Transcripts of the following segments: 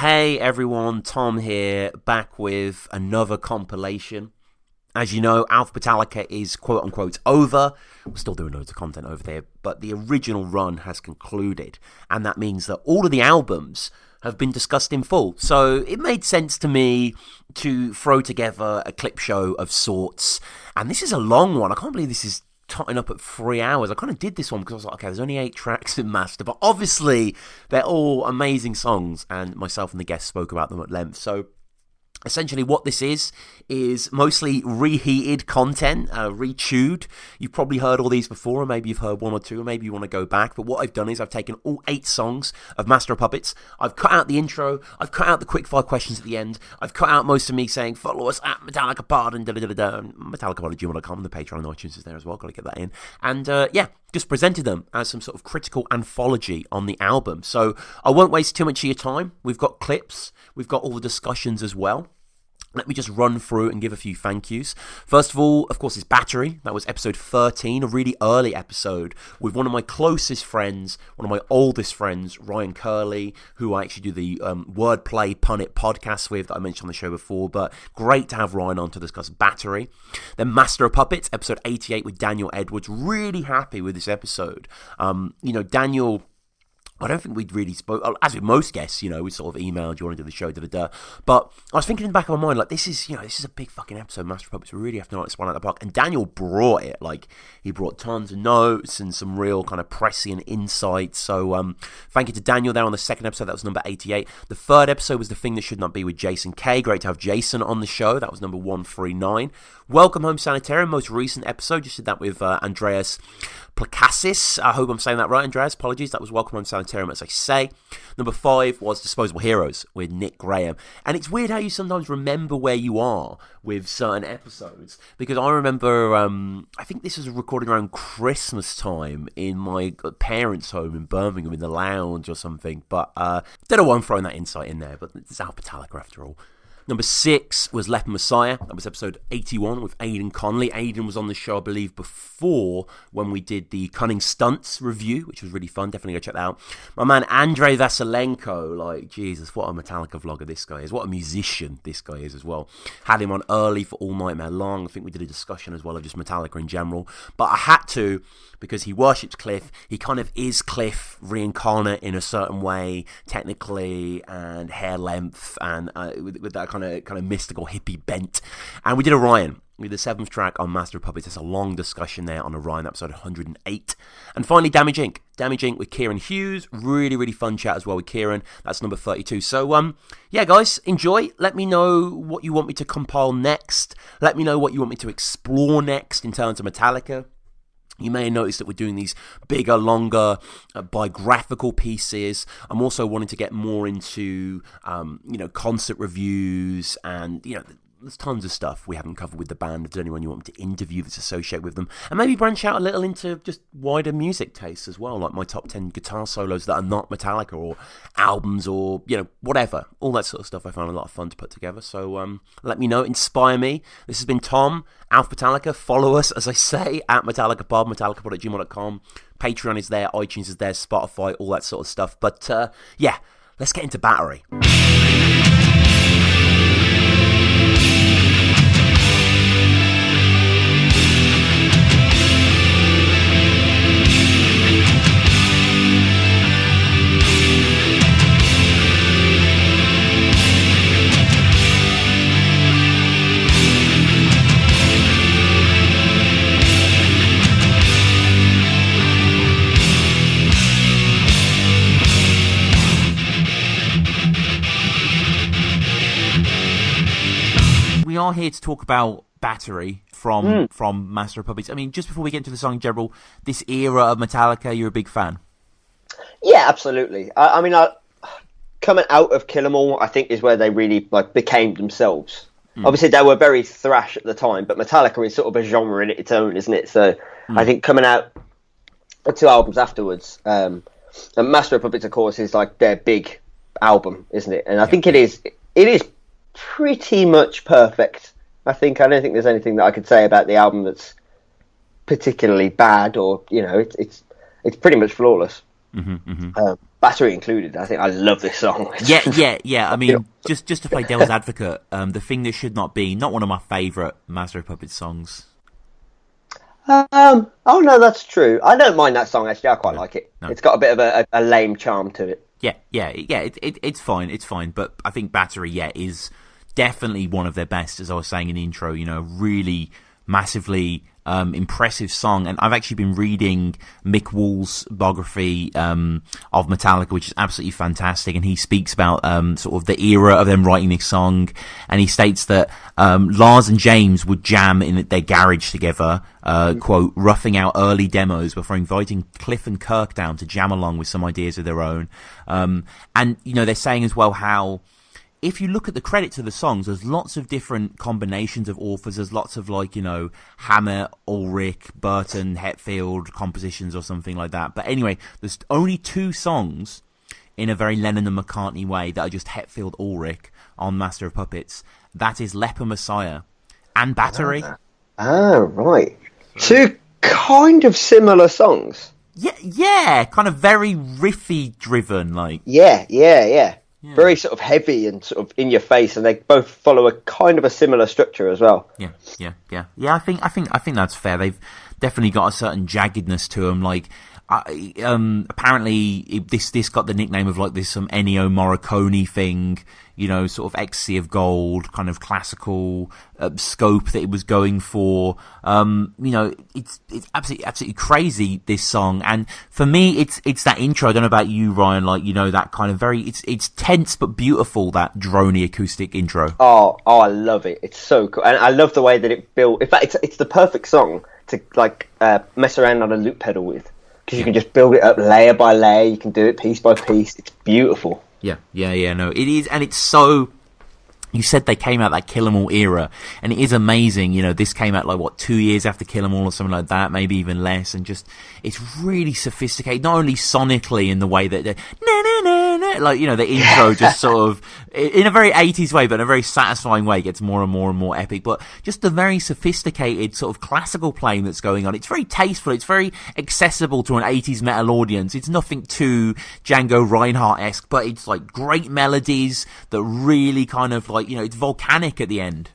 Hey everyone, Tom here, back with another compilation. As you know, Alphabetallica is quote-unquote over. We're still doing loads of content over there, but the original run has concluded, and that means that all of the albums have been discussed in full. So it made sense to me to throw together a clip show of sorts, and this is a long one. I can't believe this is totting up at 3 hours. I kind of did this one because I was like, okay, there's only 8 tracks in Master, but obviously they're all amazing songs, and myself and the guests spoke about them at length. So essentially what this is mostly reheated content, rechewed. You've probably heard all these before, or maybe you've heard one or two, or maybe you want to go back. But what I've done is I've taken all 8 songs of Master of Puppets. I've cut out the intro. I've cut out the quickfire questions at the end. I've cut out most of me saying, follow us at Metallica Pod and MetallicaPod@gmail.com. The Patreon and iTunes is there as well. Got to get that in. And just presented them as some sort of critical anthology on the album. So I won't waste too much of your time. We've got clips. We've got all the discussions as well. Let me just run through and give a few thank yous. First of all, of course, is Battery. That was episode 13, a really early episode with one of my closest friends, one of my oldest friends, Ryan Curley, who I actually do the Wordplay Pun It podcast with that I mentioned on the show before. But great to have Ryan on to discuss Battery. Then Master of Puppets, episode 88 with Daniel Edwards. Really happy with this episode. Daniel, I don't think we'd really spoke, as with most guests, we sort of emailed, you want to do the show, But I was thinking in the back of my mind, like, this is a big fucking episode, Master of Puppets. We really have to knock this one out of the park. And Daniel brought it. Like, he brought tons of notes and some real kind of prescient insights. So, thank you to Daniel there on the second episode. That was number 88. The third episode was The Thing That Should Not Be with Jason K. Great to have Jason on the show. That was number 139. Welcome Home Sanitarium, most recent episode. Just did that with Andreas Plakasis. I hope I'm saying that right, Andreas. Apologies. That was Welcome Home Sanitarium, as I say. Number 5 was Disposable Heroes with Nick Graham. And it's weird how you sometimes remember where you are with certain episodes. Because I remember, I think this was recorded around Christmas time in my parents' home in Birmingham in the lounge or something. But don't know why I'm throwing that insight in there, but it's Alphabetallica after all. Number 6 was Left Messiah. That was episode 81 with Aidan Connolly. Aidan was on the show, I believe, before when we did the Cunning Stunts review, which was really fun. Definitely go check that out. My man Andrei Vasilenko, like, Jesus, what a Metallica vlogger this guy is. What a musician this guy is as well. Had him on early for All Nightmare Long. I think we did a discussion as well of just Metallica in general. But I had to, because he worships Cliff. He kind of is Cliff reincarnate in a certain way, technically, and hair length, and with that kind of mystical hippie bent. And we did Orion with the 7th track on Master of Puppets. There's a long discussion there on Orion, episode 108. And finally, Damage Inc. Damage Inc. with Kieran Hughes. Really, really fun chat as well with Kieran. That's number 32. So, guys, enjoy. Let me know what you want me to compile next. Let me know what you want me to explore next in terms of Metallica. You may have noticed that we're doing these bigger, longer biographical pieces. I'm also wanting to get more into, concert reviews and, there's tons of stuff we haven't covered with the band. If there's anyone you want me to interview that's associated with them. And maybe branch out a little into just wider music tastes as well, like my top 10 guitar solos that are not Metallica, or albums, or, whatever. All that sort of stuff I found a lot of fun to put together. So let me know, inspire me. This has been Tom, Alphabetallica. Follow us, as I say, at MetallicaPod, MetallicaPod@gmail.com. Patreon is there, iTunes is there, Spotify, all that sort of stuff. But let's get into Battery. We are here to talk about Battery from Master of Puppets. I mean, just before we get into the song in general, this era of Metallica, you're a big fan? Yeah, absolutely. I mean, coming out of Kill 'Em All, I think is where they really became themselves. Obviously, they were very thrash at the time, but Metallica is sort of a genre in its own, isn't it? So I think coming out the 2 albums afterwards, and Master of Puppets, of course, is like their big album, isn't it? And I think it is pretty much perfect. I don't think there's anything that I could say about the album that's particularly bad, or it's pretty much flawless. Battery included. I think I love this song. Yeah. I mean, just to play devil's advocate, the thing that should not be, not one of my favourite Master of Puppets songs. Oh no, that's true. I don't mind that song actually. I quite like it. No. It's got a bit of a lame charm to it. Yeah. It's fine. But I think Battery, is definitely one of their best, as I was saying in the intro. Really massively impressive song. And I've actually been reading Mick Wall's biography of Metallica, which is absolutely fantastic, and he speaks about sort of the era of them writing this song, and he states that Lars and James would jam in their garage together, quote, roughing out early demos before inviting Cliff and Kirk down to jam along with some ideas of their own. And they're saying as well how, if you look at the credits of the songs, there's lots of different combinations of authors. There's lots of Hammer, Ulrich, Burton, Hetfield compositions or something like that. But anyway, there's only 2 songs in a very Lennon and McCartney way that are just Hetfield, Ulrich on Master of Puppets. That is Leper Messiah and Battery. Oh, right. 2 kind of similar songs. Yeah, kind of very riffy driven, like. Yeah. Very sort of heavy and sort of in your face, and they both follow a kind of a similar structure as well. Yeah. I think that's fair. They've definitely got a certain jaggedness to them. Like, apparently this got the nickname of this some Ennio Morricone thing. Sort of Ecstasy of Gold, kind of classical scope that it was going for. It's absolutely crazy, this song. And for me, it's that intro. I don't know about you, Ryan. That kind of it's tense but beautiful. That droney acoustic intro. Oh, I love it. It's so cool, and I love the way that it built. In fact, it's the perfect song to mess around on a loop pedal with, because you can just build it up layer by layer. You can do it piece by piece. It's beautiful. Yeah, no, it is, and it's so. You said they came out that Kill 'Em All era, and it is amazing. This came out 2 years after Kill 'Em All or something like that, maybe even less, and just it's really sophisticated, not only sonically in the way that the intro just sort of in a very 80s way, but in a very satisfying way, gets more and more and more epic. But just the very sophisticated sort of classical playing that's going on. It's very tasteful. It's very accessible to an 80s metal audience. It's nothing too Django Reinhardt-esque, but it's great melodies that really kind of it's volcanic at the end.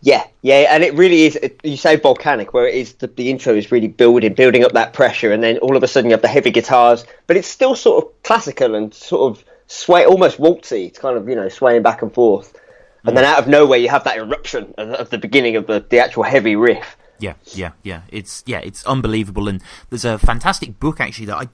Yeah, and it really is. You say volcanic, where it is the intro is really building up that pressure, and then all of a sudden you have the heavy guitars, but it's still sort of classical and sort of almost waltzy. It's kind of swaying back and forth, and then out of nowhere you have that eruption of the beginning of the actual heavy riff. Yeah. It's unbelievable, and there's a fantastic book actually that I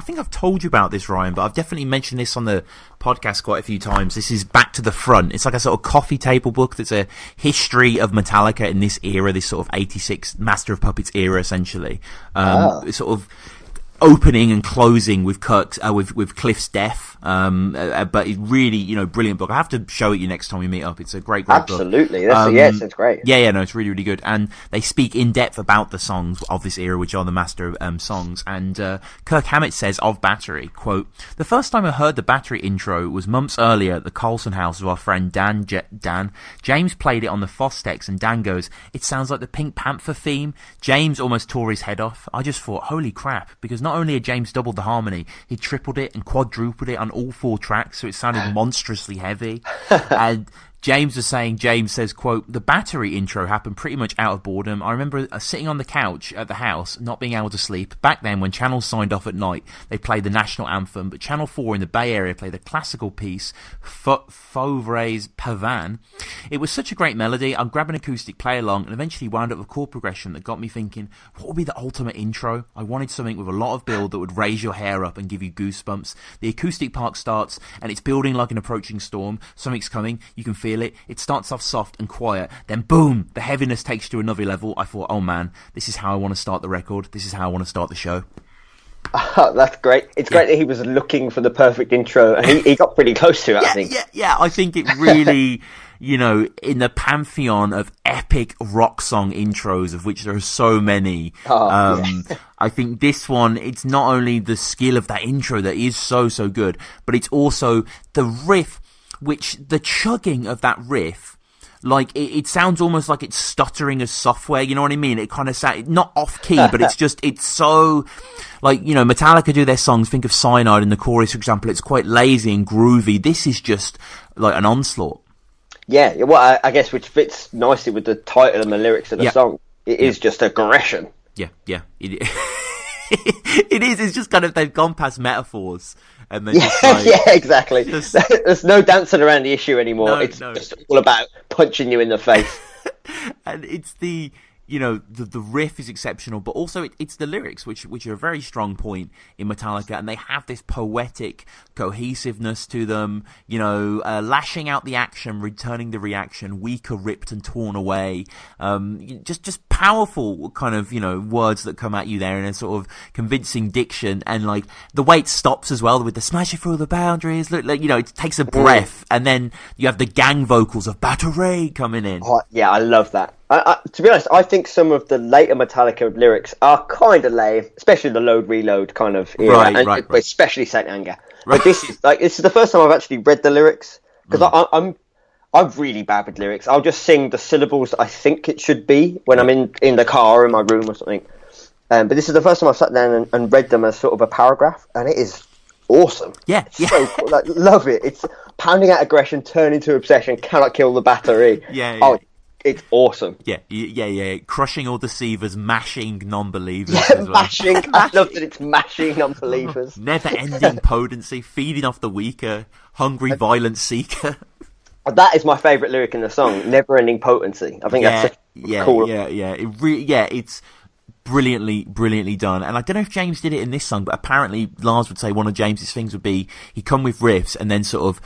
think I've told you about this, Ryan, but I've definitely mentioned this on the podcast quite a few times. This is Back to the Front. It's like a sort of coffee table book that's a history of Metallica in this era, this sort of 86 Master of Puppets era, essentially. Sort of opening and closing with with Cliff's death, but it's really brilliant book. I have to show it you next time we meet up. It's a great book. Absolutely, it's great. No, it's really good, and they speak in depth about the songs of this era, which are the master songs. And Kirk Hammett says of Battery, quote, "The first time I heard the Battery intro was months earlier at the Colson house of our friend Dan. James played it on the Fostex, and Dan goes, 'It sounds like the Pink Panther theme.' James almost tore his head off. I just thought, holy crap, because not only had James doubled the harmony, he tripled it and quadrupled it on all 4 tracks, so it sounded monstrously heavy." And James says, quote, "The Battery intro happened pretty much out of boredom. I remember sitting on the couch at the house, not being able to sleep. Back then, when channels signed off at night, they played the national anthem, but Channel 4 in the Bay Area played a classical piece, Fauvre's Pavan. It was such a great melody. I'd grab an acoustic, play along, and eventually wound up with chord progression that got me thinking, what would be the ultimate intro? I wanted something with a lot of build that would raise your hair up and give you goosebumps. The acoustic part starts, and it's building like an approaching storm. Something's coming. You can feel it. It starts off soft and quiet, then boom, the heaviness takes you to another level. I thought, oh man, this is how I want to start the record. This is how I want to start the show." Oh, that's great. It's great that he was looking for the perfect intro, and he got pretty close to it, I think. Yeah, I think it really, in the pantheon of epic rock song intros, of which there are so many, I think this one, it's not only the skill of that intro that is so good, but it's also the riff, which the chugging of that riff, like it sounds almost like it's stuttering as software. You know what I mean? It kind of sounds not off key, but it's so like, you know, Metallica do their songs. Think of Cyanide in the chorus, for example. It's quite lazy and groovy. This is just like an onslaught. Yeah, well, I guess which fits nicely with the title and the lyrics of the song. It is just aggression. Yeah. It is. It's just kind of, they've gone past metaphors. And then exactly. There's no dancing around the issue anymore. It's just all about punching you in the face. And it's the, you know, the riff is exceptional, but also it's the lyrics, which are a very strong point in Metallica, and they have this poetic cohesiveness to them, you know, lashing out the action, returning the reaction, weaker, ripped and torn away, just powerful kind of, you know, words that come at you there in a sort of convincing diction, and like the way it stops as well with the smash it through the boundaries, look, like, you know, it takes a breath, and then you have the gang vocals of Battery coming in. Oh, yeah, I love that. To be honest, I think some of the later Metallica lyrics are kind of lame, especially the Load Reload kind of era, right. Especially Saint Anger. Right. But this is the first time I've actually read the lyrics, because I'm really bad with lyrics. I'll just sing the syllables that I think it should be when I'm in the car or in my room or something. But this is the first time I've sat down and read them as sort of a paragraph, and it is awesome. It's so cool. Like, love it. It's pounding out aggression, turning to obsession, cannot kill the battery. Yeah. It's awesome. Yeah. Crushing all deceivers, mashing non-believers. Yeah, as well. Mashing. I love that it's mashing non-believers. Never-ending potency, feeding off the weaker, hungry, violent seeker. That is my favourite lyric in the song, never-ending potency. I think that's cool. Yeah. It's brilliantly done. And I don't know if James did it in this song, but apparently Lars would say one of James's things would be he'd come with riffs and then sort of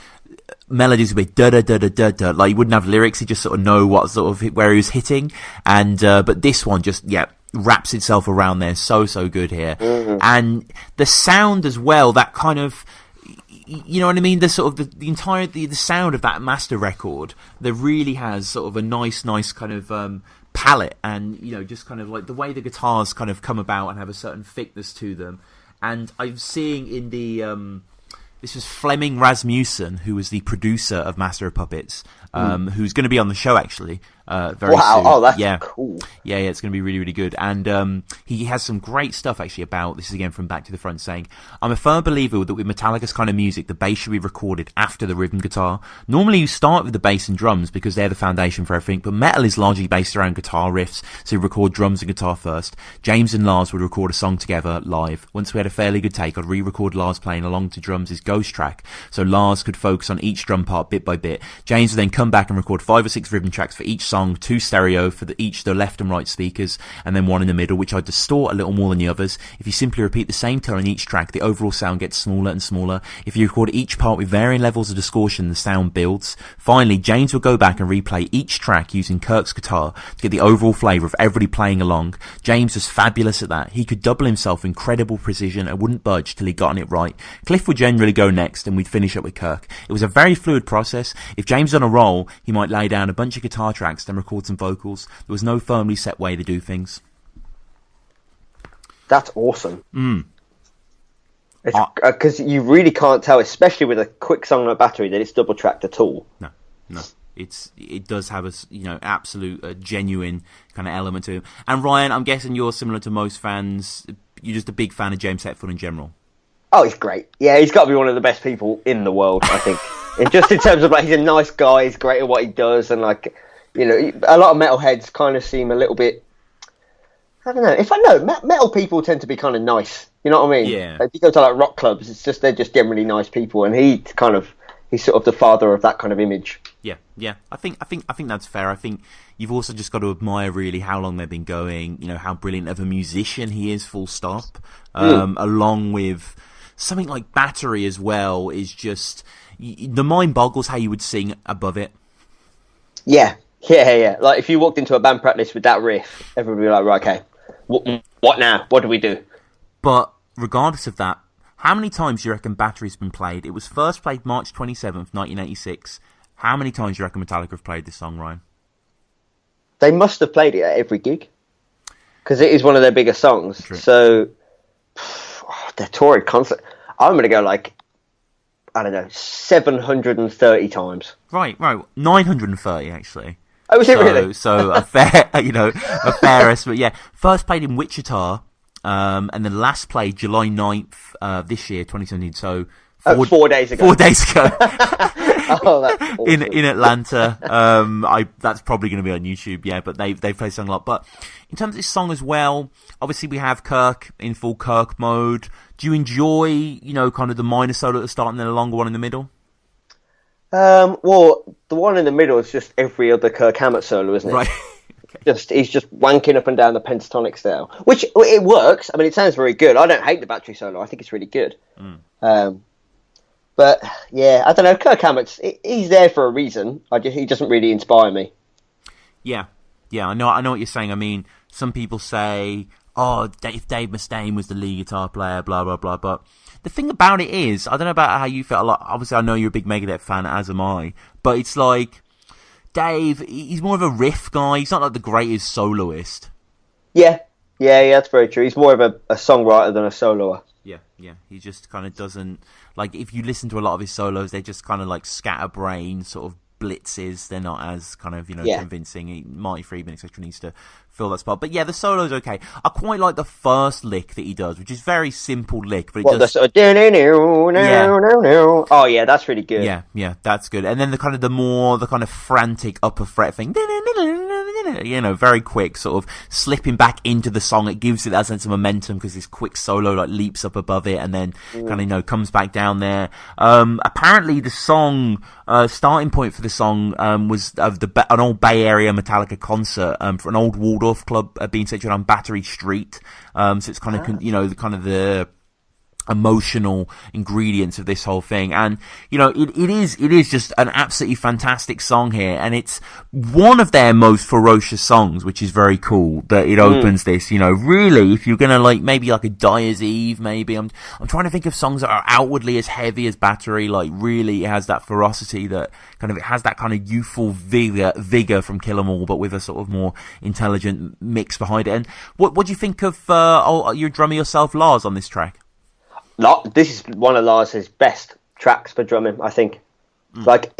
melodies would be da da da da da da. Like, he wouldn't have lyrics, he'd just sort of know what sort of where he was hitting. And but this one just wraps itself around there. So good here. Mm-hmm. And the sound as well, that kind of, you know what I mean? The sort of the entire the sound of that master record that really has sort of a nice kind of palette, and, you know, just kind of like the way the guitars kind of come about and have a certain thickness to them. And I'm seeing in the this was Flemming Rasmussen, who was the producer of Master of Puppets, who's going to be on the show actually very soon. Oh, that's cool. Yeah, it's going to be really good. And he has some great stuff actually about, this is again from Back to the Front, saying, I'm a firm believer that with Metallica's kind of music, the bass should be recorded after the rhythm guitar. Normally you start with the bass and drums because they're the foundation for everything, but metal is largely based around guitar riffs, so you record drums and guitar first. James and Lars would record a song together live. Once we had a fairly good take, I'd re-record Lars playing along to drums' ghost track, so Lars could focus on each drum part bit by bit. James would then come back and record 5 or 6 rhythm tracks for each song, 2 stereo for each the left and right speakers, and then 1 in the middle, which I'd distort a little more than the others. If you simply repeat the same tone in each track, the overall sound gets smaller and smaller. If you record each part with varying levels of distortion, the sound builds. Finally, James would go back and replay each track using Kirk's guitar to get the overall flavour of everybody playing along. James was fabulous at that. He could double himself with incredible precision and wouldn't budge till he'd gotten it right. Cliff would generally go next, and we'd finish up with Kirk. It was a very fluid process. If James was on a roll, he might lay down a bunch of guitar tracks, then record some vocals. There was no firmly set way to do things. That's awesome. Because you really can't tell, especially with a quick song like Battery, that it's double tracked at all. No. It does have a, you know, absolute genuine kind of element to it. And Ryan, I'm guessing you're similar to most fans. You're just a big fan of James Hetfield in general. Oh, he's great. Yeah, he's got to be one of the best people in the world, I think. Just in terms of, like, he's a nice guy, he's great at what he does, and, like, you know, a lot of metalheads kind of seem a little bit, I don't know. Metal people tend to be kind of nice. You know what I mean? Yeah. Like, if you go to, like, rock clubs, it's just, they're just generally nice people, and he's sort of the father of that kind of image. Yeah. I think that's fair. I think you've also just got to admire really how long they've been going, you know, how brilliant of a musician he is, full stop. Along with something like Battery as well is just, the mind boggles how you would sing above it. Yeah. Like, if you walked into a band practice with that riff, everybody would be like, right, okay, what now? What do we do? But regardless of that, how many times do you reckon Battery's been played? It was first played March 27th, 1986. How many times do you reckon Metallica have played this song, Ryan? They must have played it at every gig, because it is one of their biggest songs. True. So, their touring concert, I'm going to go, like, I don't know, 730 times. Right. 930, actually. Oh, was it really? So a fair, a fair estimate. Yeah, first played in Wichita, and then last played July 9th this year, 2017. So 4 days ago. 4 days ago. Oh, that's awesome. in Atlanta. That's probably going to be on YouTube, yeah, but they've played the song a lot. But in terms of this song as well, obviously we have Kirk in full Kirk mode. Do you enjoy, kind of the minor solo at the start and then a longer one in the middle? Well, the one in the middle is just every other Kirk Hammett solo, isn't it? Right. Okay. He's just wanking up and down the pentatonic scale, which it works. I mean, it sounds very good. I don't hate the battery solo. I think it's really good. But yeah, I don't know. Kirk Hammett, he's there for a reason. He doesn't really inspire me. Yeah, I know what you're saying. I mean, some people say, "Oh, if Dave Mustaine was the lead guitar player, blah blah blah." But the thing about it is, I don't know about how you feel. Obviously, I know you're a big Megadeth fan, as am I. But it's like Dave, he's more of a riff guy. He's not like the greatest soloist. Yeah, that's very true. He's more of a songwriter than a soloist. Yeah. He just kind of doesn't, like, if you listen to a lot of his solos, they're just kind of like scatterbrain sort of blitzes. They're not as kind of, convincing. Marty Friedman, etc. needs to fill that spot. But yeah, the solo's okay. I quite like the first lick that he does, which is very simple lick, but it does. The sort of, oh yeah, that's really good. Yeah, that's good. And then the kind of frantic upper fret thing, very quick, sort of slipping back into the song. It gives it that sense of momentum because this quick solo like leaps up above it and then kind of comes back down there. Apparently the song starting point for the song was an old Bay Area Metallica concert for an old Waldorf club being situated on Battery Street. So it's kind of the emotional ingredients of this whole thing, and it is just an absolutely fantastic song here, and it's one of their most ferocious songs, which is very cool that it opens this. Really, if you're gonna maybe like a Dyer's Eve, maybe I'm trying to think of songs that are outwardly as heavy as Battery, like really it has that ferocity, that it has that kind of youthful vigor from Kill 'Em All, but with a sort of more intelligent mix behind it. And what do you think of your drummer yourself, Lars, on this track? This is one of Lars's best tracks for drumming, I think. Like,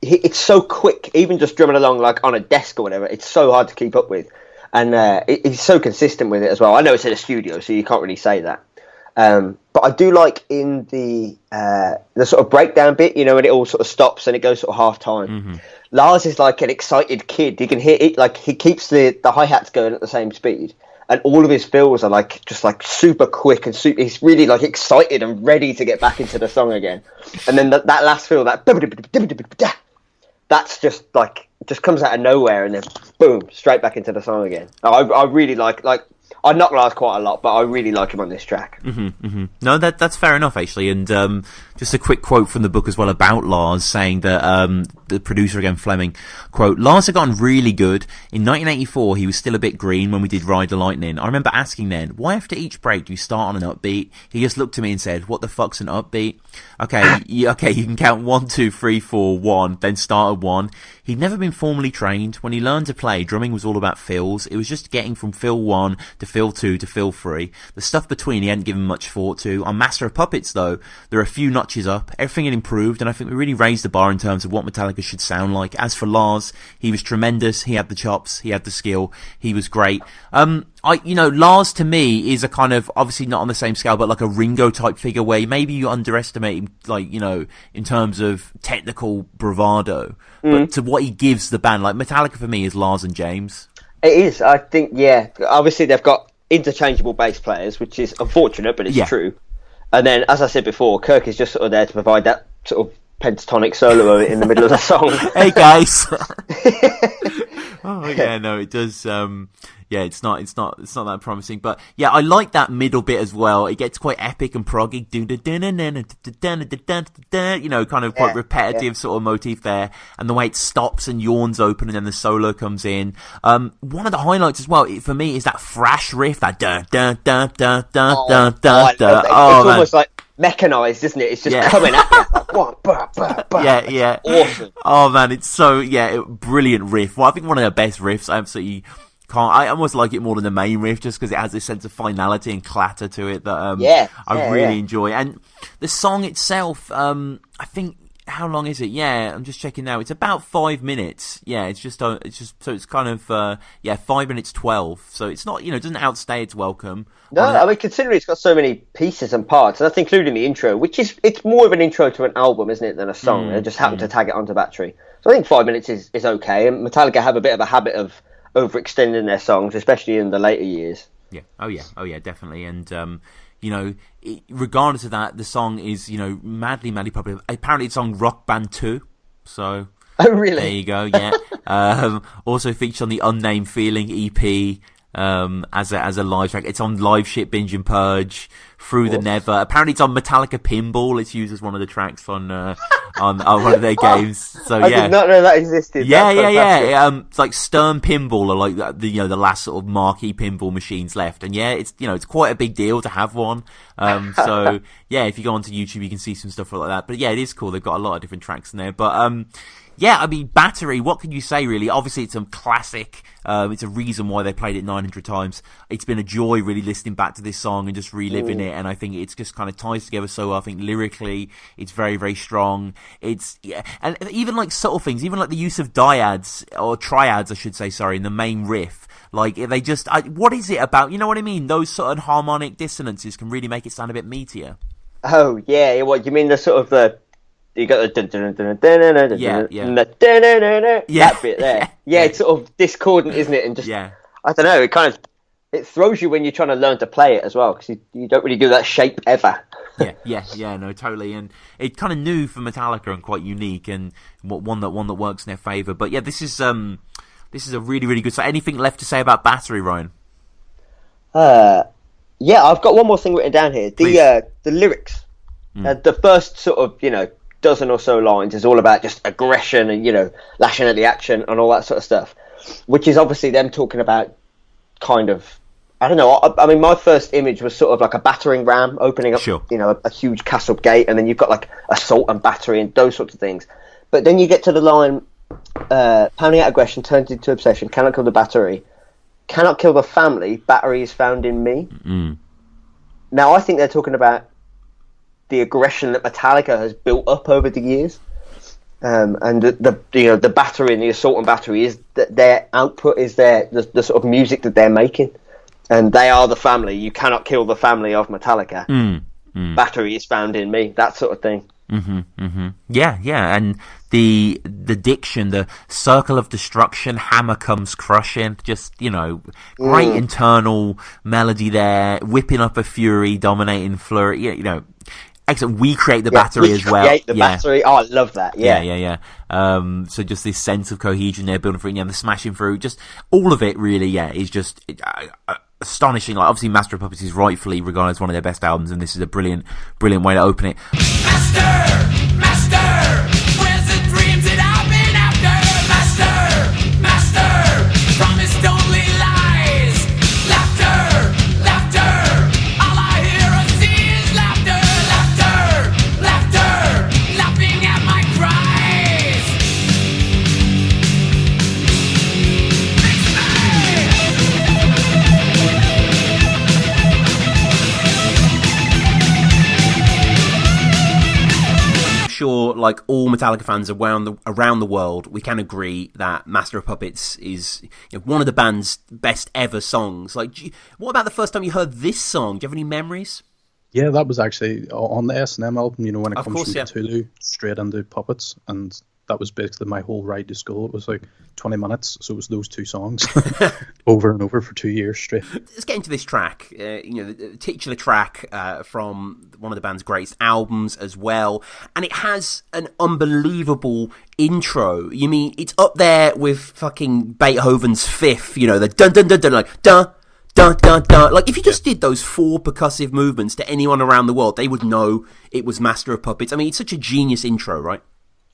it's so quick, even just drumming along like on a desk or whatever, it's so hard to keep up with. And he's so consistent with it as well. I know it's in a studio, so you can't really say that. But I do like in the sort of breakdown bit, when it all sort of stops and it goes sort of half time. Lars is like an excited kid. You can hear it, like he keeps the hi-hats going at the same speed. And all of his fills are just super quick and he's really like excited and ready to get back into the song again. And then that last fill, that's just comes out of nowhere and then boom, straight back into the song again. I really like I knock Lars quite a lot, but I really like him on this track. No, that's fair enough, actually. And just a quick quote from the book as well about Lars, saying that the producer again, Fleming, quote, "Lars had gotten really good. In 1984, he was still a bit green when we did Ride the Lightning. I remember asking then, why after each break do you start on an upbeat? He just looked at me and said, what the fuck's an upbeat? Okay, you can count 1, 2, 3, 4, 1, then start at 1. He'd never been formally trained. When he learned to play, drumming was all about fills. It was just getting from fill 1 to fill 2 to fill 3. The stuff between he hadn't given much thought to. On Master of Puppets, though, there are a few notches up. Everything had improved, and I think we really raised the bar in terms of what Metallica should sound like. As for Lars, he was tremendous. He had the chops. He had the skill. He was great. Lars to me is a kind of, obviously not on the same scale, but like a Ringo type figure where maybe you underestimate him, in terms of technical bravado. But to what he gives the band, like Metallica for me is Lars and James. It is, I think, yeah. Obviously they've got interchangeable bass players, which is unfortunate, but it's true. And then, as I said before, Kirk is just sort of there to provide that sort of pentatonic solo in the middle of the song. Hey guys. Oh yeah, no, it does. It's not that promising, but yeah, I like that middle bit as well. It gets quite epic and proggy, kind of quite repetitive sort of motif there, and the way it stops and yawns open and then the solo comes in. One of the highlights as well for me is that thrash riff, that da da da da da da da da. Oh, it's almost like mechanized, isn't it? It's just coming at you. Like, one, bah, bah, bah. Yeah. Awesome. Oh man, it's so brilliant riff. Well, I think one of the best riffs. I absolutely can't. I almost like it more than the main riff, just because it has this sense of finality and clatter to it that I really enjoy. And the song itself, I think how long is it? Yeah, I'm just checking now. It's about 5 minutes. Yeah, it's just so it's kind of 5 minutes 12. So it's not, it doesn't outstay its welcome. No, I mean, considering it's got so many pieces and parts, and that's including the intro, it's more of an intro to an album, isn't it, than a song? They just happen to tag it onto Battery. So I think 5 minutes is okay. And Metallica have a bit of a habit of overextending their songs, especially in the later years. Yeah. Oh yeah, definitely. And regardless of that, the song is madly popular. Apparently, it's on Rock Band 2. So. Oh really? There you go. Yeah. Also featured on the Unnamed Feeling EP. As a live track. It's on Live Shit, Binge and Purge, Through the Never. Apparently it's on Metallica Pinball. It's used as one of the tracks on one of their games. So I did not know that existed. Yeah. It's like Stern Pinball, or like the last sort of marquee pinball machines left. And yeah, it's quite a big deal to have one. So yeah, if you go onto YouTube, you can see some stuff like that. But yeah, it is cool. They've got a lot of different tracks in there. But yeah, I mean, Battery, what can you say, really? Obviously, it's a classic. It's a reason why they played it 900 times. It's been a joy, really, listening back to this song and just reliving it. And I think it's just kind of ties together so well. I think lyrically, it's very, very strong. And even like subtle things, even like the use of dyads, or triads, I should say, sorry, in the main riff. Like, they just, what is it about? You know what I mean? Those sort of harmonic dissonances can really make it sound a bit meatier. Oh, yeah. What, you mean the sort of the... You got the that bit there. Yeah, it's sort of discordant, isn't it? And just I don't know. It throws you when you're trying to learn to play it as well, because you don't really do that shape ever. No, totally. And it's kind of new for Metallica and quite unique, and one that works in their favour. But yeah, this is a really, really good. So, anything left to say about Battery, Ryan? Yeah, I've got one more thing written down here. The lyrics, the first sort of dozen or so lines is all about just aggression and lashing at the action and all that sort of stuff, which is obviously them talking about kind of, I don't know, I mean, my first image was sort of like a battering ram opening up a huge castle gate, and then you've got like assault and battery and those sorts of things. But then you get to the line, pounding out aggression turns into obsession, cannot kill the battery, cannot kill the family, battery is found in me. Now I think they're talking about the aggression that Metallica has built up over the years, and the battery and the assault and battery is that their output is the sort of music that they're making, and they are the family. You cannot kill the family of Metallica. Battery is found in me. That sort of thing. Yeah, and the diction, the circle of destruction, hammer comes crushing. Just great internal melody there, whipping up a fury, dominating flurry. Excellent. We create the battery as well. Create the battery. Oh, I love that. Yeah. So just this sense of cohesion there, building through, the smashing through, just all of it really, is just astonishing. Like, obviously, Master of Puppets is rightfully regarded as one of their best albums, and this is a brilliant way to open it. Master, where's the dreams that I've been after? Master, promised only lies. Laughter, all I hear or see is laughter, laughing at my cries. Sure, like all Metallica fans around the world, we can agree that Master of Puppets is one of the band's best ever songs. Like, what about the first time you heard this song? Do you have any memories? Yeah, that was actually on the S&M album, when it comes from Cthulhu straight into Puppets, and that was basically my whole ride to school. It was like 20 minutes, so it was those two songs over and over for 2 years straight. Let's get into this track, the titular track from one of the band's greatest albums as well, and it has an unbelievable intro. You mean, it's up there with fucking Beethoven's Fifth, the dun dun dun dun, like dun dun dun dun. Like, if you just did those four percussive movements to anyone around the world, they would know it was Master of Puppets. I mean, it's such a genius intro, right?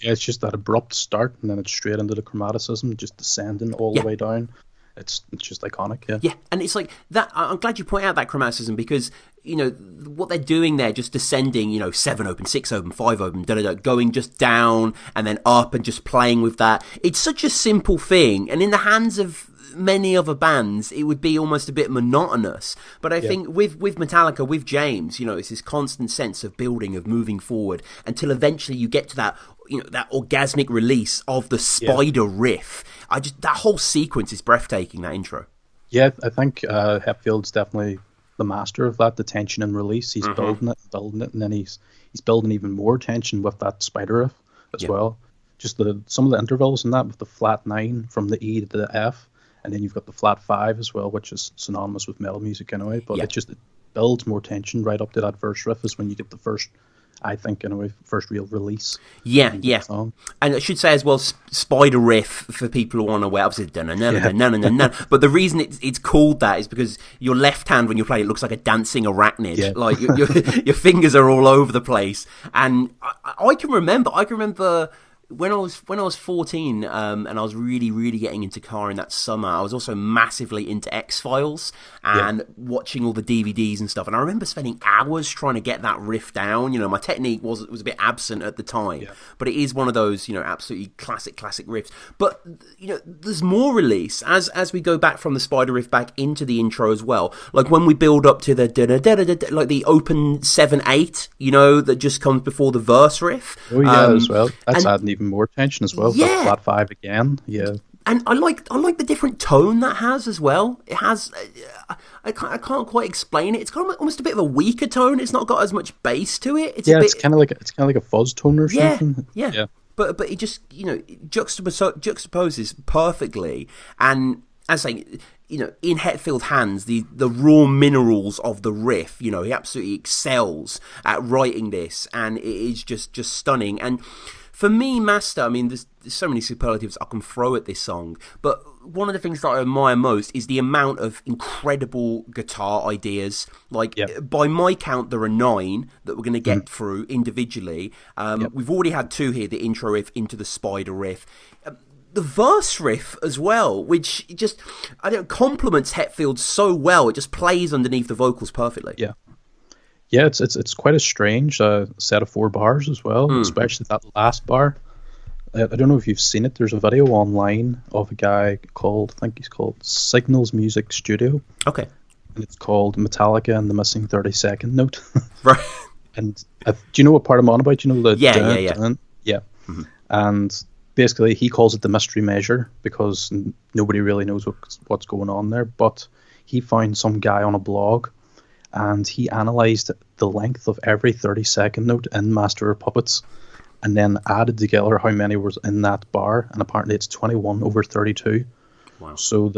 Yeah, it's just that abrupt start, and then it's straight into the chromaticism, just descending all the way down. It's just iconic, Yeah, and it's like that. I'm glad you point out that chromaticism, because what they're doing there, just descending, 7 open, 6 open, 5 open, going just down and then up and just playing with that. It's such a simple thing, and in the hands of many other bands, it would be almost a bit monotonous. But I think with Metallica, with James, it's this constant sense of building, of moving forward, until eventually you get to that, that orgasmic release of the spider riff. That whole sequence is breathtaking, that intro. Yeah, I think Hetfield's definitely the master of that, the tension and release. He's building it, and then he's building even more tension with that spider riff as well. Just some of the intervals in that, with the flat 9 from the E to the F, and then you've got the flat 5 as well, which is synonymous with metal music anyway. But it builds more tension right up to that verse riff, is when you get the first, I think, anyway, first real release. Yeah. And I should say as well, spider riff, for people who aren't aware, obviously, but the reason it's called that is because your left hand, when you play it, looks like a dancing arachnid. Yeah. Like, your fingers are all over the place. And I can remember when I was 14, and I was really, really getting into guitar that summer, I was also massively into X-Files and watching all the DVDs and stuff. And I remember spending hours trying to get that riff down. My technique was a bit absent at the time, but it is one of those, absolutely classic riffs. But, there's more release as we go back from the spider riff back into the intro as well. Like when we build up to the like the open 7/8, that just comes before the verse riff. Oh yeah, as well. That's adding even more tension as well. That flat 5 again. Yeah. And I like the different tone that has as well. It has, I can't quite explain it. It's kind of almost a bit of a weaker tone. It's not got as much bass to it. It's kind of like a fuzz tone or something. Yeah. But it just juxtaposes perfectly. And as I say, in Hetfield's hands, the raw minerals of the riff, he absolutely excels at writing this, and it is just stunning. And for me, Master, I mean, there's so many superlatives I can throw at this song, but one of the things that I admire most is the amount of incredible guitar ideas. Like, by my count, there are 9 that we're going to get through individually. We've already had 2 here, the intro riff into the spider riff. The verse riff as well, which just, complements Hetfield so well. It just plays underneath the vocals perfectly. Yeah, it's quite a strange set of 4 bars as well, especially that last bar. I don't know if you've seen it. There's a video online of a guy I think he's called Signals Music Studio. Okay. And it's called Metallica and the Missing 32nd Note. Right. And do you know what part I'm on about? Do you know the... Yeah. Mm-hmm. And basically he calls it the mystery measure because nobody really knows what's going on there. But he found some guy on a blog, and he analysed the length of every 32nd note in Master of Puppets, and then added together how many was in that bar, and apparently it's 21 over 32. Wow. So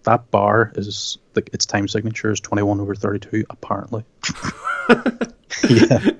that bar is, its time signature is 21 over 32, apparently. Yeah.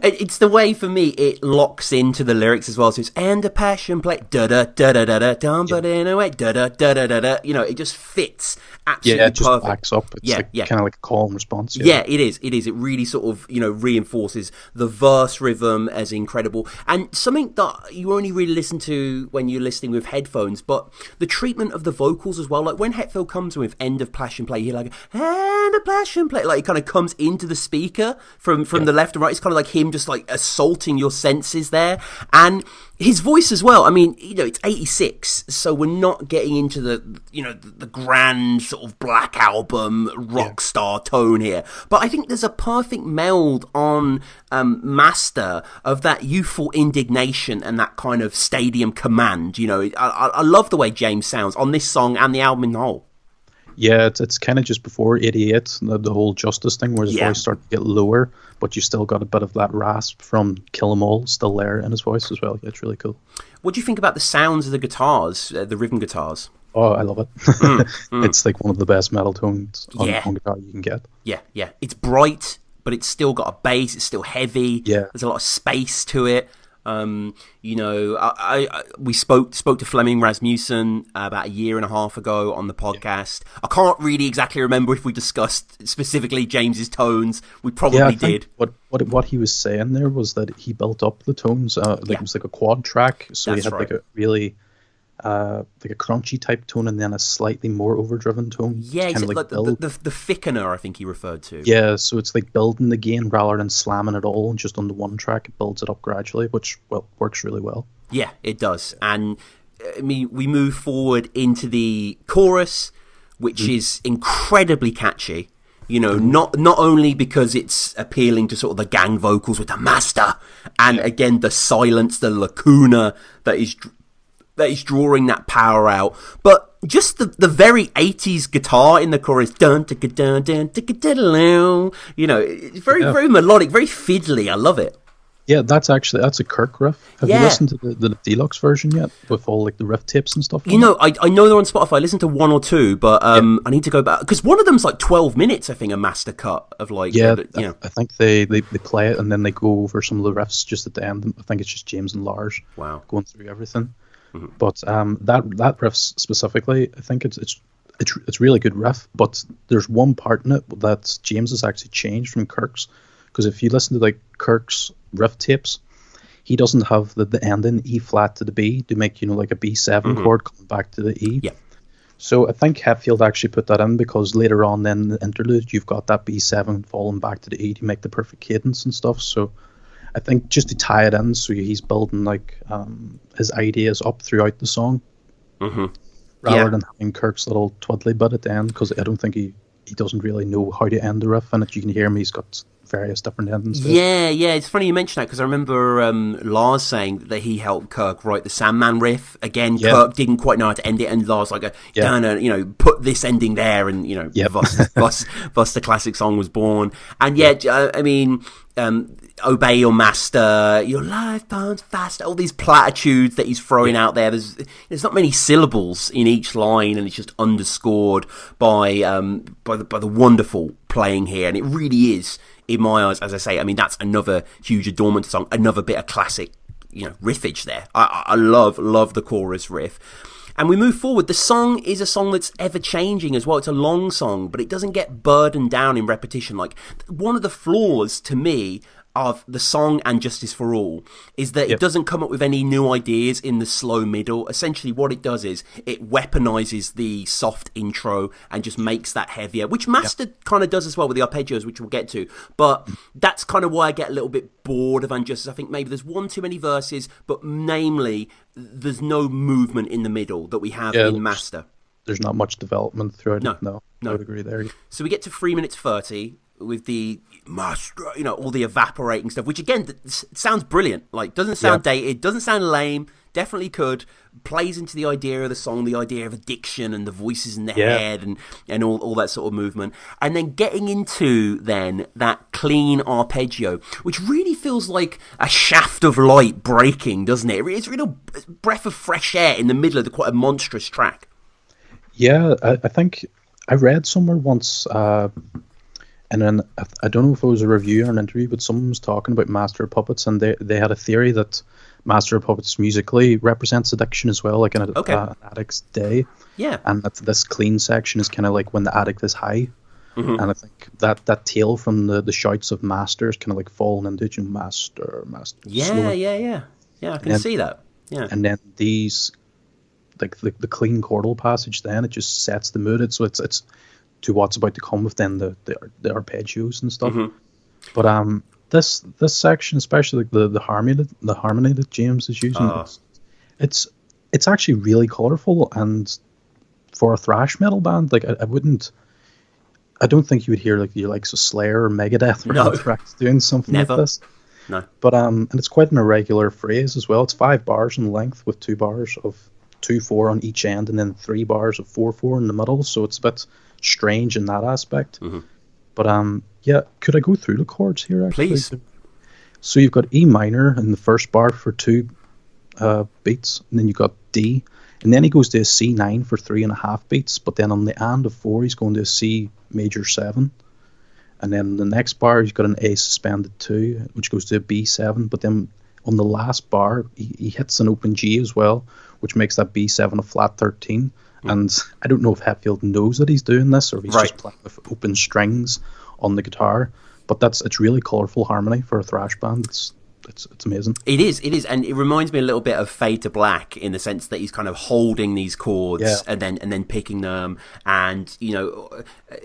It's the way, for me, it locks into the lyrics as well. So it's, and a passion play, da-da-da-da-da-da, down but in a way, da-da-da-da-da-da. It just fits absolutely perfect. Perfect. Backs up. It's kind of like a call and response. Yeah, it is. It really sort of, reinforces the verse rhythm as incredible. And something that you only really listen to when you're listening with headphones, but the treatment of the vocals as well. Like when Hetfield comes with End of Passion Play, you're like, and a passion play. Like it kind of comes into the speaker from the left and right. It's kind of like him just like assaulting your senses there. And his voice as well. I mean, it's 86, so we're not getting into the grand sort of Black Album rock star tone here. But I think there's a perfect meld on Master of that youthful indignation and that kind of stadium command. I love the way James sounds on this song and the album in the whole. Yeah, it's kind of just before 88, the whole Justice thing, where his voice started to get lower, but you still got a bit of that rasp from Kill 'Em All still there in his voice as well. Yeah, it's really cool. What do you think about the sounds of the guitars, the rhythm guitars? Oh, I love it. It's like one of the best metal tones on guitar you can get. Yeah. It's bright, but it's still got a bass. It's still heavy. Yeah. There's a lot of space to it. We spoke to Flemming Rasmussen about a year and a half ago on the podcast. I can't really exactly remember if we discussed specifically James's tones. We probably did. What he was saying there was that he built up the tones. It was like a quad track, so he had like a really like a crunchy type tone and then a slightly more overdriven tone. Yeah, it's like the thickener, I think he referred to. Yeah, so it's like building the gain rather than slamming it all just on the one track. It builds it up gradually, which works really well. Yeah, it does. And I mean, we move forward into the chorus, which is incredibly catchy. You know, not only because it's appealing to sort of the gang vocals with the master, and again the silence, the lacuna that is drawing that power out, but just the very 80s guitar in the chorus, dun dun dun dun dun, you know, it's very melodic, very fiddly. I love it. Yeah, that's a Kirk riff. Have you listened to the deluxe version yet, with all like the riff tips and stuff? You know, I know they're on Spotify. I listened to one or two, but I need to go back, because one of them's like 12 minutes. I think a master cut of like I think they play it and then they go over some of the riffs just at the end. I think it's just James and Lars going through everything. Mm-hmm. But that riff specifically, I think it's really good riff. But there's one part in it that James has actually changed from Kirk's, because if you listen to like Kirk's riff tapes, he doesn't have the ending E flat to the B to make, you know, like a B7 chord coming back to the E. Yeah. So I think Hetfield actually put that in because later on then in the interlude you've got that B7 falling back to the E to make the perfect cadence and stuff. So I think just to tie it in, so he's building like his ideas up throughout the song, rather than having Kirk's little twiddly bit at the end, because I don't think he doesn't really know how to end the riff, and you can hear him, he's got various different endings. Yeah, it's funny you mention that, because I remember Lars saying that he helped Kirk write the Sandman riff. Again, Kirk didn't quite know how to end it, and Lars like, you know, put this ending there, and you know, thus the classic song was born. And I mean, obey your master, your life burns faster, all these platitudes that he's throwing out there. There's not many syllables in each line, and it's just underscored by the wonderful playing here, and it really is, in my eyes, as I say, I mean, that's another huge adornment song, another bit of classic, you know, riffage there. I love the chorus riff. And we move forward. The song is a song that's ever changing as well. It's a long song, but it doesn't get burdened down in repetition. Like, one of the flaws to me of the song and Justice for All is that it doesn't come up with any new ideas in the slow middle. Essentially what it does is it weaponizes the soft intro and just makes that heavier, which Master kind of does as well with the arpeggios, which we'll get to. But that's kind of why I get a little bit bored of Unjustice. I think maybe there's one too many verses, but namely there's no movement in the middle that we have in Master. There's not much development throughout it. No, I would agree there. So we get to 3 minutes 30 with the master, you know, all the evaporating stuff, which again sounds brilliant. Like, doesn't sound dated, doesn't sound lame, definitely could, plays into the idea of the song, the idea of addiction and the voices in the head and all that sort of movement. And then getting into then that clean arpeggio, which really feels like a shaft of light breaking, doesn't it? It's a real breath of fresh air in the middle of quite a monstrous track. Yeah, I think I read somewhere once, and then I don't know if it was a review or an interview, but someone was talking about Master of Puppets, and they had a theory that Master of Puppets musically represents addiction as well, like an addict's day. Yeah. And that this clean section is kind of like when the addict is high. Mm-hmm. And I think that tail from the shouts of Master is kind of like falling into, you know, Master. Yeah, I can see that. Yeah. And then these, like the clean chordal passage, then it just sets the mood. So it's to what's about to come with then the arpeggios and stuff. Mm-hmm. But this section, especially like the harmony that James is using, it's actually really colourful, and for a thrash metal band, like I don't think you would hear like the likes of Slayer or Megadeth or Anthrax doing something like this. No. But and it's quite an irregular phrase as well. It's 5 bars in length with 2 bars of 2/4 on each end, and then 3 bars of 4/4 in the middle. So it's a bit strange in that aspect. Mm-hmm. But could I go through the chords here actually? Please. So you've got E minor in the first bar for 2 beats, and then you've got D, and then he goes to a C9 for 3.5 beats, but then on the and of 4 he's going to a C major 7, and then the next bar he's got an A suspended 2, which goes to a B7, but then on the last bar he hits an open G as well, which makes that B7 a flat 13. And I don't know if Hetfield knows that he's doing this, or if he's just playing with open strings on the guitar. But it's really colourful harmony for a thrash band. it's amazing. It is, and it reminds me a little bit of Fade to Black in the sense that he's kind of holding these chords and then picking them, and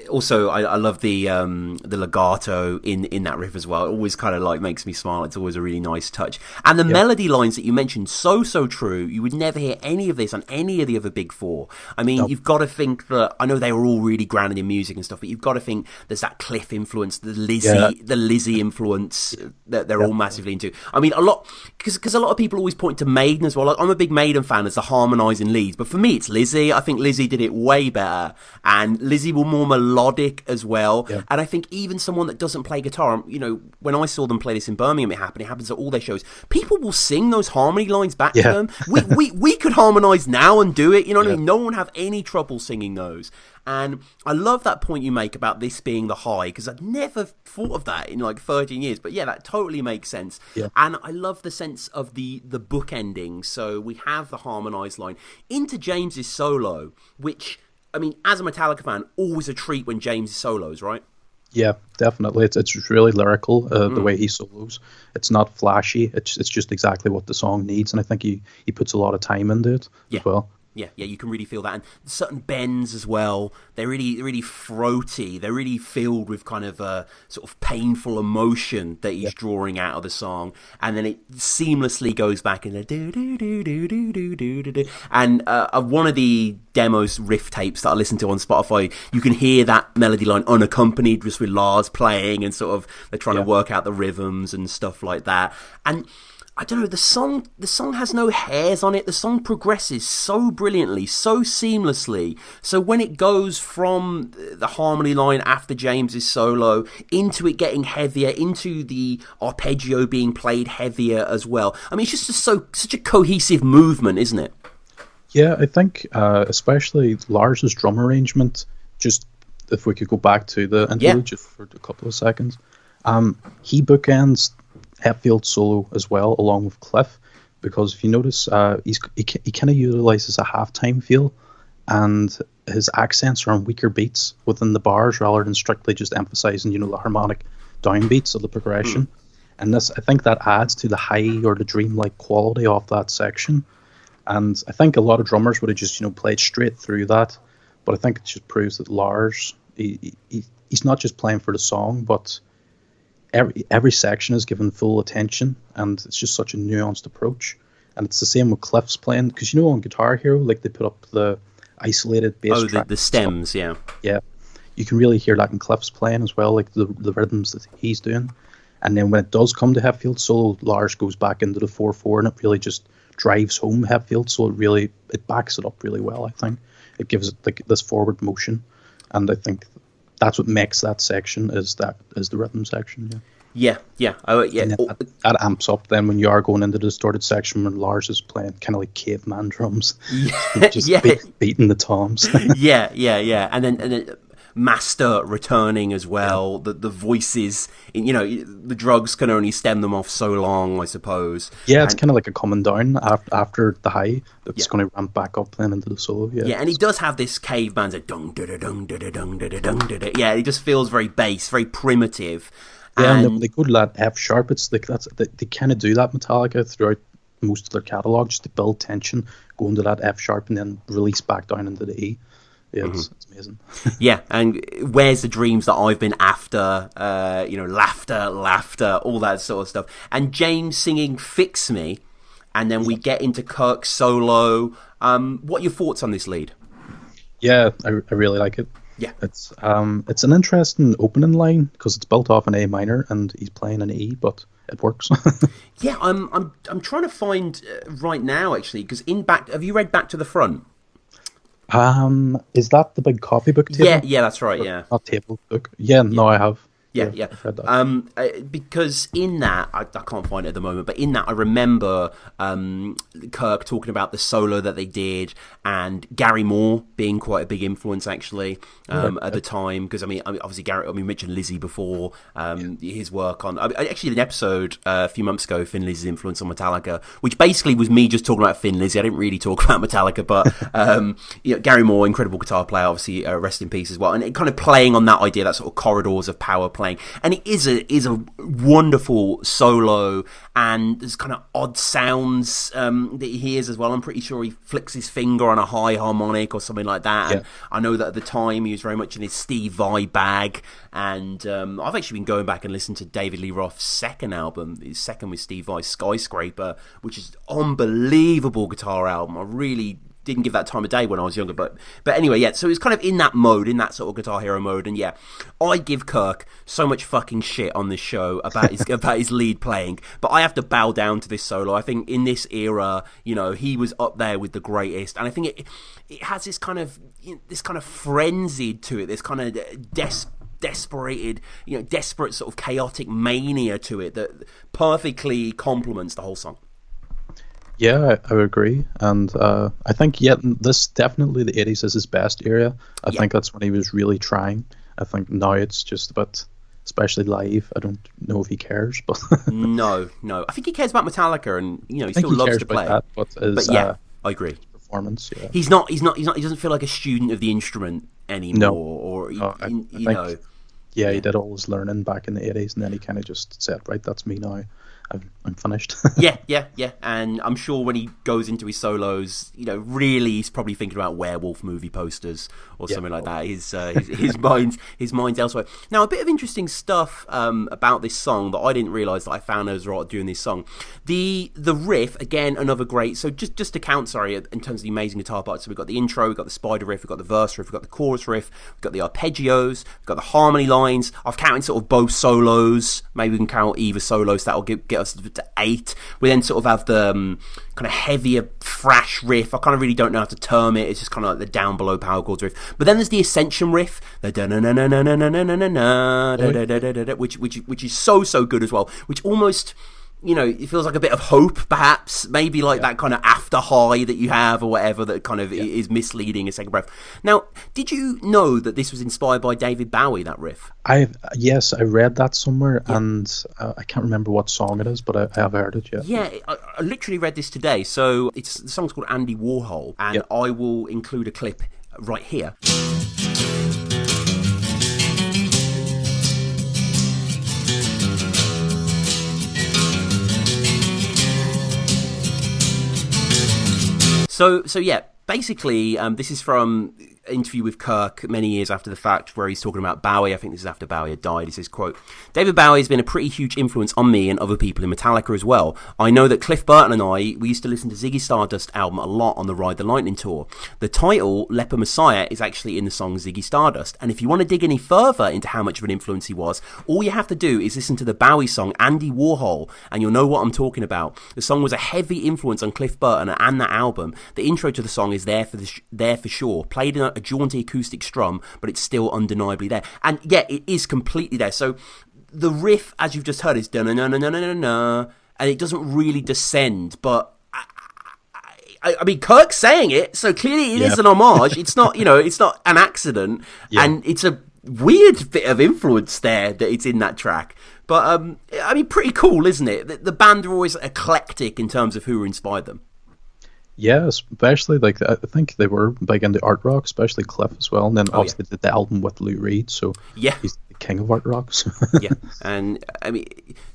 also I love the legato in that riff as well. It always kind of like makes me smile. It's always a really nice touch, and the melody lines that you mentioned, so true. You would never hear any of this on any of the other big four. I mean, you've got to think that I know they were all really grounded in music and stuff, but you've got to think there's that Cliff influence, the Lizzie influence that they're all massively into. I mean, a lot because a lot of people always point to Maiden as well. Like, I'm a big Maiden fan as the harmonising leads, but for me it's Lizzie. I think Lizzie did it way better, and Lizzie were more melodic as well. Yeah. And I think even someone that doesn't play guitar, when I saw them play this in Birmingham, it happens at all their shows. People will sing those harmony lines back to them. We could harmonise now and do it. You know what I mean? No one would have any trouble singing those. And I love that point you make about this being the high, because I'd never thought of that in like 13 years. But yeah, that totally makes sense. Yeah. And I love the sense of the book ending. So we have the harmonised line into James's solo, which, I mean, as a Metallica fan, always a treat when James solos, right? Yeah, definitely. It's really lyrical, the way he solos. It's not flashy. It's just exactly what the song needs. And I think he puts a lot of time into it as well. Yeah, you can really feel that. And certain bends as well, they're really throaty. They're really filled with kind of a sort of painful emotion that he's drawing out of the song. And then it seamlessly goes back into do-do-do-do-do-do-do-do. And one of the demos riff tapes that I listen to on Spotify, you can hear that melody line unaccompanied, just with Lars playing, and sort of they're trying to work out the rhythms and stuff like that. And I don't know, the song has no hairs on it. The song progresses so brilliantly, so seamlessly. So when it goes from the harmony line after James's solo into it getting heavier, into the arpeggio being played heavier as well. I mean, it's just such a cohesive movement, isn't it? Yeah, I think especially Lars's drum arrangement, just if we could go back to the interlude just for a couple of seconds, he bookends Hetfield's solo as well, along with Cliff, because if you notice, he kind of utilizes a halftime feel, and his accents are on weaker beats within the bars rather than strictly just emphasizing, the harmonic downbeats of the progression. And this, I think, that adds to the high or the dreamlike quality of that section. And I think a lot of drummers would have just, played straight through that, but I think it just proves that Lars, he's not just playing for the song, but every section is given full attention, and it's just such a nuanced approach. And it's the same with Cliff's playing, because on Guitar Hero, like, they put up the isolated bass track. The stems, yeah, you can really hear that in Cliff's playing as well, like the rhythms that he's doing. And then when it does come to Hetfield's solo, Lars goes back into the 4/4, and it really just drives home Hetfield, so it backs it up really well. I think it gives it like this forward motion, and I think that's what makes that section is the rhythm section. Yeah. That amps up then when you are going into the distorted section when Lars is playing kind of like caveman drums, just beating the toms. yeah, and then Master returning as well. The voices, the drugs can only stem them off so long, I suppose. Yeah, it's kind of like a coming down after the high. It's going to ramp back up then into the solo. Yeah, and he does have this caveman dung da da dung da da dung da da dung da da. Yeah, it just feels very bass, very primitive. Yeah, and they go to that F sharp. It's like they kind of do that Metallica throughout most of their catalog, just to build tension, go into that F sharp and then release back down into the E. Yeah, it's amazing. Yeah, and where's the dreams that I've been after? Laughter, all that sort of stuff. And James singing "Fix Me," and then we get into Kirk's solo. What are your thoughts on this lead? Yeah, I really like it. Yeah, it's an interesting opening line because it's built off an A minor and he's playing an E, but it works. Yeah, I'm trying to find right now actually, because have you read Back to the Front? Is that the big copybook table? Yeah, that's right. Yeah, not table book. Yeah, no, I have. Yeah. Because in that, I can't find it at the moment, but in that I remember Kirk talking about the solo that they did and Gary Moore being quite a big influence actually at the time. Because I mean, obviously we mentioned Lizzie before, his work on actually an episode a few months ago, Thin Lizzy's influence on Metallica, which basically was me just talking about Thin Lizzy. I didn't really talk about Metallica, but Gary Moore, incredible guitar player, obviously rest in peace as well, and it kind of playing on that idea, that sort of corridors of power playing playing, and it is a wonderful solo, and there's kind of odd sounds that he hears as well. I'm pretty sure he flicks his finger on a high harmonic or something like that. And I know that at the time he was very much in his Steve Vai bag, and I've actually been going back and listened to David Lee Roth's second album, his second with Steve Vai, Skyscraper, which is an unbelievable guitar album. I really didn't give that time of day when I was younger, but anyway, yeah, so it's kind of in that mode, in that sort of Guitar Hero mode, and yeah, I give Kirk so much fucking shit on this show about his about his lead playing, but I have to bow down to this solo. I think in this era, you know, he was up there with the greatest, and I think it has this kind of frenzied to it, this kind of desperate sort of chaotic mania to it that perfectly complements the whole song. Yeah, I would agree, and I think this definitely the 80s is his best era. I think that's when he was really trying. I think now it's just about, especially live, I don't know if he cares, but no, I think he cares about Metallica, and you know he still loves to play. That, but yeah, I agree. Performance, yeah. He doesn't feel like a student of the instrument anymore, Yeah, he did all his learning back in the 80s, and then he kind of just said, right, that's me now. I'm finished. yeah. And I'm sure when he goes into his solos, you know, really he's probably thinking about werewolf movie posters or something like that. His mind's elsewhere. Now, a bit of interesting stuff about this song that I didn't realise that I found as right doing this song. The riff, again, another great. So just to count, in terms of the amazing guitar parts. So we've got the intro, we've got the spider riff, we've got the verse riff, we've got the chorus riff, we've got the arpeggios, we've got the harmony lines. I've counted sort of both solos. Maybe we can count either solo, so that'll get us to 8. We then sort of have the kind of heavier thrash riff. I kind of really don't know how to term it. It's just kind of like the down below power chords riff. But then there's the Ascension riff, the which is so good as well. Which almost, you know, it feels like a bit of hope, perhaps, maybe like that kind of after high that you have or whatever that kind of is misleading a second breath. Now, did you know that this was inspired by David Bowie, that riff? Yes, I read that somewhere, and I can't remember what song it is, but I have heard it, Yeah, I literally read this today. So the song's called Andy Warhol, and I will include a clip right here. So yeah, basically, this is from an interview with Kirk many years after the fact, where he's talking about Bowie. I think this is after Bowie had died. He says, quote, "David Bowie has been a pretty huge influence on me and other people in Metallica as well. I know that Cliff Burton and we used to listen to Ziggy Stardust album a lot on the Ride the Lightning tour. The title, Leper Messiah, is actually in the song Ziggy Stardust. And if you want to dig any further into how much of an influence he was, all you have to do is listen to the Bowie song Andy Warhol, and you'll know what I'm talking about. The song was a heavy influence on Cliff Burton and that album. The intro to the song is there for sure. Played in a jaunty acoustic strum, but it's still undeniably there." And yeah, it is completely there. So the riff, as you've just heard, is da-na-na-na-na-na-na, and it doesn't really descend, but I mean, Kirk's saying it, so clearly it is an homage. It's not, it's not an accident, and it's a weird bit of influence there that it's in that track. But I mean, pretty cool, isn't it? The band are always eclectic in terms of who inspired them. Yeah, especially I think they were big into art rock, especially Cliff as well. And then obviously they did the album with Lou Reed, so he's the king of art rock. So. Yeah, and I mean,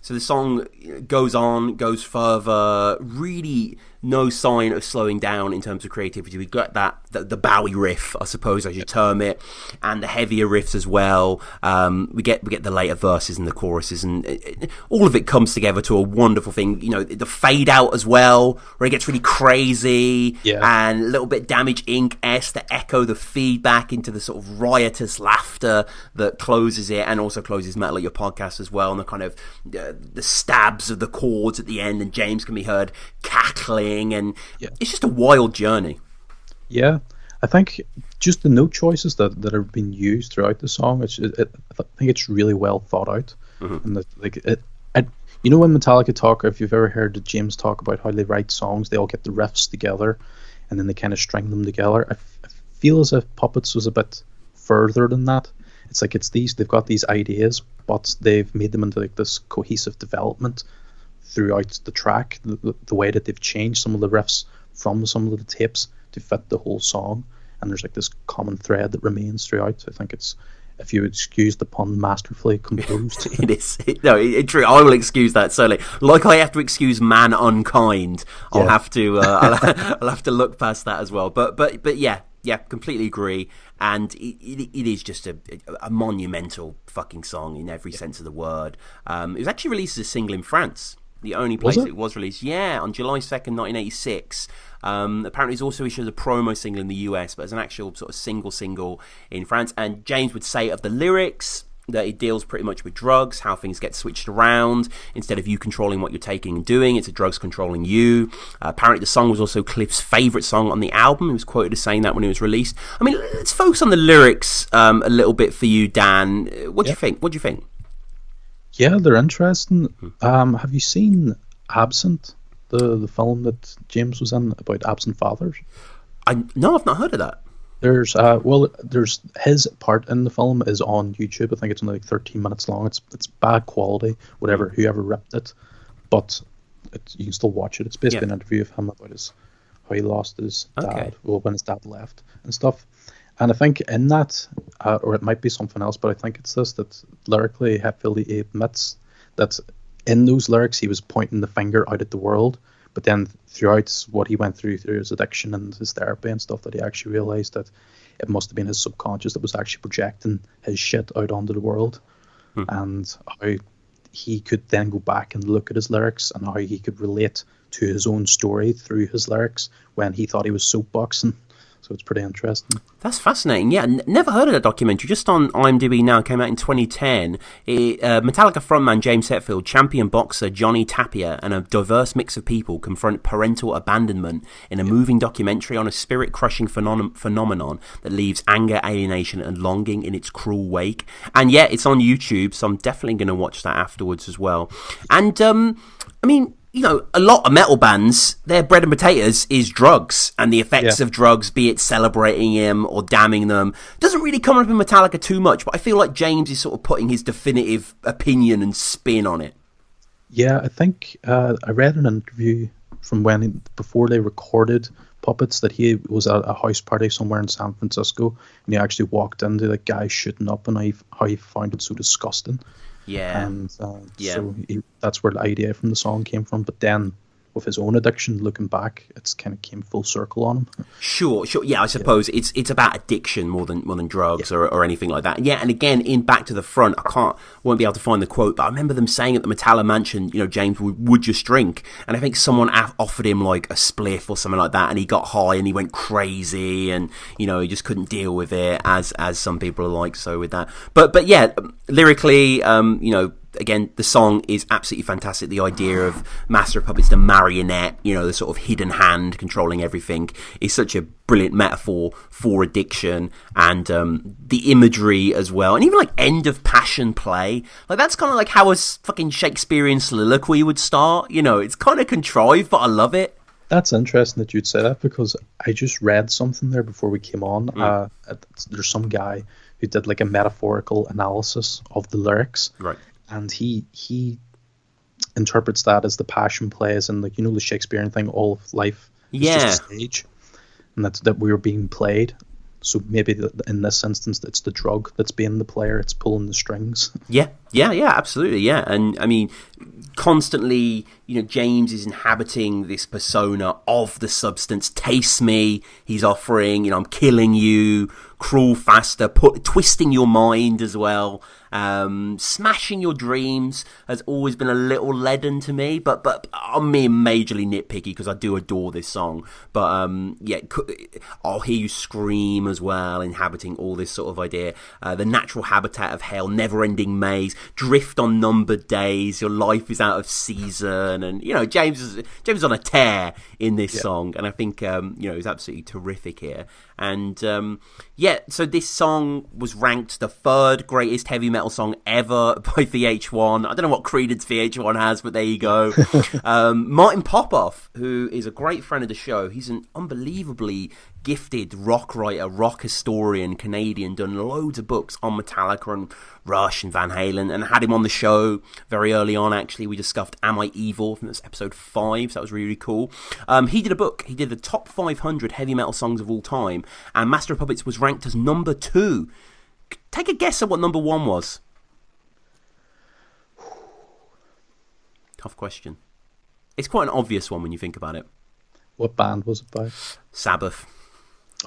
so the song goes on, goes further, really no sign of slowing down in terms of creativity. We've got the Bowie riff, I suppose I should term it, and the heavier riffs as well. We get the later verses and the choruses, and all of it comes together to a wonderful thing. You know, the fade out as well, where it gets really crazy, and a little bit Damage Inc-esque to echo the feedback into the sort of riotous laughter that closes it, and also closes Metal at Your Podcast as well, and the kind of the stabs of the chords at the end, and James can be heard cackling. And it's just a wild journey. Yeah, I think just the note choices that are being used throughout the song, I think it's really well thought out. Mm-hmm. And when Metallica talk, if you've ever heard James talk about how they write songs, they all get the riffs together and then they kind of string them together. I feel as if Puppets was a bit further than that. It's like they've got these ideas, but they've made them into like this cohesive development throughout the track, the way that they've changed some of the riffs from some of the tapes to fit the whole song, and there's like this common thread that remains throughout. I think it's if you excuse the pun, masterfully composed. It is. True. I will excuse that certainly. Like I have to excuse man unkind. I'll have to. I'll have to look past that as well. But yeah, completely agree. And it is just a monumental fucking song in every sense of the word. It was actually released as a single in France. The only place it was released, on July 2nd, 1986. Apparently it's also issued as a promo single in the US, but as an actual sort of single in France. And James would say of the lyrics that it deals pretty much with drugs, how things get switched around. Instead of you controlling what you're taking and doing, it's the drugs controlling you. Apparently the song was also Cliff's favourite song on the album. He was quoted as saying that when it was released. I mean, let's focus on the lyrics a little bit for you, Dan. What do you think? What do you think? Yeah, they're interesting. Have you seen Absent, the film that James was in about absent fathers? No, I've not heard of that. There's his part in the film is on YouTube. I think it's only like 13 minutes long. It's bad quality, whoever ripped it, but you can still watch it. It's basically an interview of him about how he lost his dad, when his dad left and stuff. And I think in that, or it might be something else, but I think it's this, that lyrically, he admits that in those lyrics he was pointing the finger out at the world, but then throughout what he went through his addiction and his therapy and stuff, that he actually realised that it must have been his subconscious that was actually projecting his shit out onto the world, and how he could then go back and look at his lyrics and how he could relate to his own story through his lyrics when he thought he was soapboxing. So it's pretty interesting. That's fascinating. Yeah, never heard of that documentary. Just on IMDb now, it came out in 2010. Metallica frontman James Hetfield, champion boxer Johnny Tapia, and a diverse mix of people confront parental abandonment in a moving documentary on a spirit-crushing phenomenon that leaves anger, alienation, and longing in its cruel wake. And yeah, it's on YouTube, so I'm definitely going to watch that afterwards as well. And I mean, you know, a lot of metal bands, their bread and potatoes is drugs and the effects of drugs, be it celebrating them or damning them. Doesn't really come up in Metallica too much, but I feel like James is sort of putting his definitive opinion and spin on it. Yeah, I think I read an interview from before they recorded Puppets, that he was at a house party somewhere in San Francisco, and he actually walked into the guy shooting up, and how he found it so disgusting. Yeah. And so that's where the idea from the song came from. But then with his own addiction, looking back, it's kind of came full circle on him. Sure. Yeah, I suppose it's about addiction more than drugs or anything like that. Yeah, and again, in Back to the Front, won't be able to find the quote, but I remember them saying at the Metallica mansion, you know, James would just drink, and I think someone offered him like a spliff or something like that, and he got high and he went crazy, and you know, he just couldn't deal with it, as some people are like so with that. But yeah, lyrically, you know, again, the song is absolutely fantastic. The idea of Master of Puppets, the marionette, you know, the sort of hidden hand controlling everything, is such a brilliant metaphor for addiction, and the imagery as well, and even like end of passion play, like that's kind of like how a fucking Shakespearean soliloquy would start. You know, it's kind of contrived, but I love it. That's interesting that you'd say that, because I just read something there before we came on. There's some guy who did like a metaphorical analysis of the lyrics, right? And he interprets that as the passion plays, and like, you know, the Shakespearean thing, all of life is just a stage, and that we were being played. So maybe in this instance, it's the drug that's being the player; it's pulling the strings. Yeah, absolutely, yeah. And I mean, constantly, you know, James is inhabiting this persona of the substance. Taste me, he's offering. You know, I'm killing you, cruel faster, twisting your mind as well. Smashing your dreams has always been a little leaden to me, but I'm being majorly nitpicky because I do adore this song. But yeah, I'll hear you scream as well, inhabiting all this sort of idea. The natural habitat of hell, never-ending maze, drift on numbered days, your life is out of season, and you know, James is on a tear in this song, and I think you know, he's absolutely terrific here. And yeah, so this song was ranked the third greatest heavy metal song ever by VH1. I don't know what credence VH1 has, but there you go. Martin Popoff, who is a great friend of the show, he's an unbelievably gifted rock writer, rock historian, Canadian, done loads of books on Metallica and Rush and Van Halen, and had him on the show very early on. Actually, we discussed Am I Evil? From this episode 5, so that was really cool. He did a book. He did the top 500 heavy metal songs of all time, and Master of Puppets was ranked as number 2 take a guess at what number 1 was. Tough question. It's quite an obvious one when you think about it. What band was it by? Sabbath.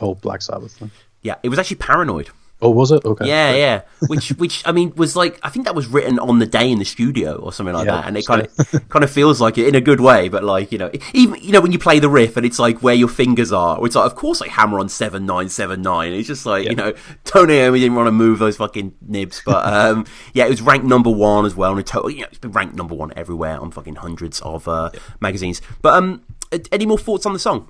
Oh, Black Sabbath. Then. Yeah, it was actually Paranoid. Oh, was it? Okay. Yeah, yeah. Which I mean was like, I think that was written on the day in the studio or something like that, and it kind of feels like it in a good way. But like, you know, even when you play the riff and it's like where your fingers are, it's like, of course, like hammer on 7-9-7-9. It's just like Tony Iommi didn't want to move those fucking nibs, but yeah, it was ranked number 1 as well. And it's been ranked number 1 everywhere on fucking hundreds of magazines. But any more thoughts on the song?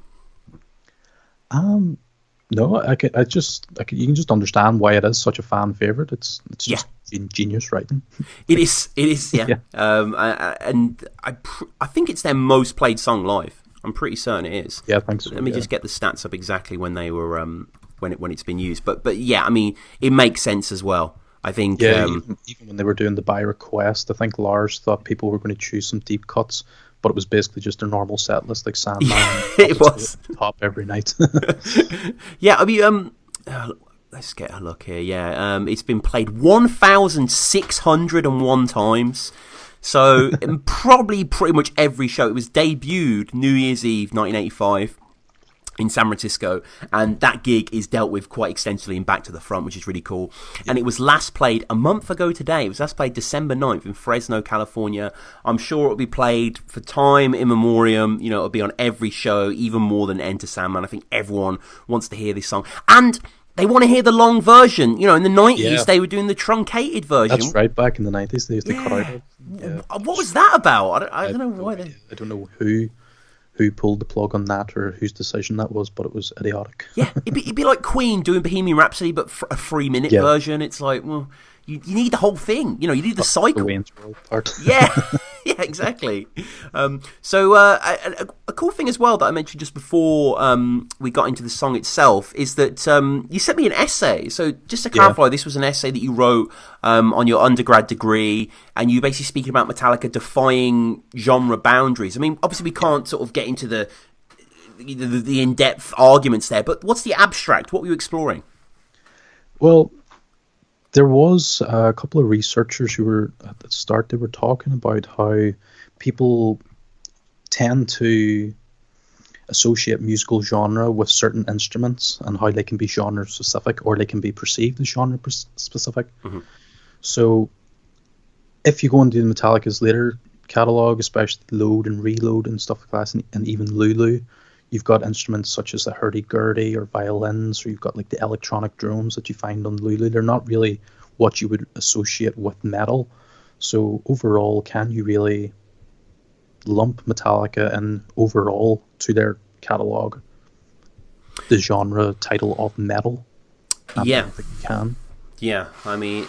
No, you can just understand why it is such a fan favorite. It's just genius writing. It is, yeah. And I think it's their most played song live. I'm pretty certain it is. Yeah, I think so. Let me just get the stats up exactly when they were when it's been used. But yeah, I mean, it makes sense as well. I think even when they were doing the by request, I think Lars thought people were going to choose some deep cuts. But it was basically just a normal set list, like Sandman. It was top every night. Yeah, I mean, let's get a look here. Yeah, it's been played 1,601 times. So probably pretty much every show. It was debuted New Year's Eve, 1985. In San Francisco, and that gig is dealt with quite extensively in Back to the Front, which is really cool. And it was last played a month ago today. It was last played December 9th in Fresno, California. I'm sure it'll be played for time immemorial. You know, it'll be on every show, even more than Enter Sandman. I think everyone wants to hear this song. And they want to hear the long version. You know, in the 90s, they were doing the truncated version. That's right, back in the 90s, they used to cut out. Yeah. What was that about? I don't know why. I don't know who pulled the plug on that or whose decision that was, but it was idiotic. Yeah, it'd be like Queen doing Bohemian Rhapsody, but for a 3-minute version. It's like, well, you need the whole thing. You know, you need the cycle. The Wayne's World part. Yeah, yeah, exactly. So a cool thing as well that I mentioned just before we got into the song itself is that you sent me an essay. So just to clarify, this was an essay that you wrote on your undergrad degree, and you basically speaking about Metallica defying genre boundaries. I mean, obviously we can't sort of get into the in-depth arguments there, but what's the abstract? What were you exploring? Well, there was a couple of researchers who were, at the start, they were talking about how people tend to associate musical genre with certain instruments and how they can be genre specific or they can be perceived as genre specific. Mm-hmm. So if you go into Metallica's later catalogue, especially Load and Reload and stuff like that, and even Lulu, you've got instruments such as the hurdy-gurdy or violins, or you've got like the electronic drums that you find on Lulu. They're not really what you would associate with metal. So overall, can you really lump Metallica in overall to their catalogue the genre title of metal? I don't think you can. Yeah, I mean,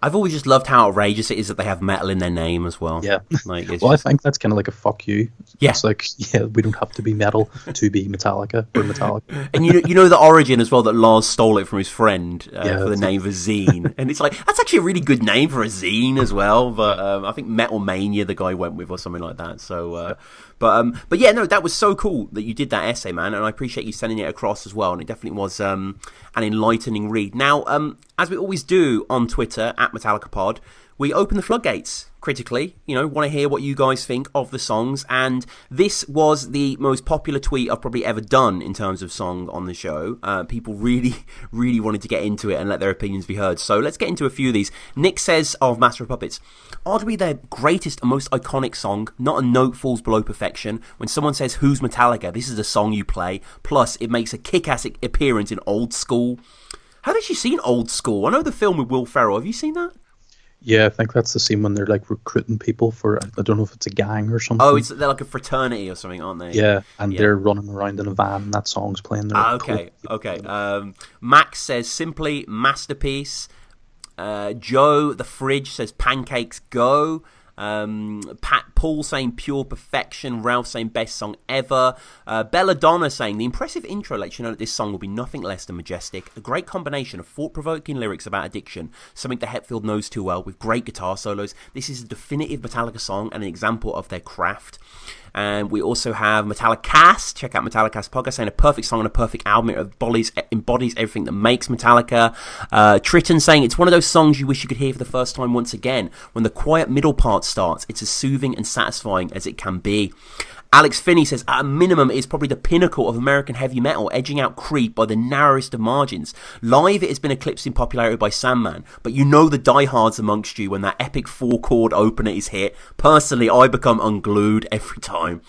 I've always just loved how outrageous it is that they have metal in their name as well. Yeah. Like, I think that's kind of like a fuck you. Yeah. It's like, we don't have to be metal to be Metallica. We're Metallica. And you know the origin as well, that Lars stole it from his friend for the name of a zine. And it's like, that's actually a really good name for a zine as well. But I think Metal Mania the guy went with or something like that. So, but yeah, no, that was so cool that you did that essay, man. And I appreciate you sending it across as well. And it definitely was an enlightening read. Now, as we always do on Twitter, @MetallicaPod, we open the floodgates critically, want to hear what you guys think of the songs. And this was the most popular tweet I've probably ever done in terms of song on the show. People really, really wanted to get into it and let their opinions be heard. So let's get into a few of these. Nick says of Master of Puppets, arguably their greatest and most iconic song, not a note falls below perfection. When someone says, who's Metallica? This is a song you play. Plus, it makes a kick-ass appearance in Old School. Have you seen Old School? I know the film with Will Ferrell. Have you seen that? Yeah, I think that's the scene when they're like recruiting people for, I don't know if it's a gang or something. Oh, they're like a fraternity or something, aren't they? Yeah, and they're running around in a van and that song's playing. Okay. Max says simply masterpiece. Joe the Fridge says pancakes go. Paul saying pure perfection. Ralph saying best song ever. Belladonna saying the impressive intro lets you know that this song will be nothing less than majestic. A great combination of thought-provoking lyrics about addiction, something that Hetfield knows too well, with great guitar solos. This is a definitive Metallica song and an example of their craft. And we also have Metallicast. Check out Metallicast podcast, saying a perfect song and a perfect album. It embodies everything that makes Metallica. Triton saying it's one of those songs you wish you could hear for the first time once again. When the quiet middle part starts, it's as soothing and satisfying as it can be. Alex Finney says, at a minimum, it is probably the pinnacle of American heavy metal, edging out Creed by the narrowest of margins. Live, it has been eclipsed in popularity by Sandman, but you know the diehards amongst you when that epic 4-chord opener is hit. Personally, I become unglued every time.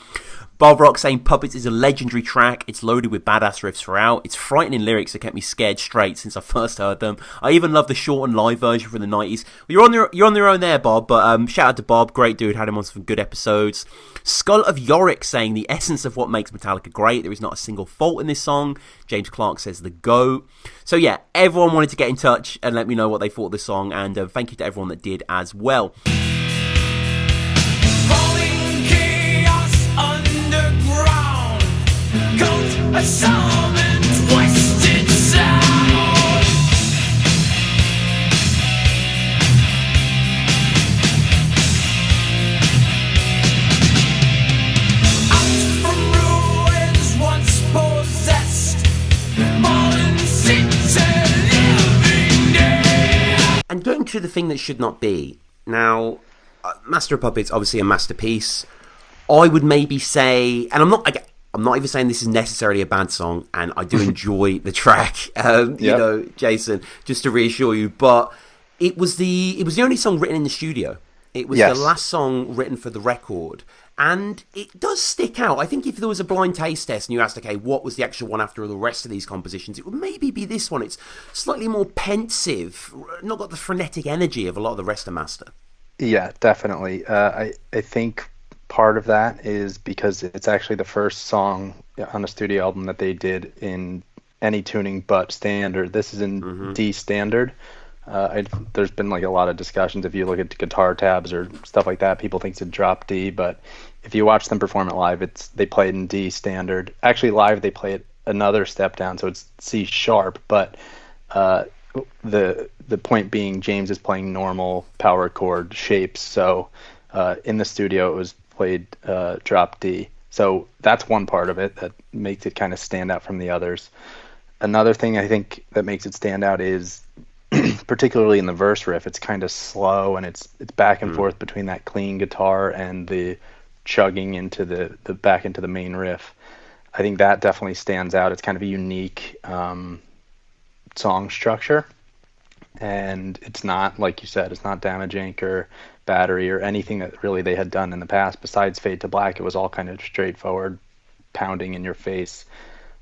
Bob Rock saying Puppets is a legendary track. It's loaded with badass riffs throughout. It's frightening lyrics that kept me scared straight since I first heard them. I even love the short and live version from the 90s. Well, you're on your own there, Bob, but shout out to Bob. Great dude. Had him on some good episodes. Skull of Yorick saying the essence of what makes Metallica great. There is not a single fault in this song. James Clark says the GOAT. So yeah, everyone wanted to get in touch and let me know what they thought of the song, and thank you to everyone that did as well. A solemn and twisted sound. Out from ruins once possessed, fallen into living dead. And going to the thing that should not be. Now, Master of Puppets, obviously a masterpiece. I would maybe say, and I'm not even saying this is necessarily a bad song, and I do enjoy the track, you know, Jason, just to reassure you, but it was the only song written in the studio. It was the last song written for the record, and it does stick out. I think if there was a blind taste test and you asked, okay, what was the actual one after the rest of these compositions, it would maybe be this one. It's slightly more pensive, not got the frenetic energy of a lot of the rest of Master. Yeah, definitely. I think part of that is because it's actually the first song on a studio album that they did in any tuning but standard. This is in D standard. There's been like a lot of discussions. If you look at guitar tabs or stuff like that, people think it's a drop D, but if you watch them perform it live, they play it in D standard. Actually, live they play it another step down, so it's C sharp. But the point being, James is playing normal power chord shapes, so in the studio it was played drop D. So that's one part of it that makes it kind of stand out from the others. Another thing I think that makes it stand out is particularly in the verse riff, it's kind of slow and it's back and forth between that clean guitar and the chugging into the back into the main riff. I think that definitely stands out. It's kind of a unique song structure, and it's not, like you said, it's not Damage Inc. or Battery or anything that really they had done in the past besides Fade to Black. It was all kind of straightforward, pounding in your face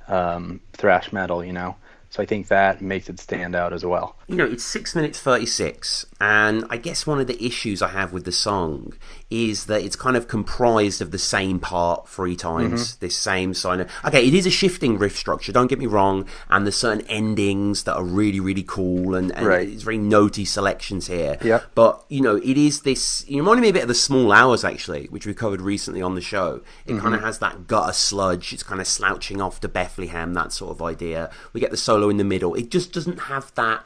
thrash metal, you know. So I think that makes it stand out as well. You know, it's 6 minutes 36, and I guess one of the issues I have with the song is that it's kind of comprised of the same part 3 times, this same sign of... Okay, it is a shifting riff structure, don't get me wrong, and there's certain endings that are really, really cool, and right. It's very notey selections here. Yep. But, you know, it is this... You reminded me a bit of The Small Hours, actually, which we covered recently on the show. It kind of has that gutter sludge, it's kind of slouching off to Bethlehem, that sort of idea. We get the solo in the middle. It just doesn't have that...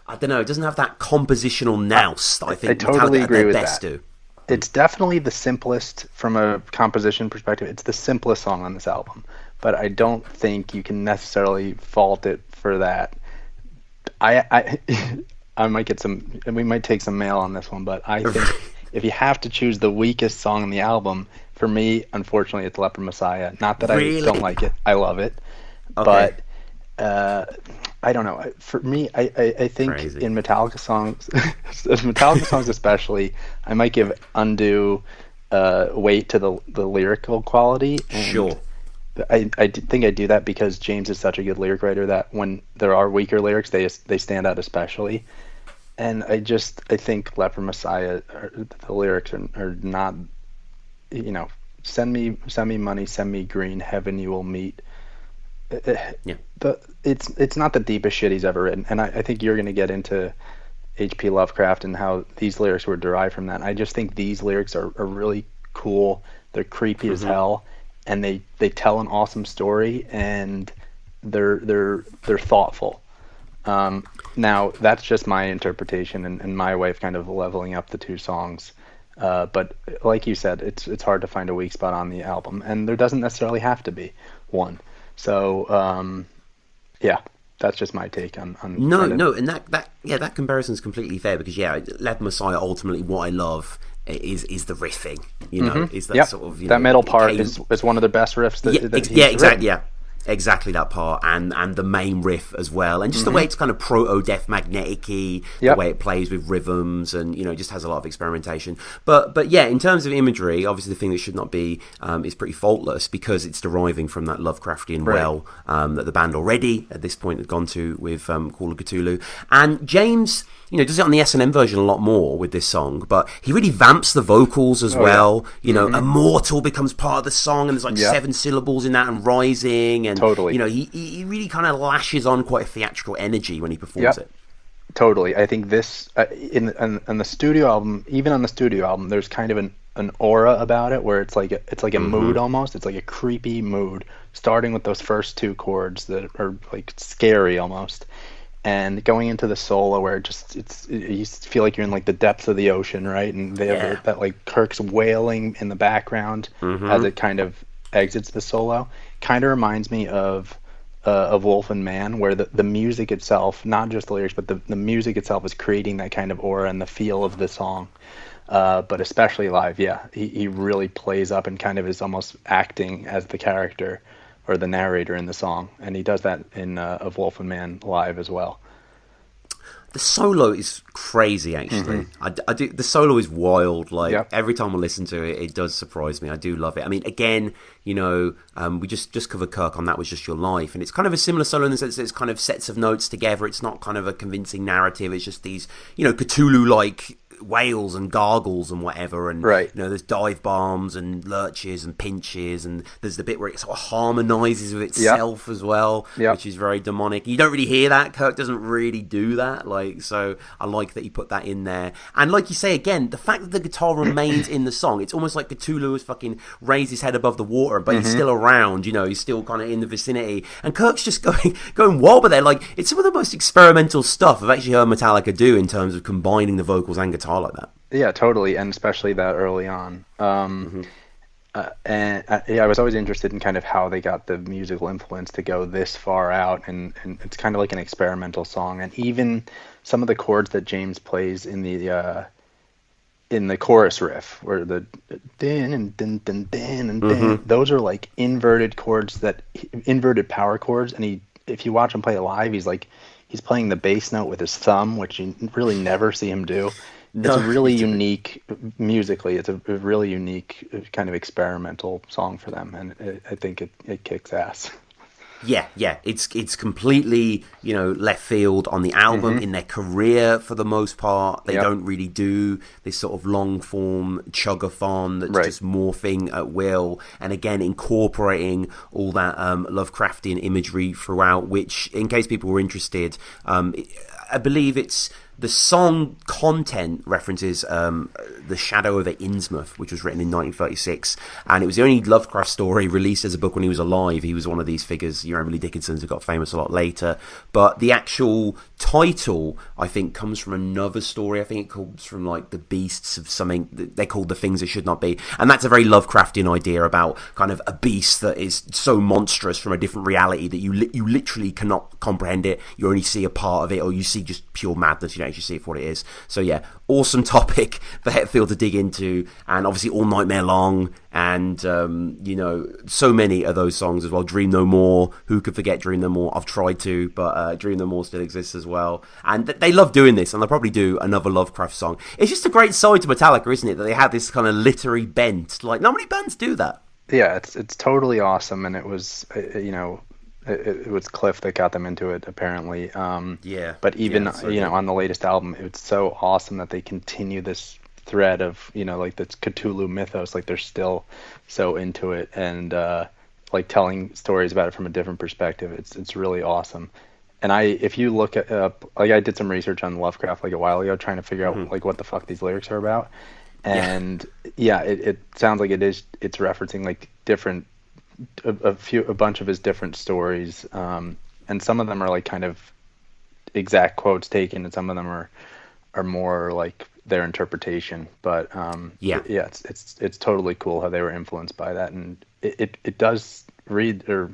I don't know, it doesn't have that compositional nous that I think I totally agree with best that. do. It's definitely the simplest from a composition perspective. It's the simplest song on this album, but I don't think you can necessarily fault it for that. I might get some, and we might take some mail on this one, but I think if you have to choose the weakest song on the album, for me, unfortunately, it's Leper Messiah. Not that I don't like it. I love it. Okay. But I don't know. For me, I think Crazy. in Metallica songs especially, I might give undue weight to the lyrical quality. And Sure. I think I do that because James is such a good lyric writer that when there are weaker lyrics, they stand out especially. And I think Leper Messiah, the lyrics are not, you know, send me money, send me green, heaven you will meet. Yeah. It's not the deepest shit he's ever written, and I think you're going to get into H.P. Lovecraft and how these lyrics were derived from that. I just think these lyrics are really cool. They're creepy as hell, and they tell an awesome story, and they're thoughtful. Now that's just my interpretation and my way of kind of leveling up the 2 songs. But like you said, it's hard to find a weak spot on the album, and there doesn't necessarily have to be one. So yeah, that's just my take on no, and that comparison is completely fair, because Led Messiah, ultimately what I love is the riffing, is that sort of that middle part is one of the best riffs that exactly written. Exactly that part, and the main riff as well, and just the way it's kind of proto-death magnetic-y, the way it plays with rhythms, and just has a lot of experimentation. But yeah, in terms of imagery, obviously the thing that should not be is pretty faultless, because it's deriving from that Lovecraftian well that the band already at this point had gone to with Call of Cthulhu. And James, does it on the S&M version a lot more with this song, but he really vamps the vocals as well. Immortal becomes part of the song, and there's like 7 syllables in that, and rising, and totally. He really kind of lashes on quite a theatrical energy when he performs it. Totally. I think this in the studio album, even on the studio album, there's kind of an aura about it where it's like a mood almost. It's like a creepy mood, starting with those first 2 chords that are like scary almost, and going into the solo where you feel like you're in like the depths of the ocean, right? And they have that like Kirk's wailing in the background as it kind of exits the solo. Kind of reminds me of Wolf and Man, where the music itself, not just the lyrics, but the music itself is creating that kind of aura and the feel of the song. But especially live, he really plays up and kind of is almost acting as the character or the narrator in the song, and he does that in Of Wolf and Man live as well. The solo is crazy, actually. I do. The solo is wild. Like every time I listen to it, it does surprise me. I do love it. I mean, again, we just covered Kirk on That Was Just Your Life, and it's kind of a similar solo in the sense that it's kind of sets of notes together. It's not kind of a convincing narrative. It's just these, Cthulhu-like wails and gargles and whatever, and there's dive bombs and lurches and pinches, and there's the bit where it sort of harmonizes with itself as well, which is very demonic. You don't really hear that. Kirk doesn't really do that, so I like that he put that in there. And like you say, again, the fact that the guitar remains in the song, it's almost like Cthulhu has fucking raised his head above the water, but he's still around, he's still kind of in the vicinity, and Kirk's just going wild with it. Like, it's some of the most experimental stuff I've actually heard Metallica do in terms of combining the vocals and guitar like that. Yeah, totally, and especially that early on. And I was always interested in kind of how they got the musical influence to go this far out, and it's kind of like an experimental song. And even some of the chords that James plays in the chorus riff, where the din and din din din and din, those are like inverted power chords. And if you watch him play it live, he's playing the bass note with his thumb, which you really never see him do. It's really unique musically. It's a really unique kind of experimental song for them, and I think it kicks ass. Yeah, it's completely left field on the album. In their career, for the most part, they don't really do this sort of long form chuggathon that's just morphing at will, and again incorporating all that Lovecraftian imagery throughout. Which, in case people were interested, I believe it's. The song content references The Shadow over Innsmouth, which was written in 1936, and it was the only Lovecraft story released as a book when he was alive. He was one of these figures, Emily Dickinson's, who got famous a lot later. But the actual title, I think, comes from another story. I think it comes from like the beasts of something. They called the things that should not be, and that's a very Lovecraftian idea about kind of a beast that is so monstrous from a different reality that you literally cannot comprehend it. You only see a part of it, or you see just pure madness. You actually see it for what it is. So yeah, awesome topic for Hetfield to dig into, and obviously All Nightmare Long, and so many of those songs as well. Dream No More, who could forget Dream No More? I've tried to, but Dream No More still exists as well, and they love doing this, and they'll probably do another Lovecraft song. It's just a great side to Metallica, isn't it, that they have this kind of literary bent. Like, not many bands do that. Yeah, it's totally awesome, and it was it was Cliff that got them into it, apparently. But even on the latest album, it's so awesome that they continue this thread of like this Cthulhu mythos. Like, they're still so into it, and like telling stories about it from a different perspective. It's really awesome. And if you look at I did some research on Lovecraft like a while ago, trying to figure out like what the fuck these lyrics are about. And it sounds like it's referencing like different. A bunch of his different stories, and some of them are like kind of exact quotes taken, and some of them are more like their interpretation. But yeah, it's totally cool how they were influenced by that, and it does read or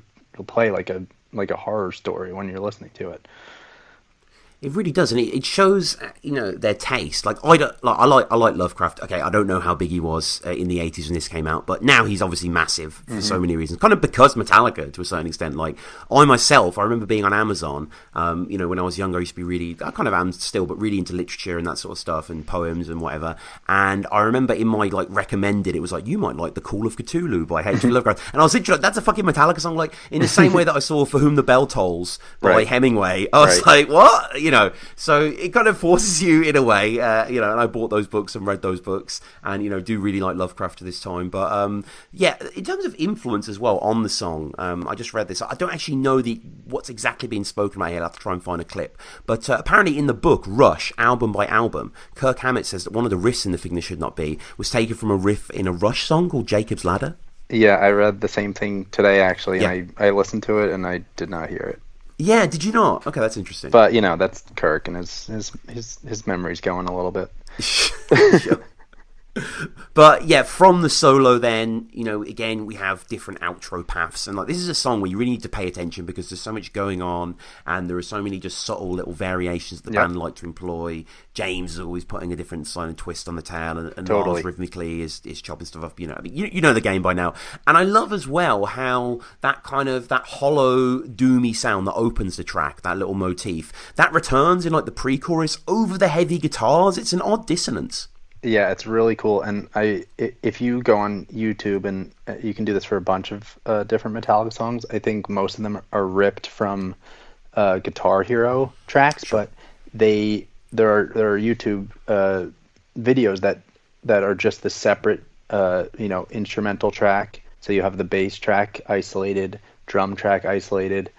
play like a horror story when you're listening to it. It really does, and it shows, their taste. Like I like Lovecraft. Okay, I don't know how big he was in the 80s when this came out, but now he's obviously massive for so many reasons. Kind of because Metallica, to a certain extent. Like I myself, I remember being on Amazon. When I was younger, I used to be I kind of am still, but really into literature and that sort of stuff and poems and whatever. And I remember in my recommended, it was like, you might like The Call of Cthulhu by H.P. Lovecraft, and I was interested. That's a fucking Metallica song. Like in the same way that I saw For Whom the Bell Tolls by Hemingway. I was like, what? So it kind of forces you in a way, and I bought those books and read those books and, do really like Lovecraft to this time. But, in terms of influence as well on the song, I just read this. I don't actually know what's exactly being spoken about here. I'll have to try and find a clip. But apparently in the book, Rush, album by album, Kirk Hammett says that one of the riffs in The Thing That Should Not Be was taken from a riff in a Rush song called Jacob's Ladder. Yeah, I read the same thing today, actually, and I listened to it, and I did not hear it. Yeah, did you not? Okay, that's interesting. But that's Kirk and his memory's going a little bit. But yeah, from the solo then, again, we have different outro paths. And this is a song where you really need to pay attention because there's so much going on and there are so many just subtle little variations that the band like to employ. James is always putting a different sign and twist on the tail, and totally. Lars rhythmically is chopping stuff up. You know the game by now. And I love as well how that kind of, that hollow, doomy sound that opens the track, that little motif, that returns in the pre-chorus over the heavy guitars. It's an odd dissonance. Yeah, it's really cool, and if you go on YouTube, and you can do this for a bunch of different Metallica songs, I think most of them are ripped from Guitar Hero tracks, but there are YouTube videos that are just the separate instrumental track. So you have the bass track isolated, drum track isolated,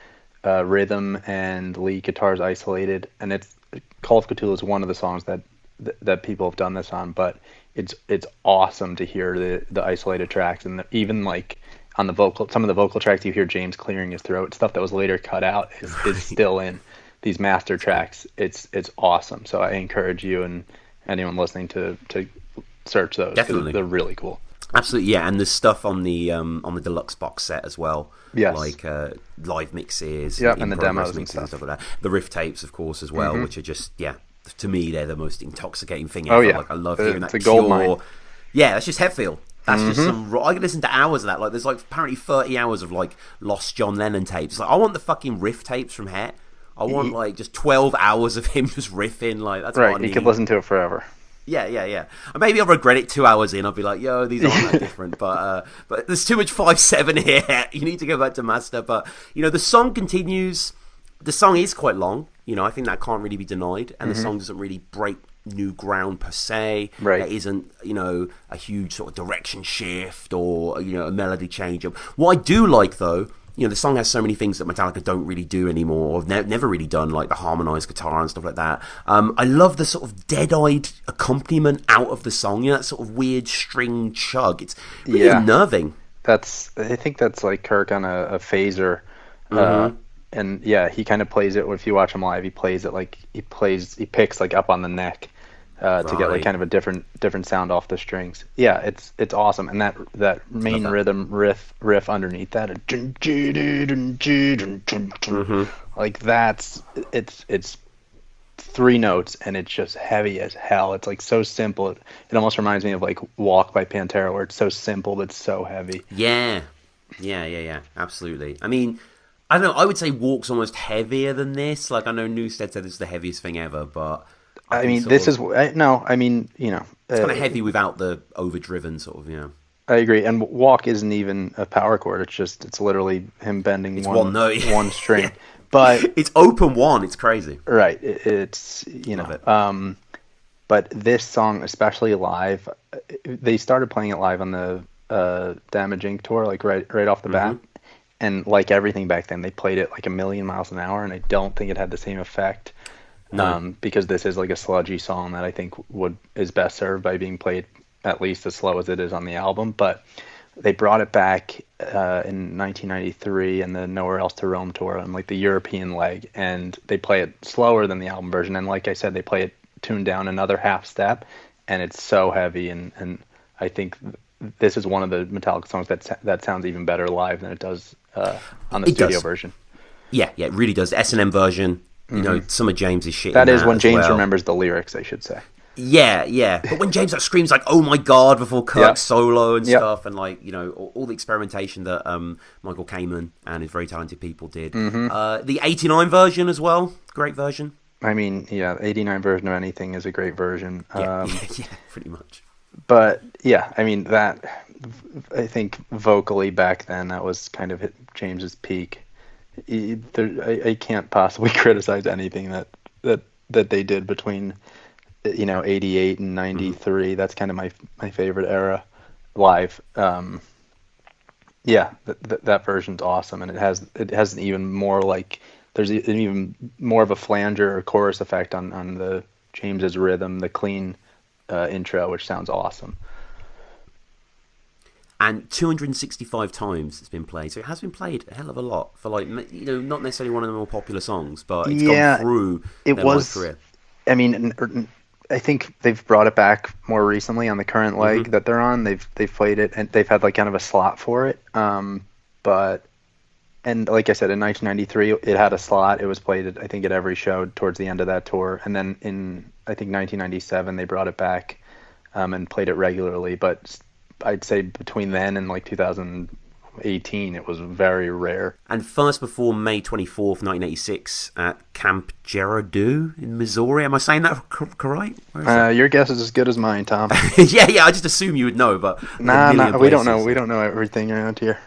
rhythm and lead guitars isolated, and it's Call of Cthulhu is one of the songs that people have done this on, but it's awesome to hear the isolated tracks, and even on some of the vocal tracks you hear James clearing his throat, stuff that was later cut out is still in these master tracks. It's awesome. So I encourage you and anyone listening to search those. Definitely. They're really cool. Absolutely, yeah, and there's stuff on the deluxe box set as well. Yes. Like live mixes, and the demos mixes and stuff like that. The riff tapes, of course, as well, which are just to me, they're the most intoxicating thing ever. Oh, yeah. I love hearing that it's a gold mine. Yeah, that's just Hetfield. That's just some. I can listen to hours of that. There's apparently 30 hours of lost John Lennon tapes. I want the fucking riff tapes from Het. I want just 12 hours of him just riffing. That's right. What I need. You could listen to it forever. Yeah. And maybe I'll regret it 2 hours in. I'll be like, yo, these aren't that different. But there's too much 5/7 here. You need to go back to master. But the song continues. The song is quite long. I think that can't really be denied, and the song doesn't really break new ground per se. Right. There isn't, a huge sort of direction shift or, a melody change. What I do like, though, the song has so many things that Metallica don't really do anymore, or never really done, like the harmonized guitar and stuff like that. I love the sort of dead-eyed accompaniment out of the song, that sort of weird string chug. It's really unnerving. I think that's like Kirk on a phaser. And he kind of plays it. If you watch him live, he plays it he picks up on the neck to get kind of a different sound off the strings. Yeah, it's awesome. And that main rhythm riff underneath that, it's 3 notes, and it's just heavy as hell. It's so simple. It almost reminds me of Walk by Pantera, where it's so simple but so heavy. Yeah, absolutely. I mean, I don't know, I would say Walk's almost heavier than this. I know Newstead said this is the heaviest thing ever, but I mean, this is... No, I mean, it's kind of heavy without the overdriven sort of, I agree, and Walk isn't even a power chord. It's literally him bending one note. One string. But it's open one. It's crazy. Right. It's, Love it. But this song, especially live, they started playing it live on the Damage Inc. tour, right off the bat. And like everything back then, they played it a million miles an hour, and I don't think it had the same effect. No. Because this is a sludgy song that I think is best served by being played at least as slow as it is on the album. But they brought it back in 1993 and the Nowhere Else to Roam tour on the European leg, and they play it slower than the album version. And like I said, they play it tuned down another half step, and it's so heavy. And I think this is one of the Metallica songs that sounds even better live than it does on the studio version. Yeah, it really does. The S&M version, you know, some of James's shit. That is when James remembers the lyrics, I should say. Yeah. But when James screams like, "Oh my God," before Kirk's solo and stuff, and like, you know, all the experimentation that Michael Kamen and his very talented people did. The 89 version as well, great version. I mean, 89 version of anything is a great version. Yeah, pretty much. But yeah, I mean, that, I think vocally back then, that was kind of James's peak. I can't possibly criticize anything that they did between 88 and 93. That's kind of my favorite era live. That version's awesome, and it has an even more, like, there's an even more of a flanger or chorus effect on the James's rhythm, the clean intro, which sounds awesome. And 265 times it's been played, so it has been played a hell of a lot for, like, not necessarily one of the more popular songs, but it's gone through their live career. I mean, I think they've brought it back more recently on the current leg that they're on. They've played it, and they've had like kind of a slot for it. But like I said, in 1993, it had a slot. It was played, I think, at every show towards the end of that tour. And then in, I think, 1997, they brought it back and played it regularly. But I'd say between then and like 2018, it was very rare. And first performed May 24th, 1986 at Camp Girardeau in Missouri. Am I saying that correct? Your guess is as good as mine, Tom. yeah, I just assume you would know, but... Nah, we don't know. We don't know everything around here.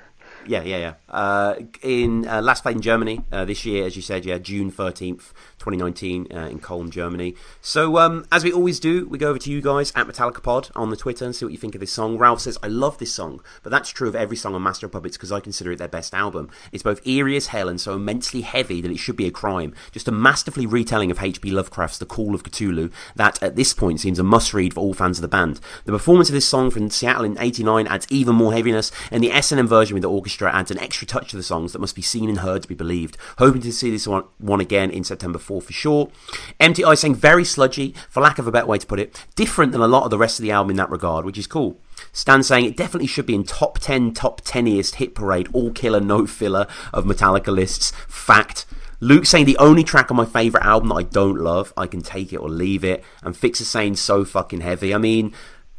Yeah. Last played in Germany this year, as you said, June 13th, 2019 in Cologne, Germany. So as we always do, we go over to you guys at Metallica Pod on the Twitter and see what you think of this song. Ralph says, "I love this song, but that's true of every song on Master of Puppets because I consider it their best album. It's both eerie as hell and so immensely heavy that it should be a crime. Just a masterfully retelling of H.P. Lovecraft's The Call of Cthulhu that at this point seems a must-read for all fans of the band. The performance of this song from Seattle in 89 adds even more heaviness, and the S&M version with the orchestra adds an extra touch to the songs that must be seen and heard to be believed. Hoping to see this one again in September 4 for sure." Empty Eye saying, "Very sludgy, for lack of a better way to put it. Different than a lot of the rest of the album in that regard, which is cool." Stan saying, "It definitely should be in top 10iest hit parade, all killer, no filler of Metallica lists. Fact." Luke saying, "The only track on my favourite album that I don't love, I can take it or leave it." And Fixer saying, "So fucking heavy." I mean,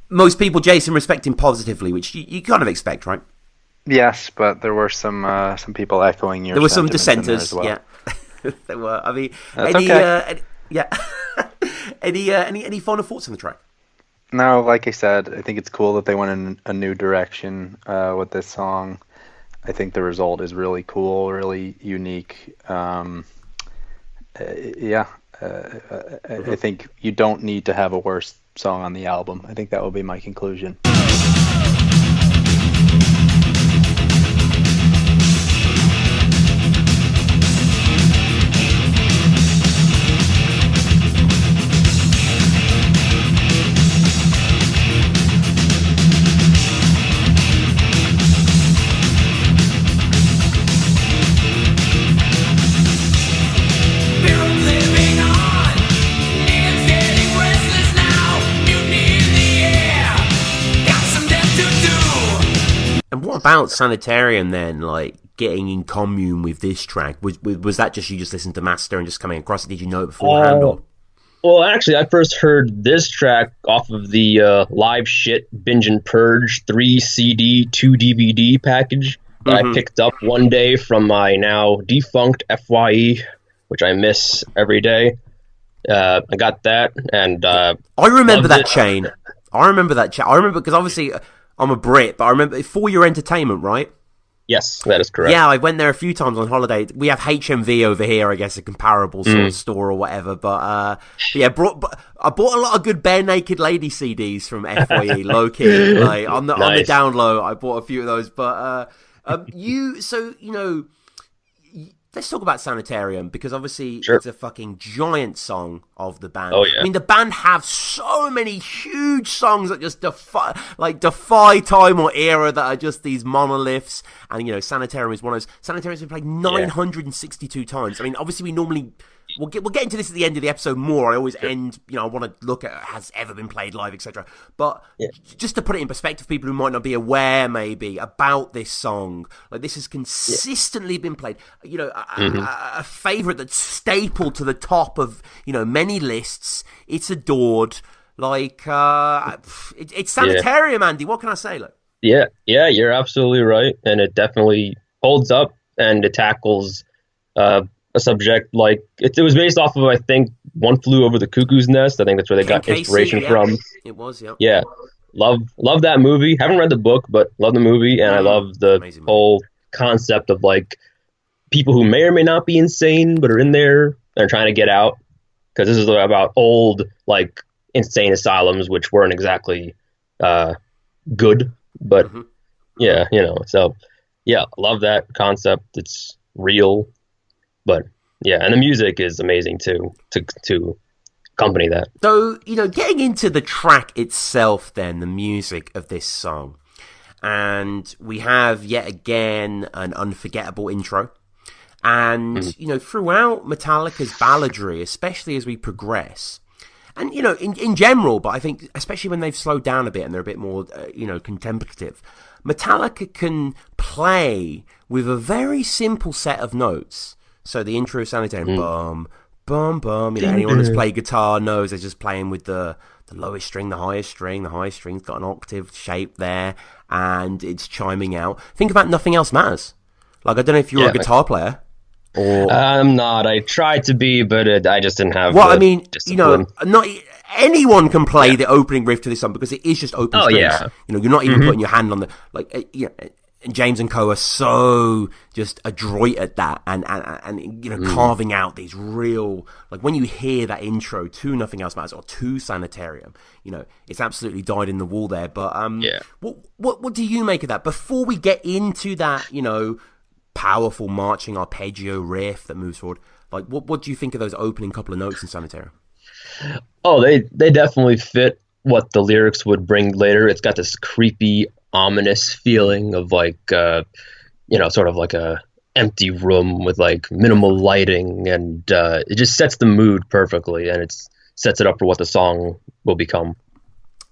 most people, Jason, respect him positively, which you kind of expect, right? Yes, but there were some people echoing your. There were some dissenters, as well. yeah. There were. I mean, that's okay. Any final thoughts on the track? No, like I said, I think it's cool that they went in a new direction with this song. I think the result is really cool, really unique. I think you don't need to have a worse song on the album. I think that will be my conclusion. About Sanitarium then, like getting in commune with this track, was that just you just listened to Master and just coming across it? Did you know it beforehand? Well, actually, I first heard this track off of the Live Shit Binge and Purge 3 CD 2 DVD package that I picked up one day from my now defunct FYE, which I miss every day. I got that, and I remember that chain. I remember because obviously I'm a Brit, but I remember For Your Entertainment, right? Yes, that is correct. Yeah, I went there a few times on holiday. We have HMV over here, I guess, a comparable sort of store or whatever. But I bought a lot of good Bare Naked Lady CDs from FYE, low key. Like on the down low, I bought a few of those. But let's talk about Sanitarium, because obviously it's a fucking giant song of the band. Oh, yeah. I mean, the band have so many huge songs that just defy time or era, that are just these monoliths. And, Sanitarium is one of those. Sanitarium's been played 962 times. I mean, obviously we normally we'll get into this at the end of the episode more. I always end, I want to look at has ever been played live, etc. But just to put it in perspective, people who might not be aware maybe about this song, like this has consistently been played. A favorite that's stapled to the top of many lists. It's adored. Like it's Sanitarium, Andy. What can I say? Like, yeah, you're absolutely right, and it definitely holds up, and it tackles a subject like it was based off of, I think, One Flew Over the Cuckoo's Nest. I think that's where they got inspiration from. It was, yeah. Love that movie. Haven't read the book, but love the movie, and I love the whole concept of like people who may or may not be insane but are in there and are trying to get out, because this is about old like insane asylums, which weren't exactly good, but so love that concept. It's real, but and the music is amazing too to accompany that. So getting into the track itself, then the music of this song, and we have yet again an unforgettable intro, and throughout Metallica's balladry, especially as we progress. And, in general, but I think especially when they've slowed down a bit and they're a bit more, contemplative, Metallica can play with a very simple set of notes. So the intro of Sanitarium, bum, bum, bum. Anyone that's played guitar knows they're just playing with the lowest string, the highest string. The highest string's got an octave shape there, and it's chiming out. Think about Nothing Else Matters. Like, I don't know if you're a guitar player. I'm not. I tried to be, but I just didn't have. Well, I mean, not anyone can play the opening riff to this song because it is just open strings. Yeah. You're not even putting your hand on the and James and Co are so just adroit at that, and carving out these real, like when you hear that intro to Nothing Else Matters or to Sanitarium, it's absolutely dyed in the wool there. But what do you make of that? Before we get into that, powerful marching arpeggio riff that moves forward, like what do you think of those opening couple of notes in Sanitarium? Oh, they definitely fit what the lyrics would bring later. It's got this creepy, ominous feeling of like sort of like a empty room with like minimal lighting, and it just sets the mood perfectly, and it sets it up for what the song will become.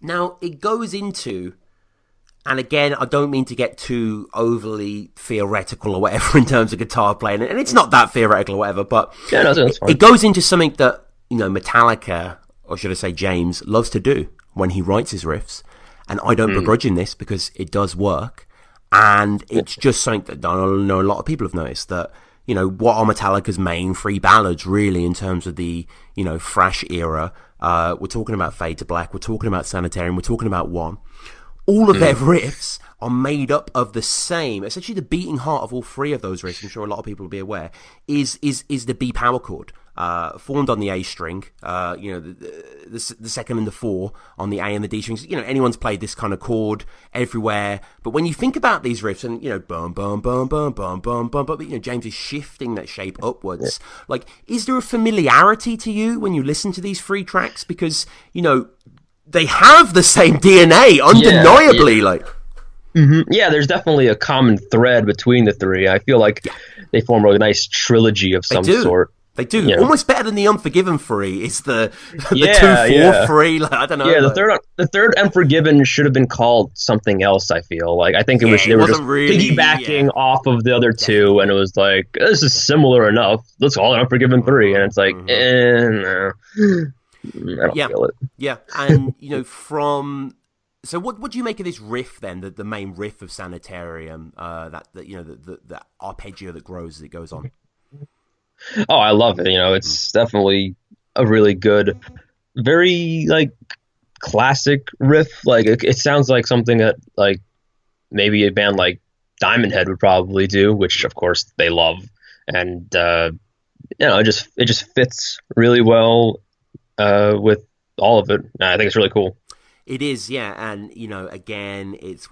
Now it goes into, and again, I don't mean to get too overly theoretical or whatever in terms of guitar playing, and it's not that theoretical or whatever, but it goes into something that, Metallica, or should I say James, loves to do when he writes his riffs, and I don't begrudge him this because it does work, and it's just something that I know a lot of people have noticed, that, what are Metallica's main three ballads, really, in terms of the, thrash era. We're talking about Fade to Black, we're talking about Sanitarium, we're talking about One. All of their riffs are made up of the same. Essentially, the beating heart of all three of those riffs, I'm sure a lot of people will be aware, is the B power chord, formed on the A string. The second and the 4 on the A and the D strings. Anyone's played this kind of chord everywhere. But when you think about these riffs, and bum bum bum bum bum bum bum, but James is shifting that shape upwards. Like, is there a familiarity to you when you listen to these three tracks? Because they have the same DNA, undeniably. Yeah, there's definitely a common thread between the three. I feel like they form a nice trilogy of some sort. They do. Almost better than the Unforgiven three. It's the 2-4-3. Like, I don't know. Yeah, the third Unforgiven should have been called something else, I feel. Like, I think they were just really, piggybacking off of the other two, and it was like, this is similar enough. Let's call it Unforgiven 3. And it's like, no. I don't feel it. Yeah, and so what do you make of this riff then? The main riff of Sanitarium, the arpeggio that grows as it goes on. Oh, I love it. It's definitely a really good, very like classic riff. Like it sounds like something that like maybe a band like Diamond Head would probably do, which of course they love, and it just fits really well with all of it. I think it's really cool. It is, yeah, and again, it's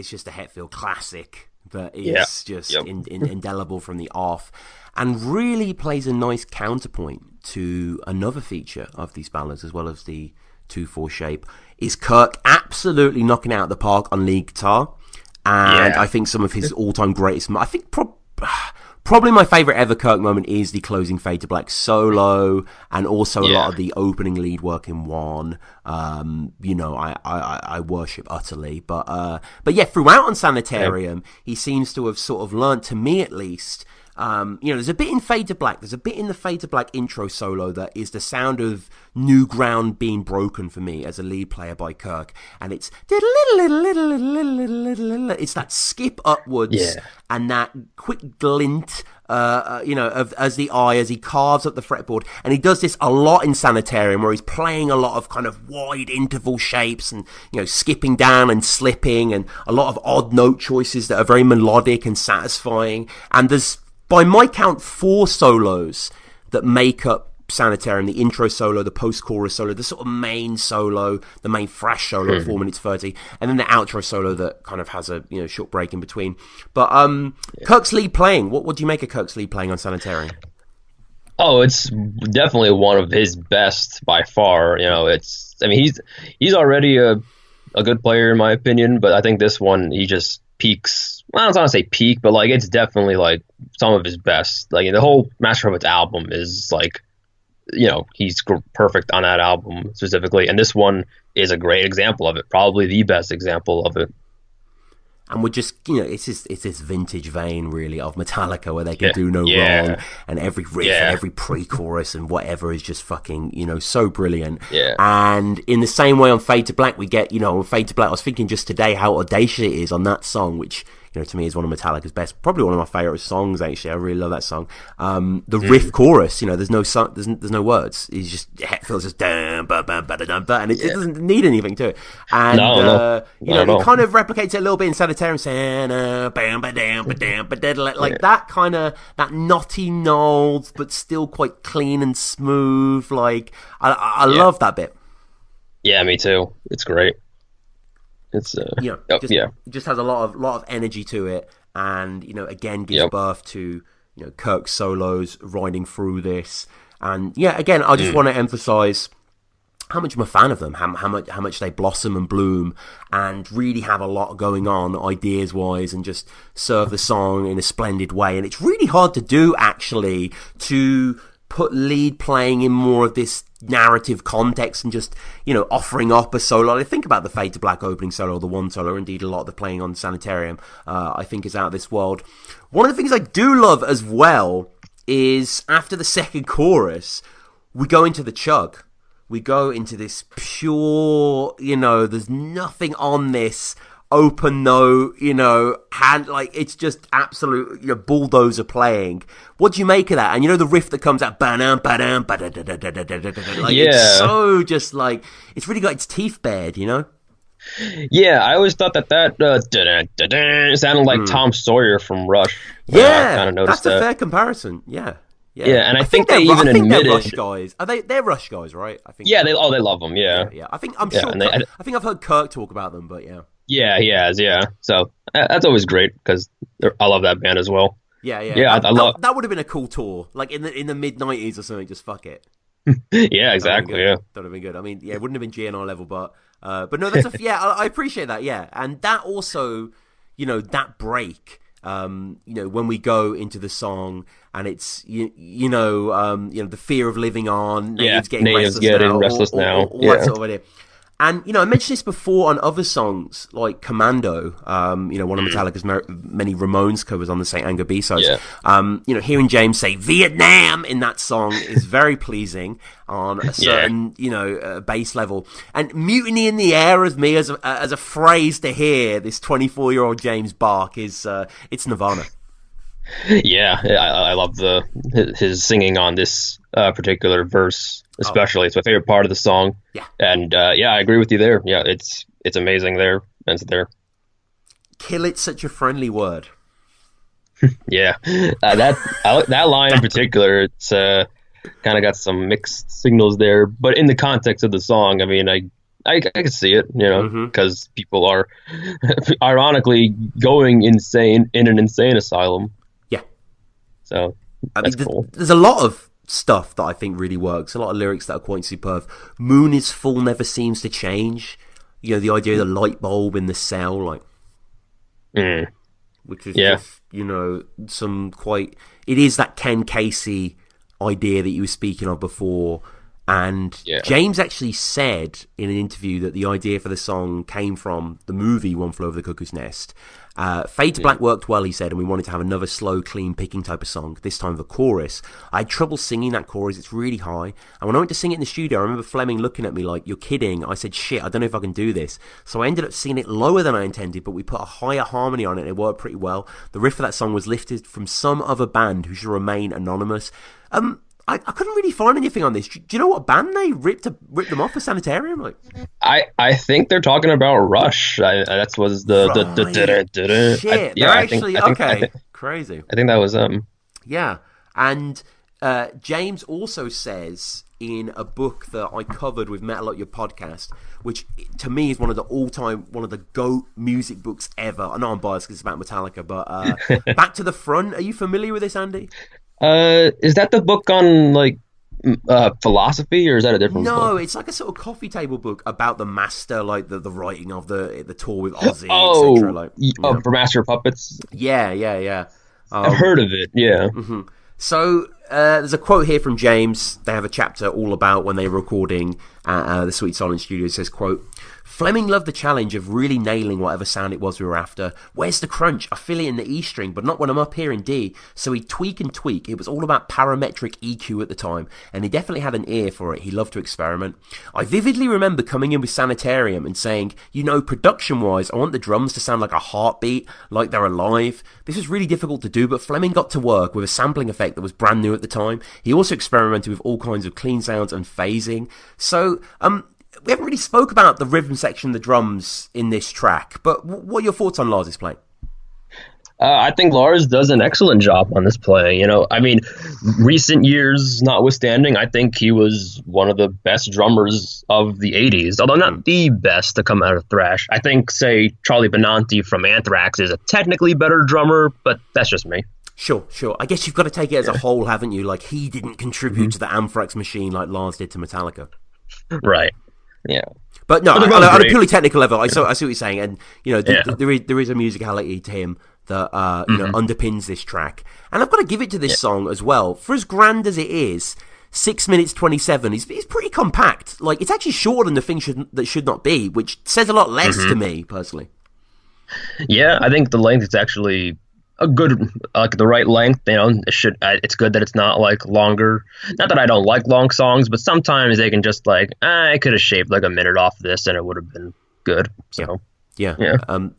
just a Hetfield classic that is just indelible from the off, and really plays a nice counterpoint to another feature of these ballads, as well as the 2-4 shape, is Kirk absolutely knocking out the park on lead guitar, and I think some of his all-time greatest, I think Probably my favourite ever Kirk moment is the closing Fade to Black solo, and also a lot of the opening lead work in One. I worship utterly. But yeah, throughout on Sanitarium, he seems to have sort of learnt, to me at least. There's a bit in Fade to Black. There's a bit in the Fade to Black intro solo that is the sound of new ground being broken for me as a lead player by Kirk, and it's that skip upwards and that quick glint, as the eye as he carves up the fretboard, and he does this a lot in Sanitarium, where he's playing a lot of kind of wide interval shapes and skipping down and slipping, and a lot of odd note choices that are very melodic and satisfying. And there's, by my count, 4 solos that make up Sanitarium: the intro solo, the post-chorus solo, the sort of main solo, the main thrash solo at 4 minutes 30, and then the outro solo that kind of has a short break in between. But Kirk's lead playing, what do you make of Kirk's lead playing on Sanitarium? Oh, it's definitely one of his best by far. He's already a good player in my opinion, but I think this one he just peaks. Well, I don't want to say peak, but it's definitely some of his best. The whole Master Puppets album is he's perfect on that album specifically, and this one is a great example of it, probably the best example of it. And we're just, it's this vintage vein, really, of Metallica, where they can do no wrong, and every riff and every pre-chorus and whatever is just fucking, so brilliant. Yeah. And in the same way on Fade to Black, we get, on Fade to Black, I was thinking just today how audacious it is on that song, which, to me is one of Metallica's best, probably one of my favourite songs, actually. I really love that song. The riff chorus, there's no words. He's just, it feels just dun, ba, ba, ba, da, dun, ba, and it doesn't need anything to it. And, it kind of replicates it a little bit in Sanitarium, saying, bam, ba, dam, ba, dam, ba, da, that kind of, that knotty knolls, but still quite clean and smooth. I love that bit. Yeah, me too. It's great. It's it just has a lot of energy to it, and again gives birth to Kirk's solos riding through this. And again, I just want to emphasize how much I'm a fan of them, how much they blossom and bloom and really have a lot going on ideas wise, and just serve the song in a splendid way. And it's really hard to do, actually, to put lead playing in more of this narrative context and just offering up a solo. I think about the Fade to Black opening solo, the One solo, indeed a lot of the playing on Sanitarium I think is out of this world. One of the things I do love as well is after the second chorus we go into the chug. We go into this pure, there's nothing on this open note, hand, it's just absolute bulldozer playing. What do you make of that? And the riff that comes out, it's so just it's really got its teeth bared, Yeah, I always thought that sounded like Tom Sawyer from Rush. Yeah, kind of noticed that's a fair comparison. Yeah, and I think they even admitted they're Rush guys. They're Rush guys, right? I think. Yeah, they love them. Yeah. I think I'm sure. I think I've heard Kirk talk about them, but yeah. Yeah, he has. Yeah, so that's always great because I love that band as well. Yeah. I love that. Would have been a cool tour, in the mid '90s or something. Just fuck it. Yeah, exactly. Yeah, that would have been good. I mean, it wouldn't have been GNR level, but no, that's I appreciate that. Yeah, and that also, that break. When we go into the song and it's the fear of living on, natives getting restless now, all that sort of idea. And I mentioned this before on other songs like Commando, one of Metallica's many Ramones covers on the St. Anger B-sides. Hearing James say Vietnam in that song is very pleasing on a certain bass level. And Mutiny in the Air as a phrase to hear this 24-year-old James bark is it's Nirvana. Yeah, I love his singing on this particular verse, especially. It's my favorite part of the song. Yeah, and I agree with you there. Yeah, it's amazing there. It's there. Kill it's such a friendly word. Yeah, that line in particular, it's kind of got some mixed signals there, but in the context of the song, I mean, I can see it, because people are ironically going insane in an insane asylum. Yeah. So that's cool. There's a lot of stuff that I think really works. A lot of lyrics that are quite superb. Moon is full, never seems to change. The idea of the light bulb in the cell, which is just, some quite... It is that Ken Casey idea that you were speaking of before. And James actually said in an interview that the idea for the song came from the movie One Flew Over the Cuckoo's Nest. Fade to Black worked well, he said, and we wanted to have another slow, clean picking type of song, this time the chorus. I had trouble singing that chorus, it's really high. And when I went to sing it in the studio, I remember Fleming looking at me like, you're kidding. I said, shit, I don't know if I can do this. So I ended up singing it lower than I intended, but we put a higher harmony on it and it worked pretty well. The riff of that song was lifted from some other band who should remain anonymous. I couldn't really find anything on this. Do you know what band they ripped them off for Sanitarium? Like, I think they're talking about Rush. That was the shit. I think crazy. I think that was Yeah, and James also says in a book that I covered with Metal at Your Podcast, which to me is one of the GOAT music books ever. I know I'm biased because it's about Metallica, but Back to the Front. Are you familiar with this, Andy? Is that the book on like philosophy, or is that a different book? No, it's like a sort of coffee table book about the master, like the writing of the tour with Ozzy, etc. Like, for Master of Puppets. Yeah. I've heard of it. Yeah. Mm-hmm. So there's a quote here from James. They have a chapter all about when they were recording at the Sweet Silence Studio. It says, quote, Fleming loved the challenge of really nailing whatever sound it was we were after. Where's the crunch? I feel it in the E string, but not when I'm up here in D. So he'd tweak and tweak. It was all about parametric EQ at the time, and he definitely had an ear for it. He loved to experiment. I vividly remember coming in with Sanitarium and saying, production-wise, I want the drums to sound like a heartbeat, like they're alive. This was really difficult to do, but Fleming got to work with a sampling effect that was brand new at the time. He also experimented with all kinds of clean sounds and phasing. So, we haven't really spoke about the rhythm section, the drums in this track, but what are your thoughts on Lars' playing? I think Lars does an excellent job on this play. Recent years notwithstanding, I think he was one of the best drummers of the 80s, although not the best to come out of thrash. I think, say, Charlie Benanti from Anthrax is a technically better drummer, but that's just me. Sure. I guess you've got to take it as a whole, haven't you? Like, he didn't contribute to the Anthrax machine like Lars did to Metallica. Right. Yeah. But no, on a purely technical level, I see what you're saying, and there is a musicality to him that underpins this track, and I've got to give it to this song as well. For as grand as it is, 6 minutes 27 is pretty compact. Like, it's actually shorter than the thing that should not be, which says a lot less to me personally. Yeah, I think the length is actually a good, like the right length. It's good that it's not like longer. Not that I don't like long songs, but sometimes they can just like, I could have shaved like a minute off this and it would have been good. So yeah.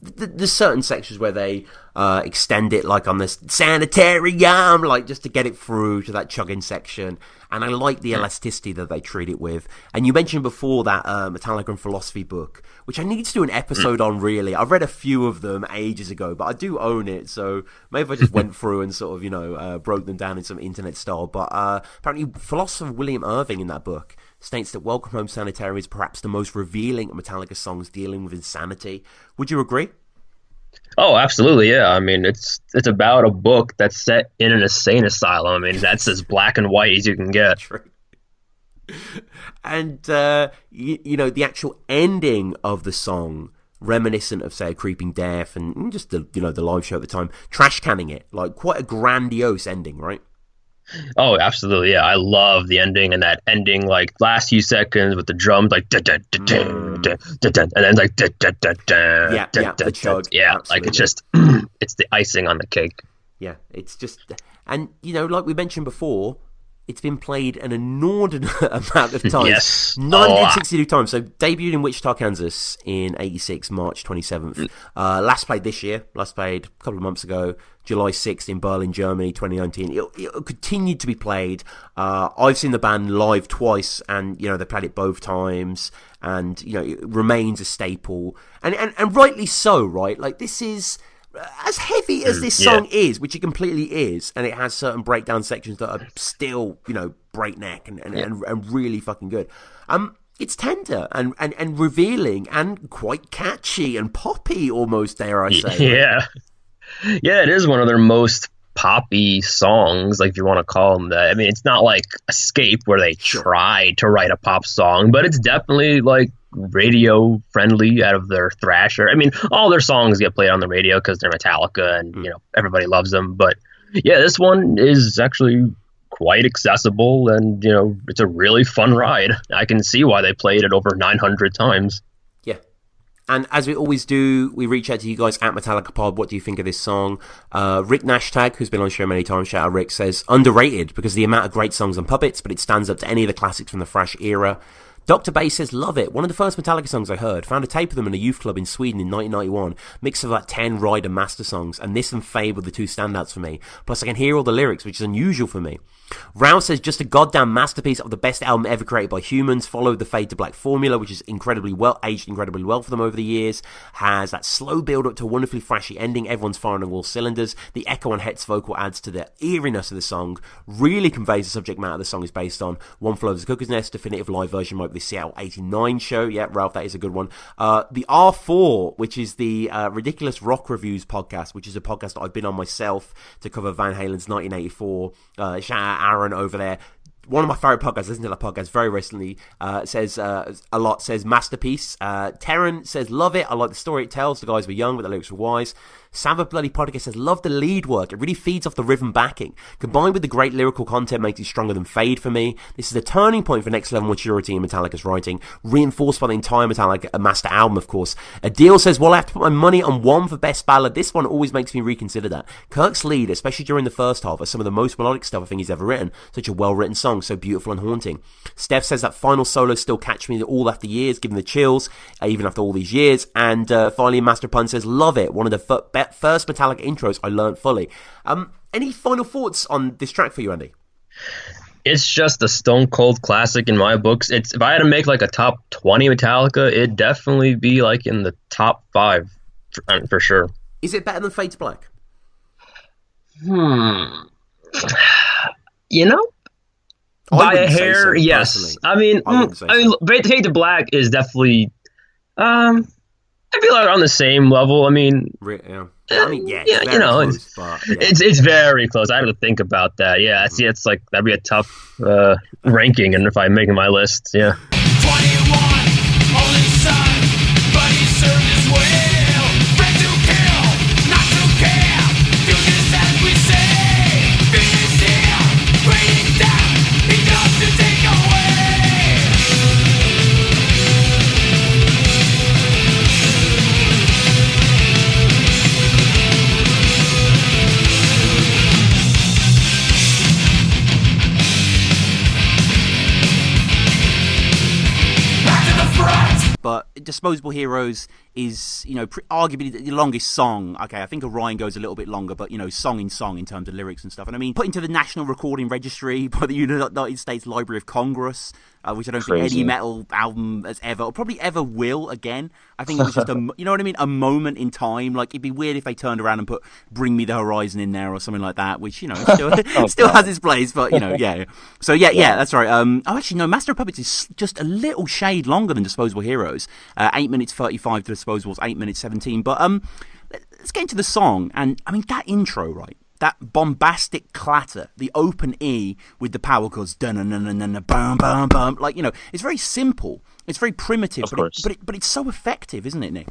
There's certain sections where they extend it, like on this Sanitarium, like just to get it through to that chugging section. And I like the elasticity that they treat it with. And you mentioned before that Metallica and Philosophy book, which I need to do an episode on, really. I've read a few of them ages ago, but I do own it. So maybe I just went through and sort of, broke them down in some internet style. But apparently philosopher William Irving in that book states that Welcome Home Sanitarium is perhaps the most revealing of Metallica songs dealing with insanity. Would you agree? Oh, absolutely, yeah. I mean, it's about a book that's set in an insane asylum. I mean, that's as black and white as you can get. True. And, the actual ending of the song, reminiscent of, say, A Creeping Death and just the live show at the time, trash canning it, like quite a grandiose ending, right? Oh, absolutely, yeah. I love the ending, and that ending, like, last few seconds with the drums, like, and then like, the chug. Yeah, like, it's just, it's the icing on the cake. Yeah, it's just, and, like we mentioned before, it's been played an inordinate amount of times. Yes. 962 times. So debuted in Wichita, Kansas in 86, March 27th. Last played this year. Last played a couple of months ago, July 6th in Berlin, Germany, 2019. It continued to be played. I've seen the band live twice, and, they played it both times. And, it remains a staple. And rightly so, right? Like, this is... as heavy as this song is, which it completely is, and it has certain breakdown sections that are still, breakneck and really fucking good. It's tender and revealing and quite catchy and poppy almost, dare I say. Yeah. Yeah, it is one of their most poppy songs, like, if you want to call them that. I mean, it's not like Escape where they tried to write a pop song, but it's definitely like radio friendly out of their thrasher. I mean, all their songs get played on the radio because they're Metallica and everybody loves them. But yeah, this one is actually quite accessible, and it's a really fun ride. I can see why they played it over 900 times. Yeah. And as we always do, we reach out to you guys at Metallica Pod. What do you think of this song? Rick Nashtag, who's been on the show many times, shout out Rick, says, underrated because of the amount of great songs and puppets, but it stands up to any of the classics from the thrash era. Dr. Bass says, love it. One of the first Metallica songs I heard. Found a tape of them in a youth club in Sweden in 1991. Mix of like 10 Ride and Master songs. And this and Fade were the two standouts for me. Plus I can hear all the lyrics, which is unusual for me. Rouse says, just a goddamn masterpiece of the best album ever created by humans. Followed the Fade to Black formula, which is aged incredibly well for them over the years. Has that slow build up to a wonderfully flashy ending. Everyone's firing on all cylinders. The echo on Het's vocal adds to the eeriness of the song. Really conveys the subject matter the song is based on. One Flew Over the Cuckoo's Nest, definitive live version of the Seattle 89 show. Yeah, Ralph, that is a good one. The R4, which is the Ridiculous Rock Reviews podcast, which is a podcast that I've been on myself to cover Van Halen's 1984. Shout out Aaron over there. One of my favourite podcasts, listen to that podcast very recently, says masterpiece. Terran says, love it. I like the story it tells. The guys were young, but the lyrics were wise. Alphabetallica says, love the lead work. It really feeds off the rhythm backing. Combined with the great lyrical content makes it stronger than Fade for me. This is a turning point for next level maturity in Metallica's writing, reinforced by the entire Metallica Master album, of course. Adil says, well, I have to put my money on one for best ballad. This one always makes me reconsider that. Kirk's lead, especially during the first half, is some of the most melodic stuff I think he's ever written. Such a well-written song, so beautiful and haunting. Steph says that final solo still catch me all after years, giving the chills, even after all these years. And finally, Master Pun says, love it. One of the first Metallica intros I learned fully. Any final thoughts on this track for you, Andy? It's just a stone cold classic in my books. If I had to make like a top 20 Metallica, it'd definitely be like in the top 5 for sure. Is it better than Fade to Black? By a hair, so, yes. Personally. I mean, Fade to Black is definitely. I feel like on the same level. I mean, yeah. Close, but, yeah. It's very close. I have to think about that. Yeah, it's like that'd be a tough ranking, and if I'm making my list, yeah. 21, only son, but he served his will. Bred to kill, not to care. Do this as we say. Finish here, breaking down. He comes to take away. But Disposable Heroes is, arguably the longest song. Okay, I think Orion goes a little bit longer, but, song in song in terms of lyrics and stuff. And I mean, put into the National Recording Registry by the United States Library of Congress, which I don't think any metal album has ever, or probably ever will again. I think it was just a moment in time. Like, it'd be weird if they turned around and put Bring Me the Horizon in there or something like that, which, still has its place, but, yeah. So, yeah, that's right. Actually, no, Master of Puppets is just a little shade longer than Disposable Heroes. 8 minutes 35 to Disposables, 8 minutes 17. But let's get into the song. And, I mean, that intro, right? That bombastic clatter, the open E with the power chords, bum bum bum, like it's very simple, it's very primitive, but it's so effective, isn't it, Nick?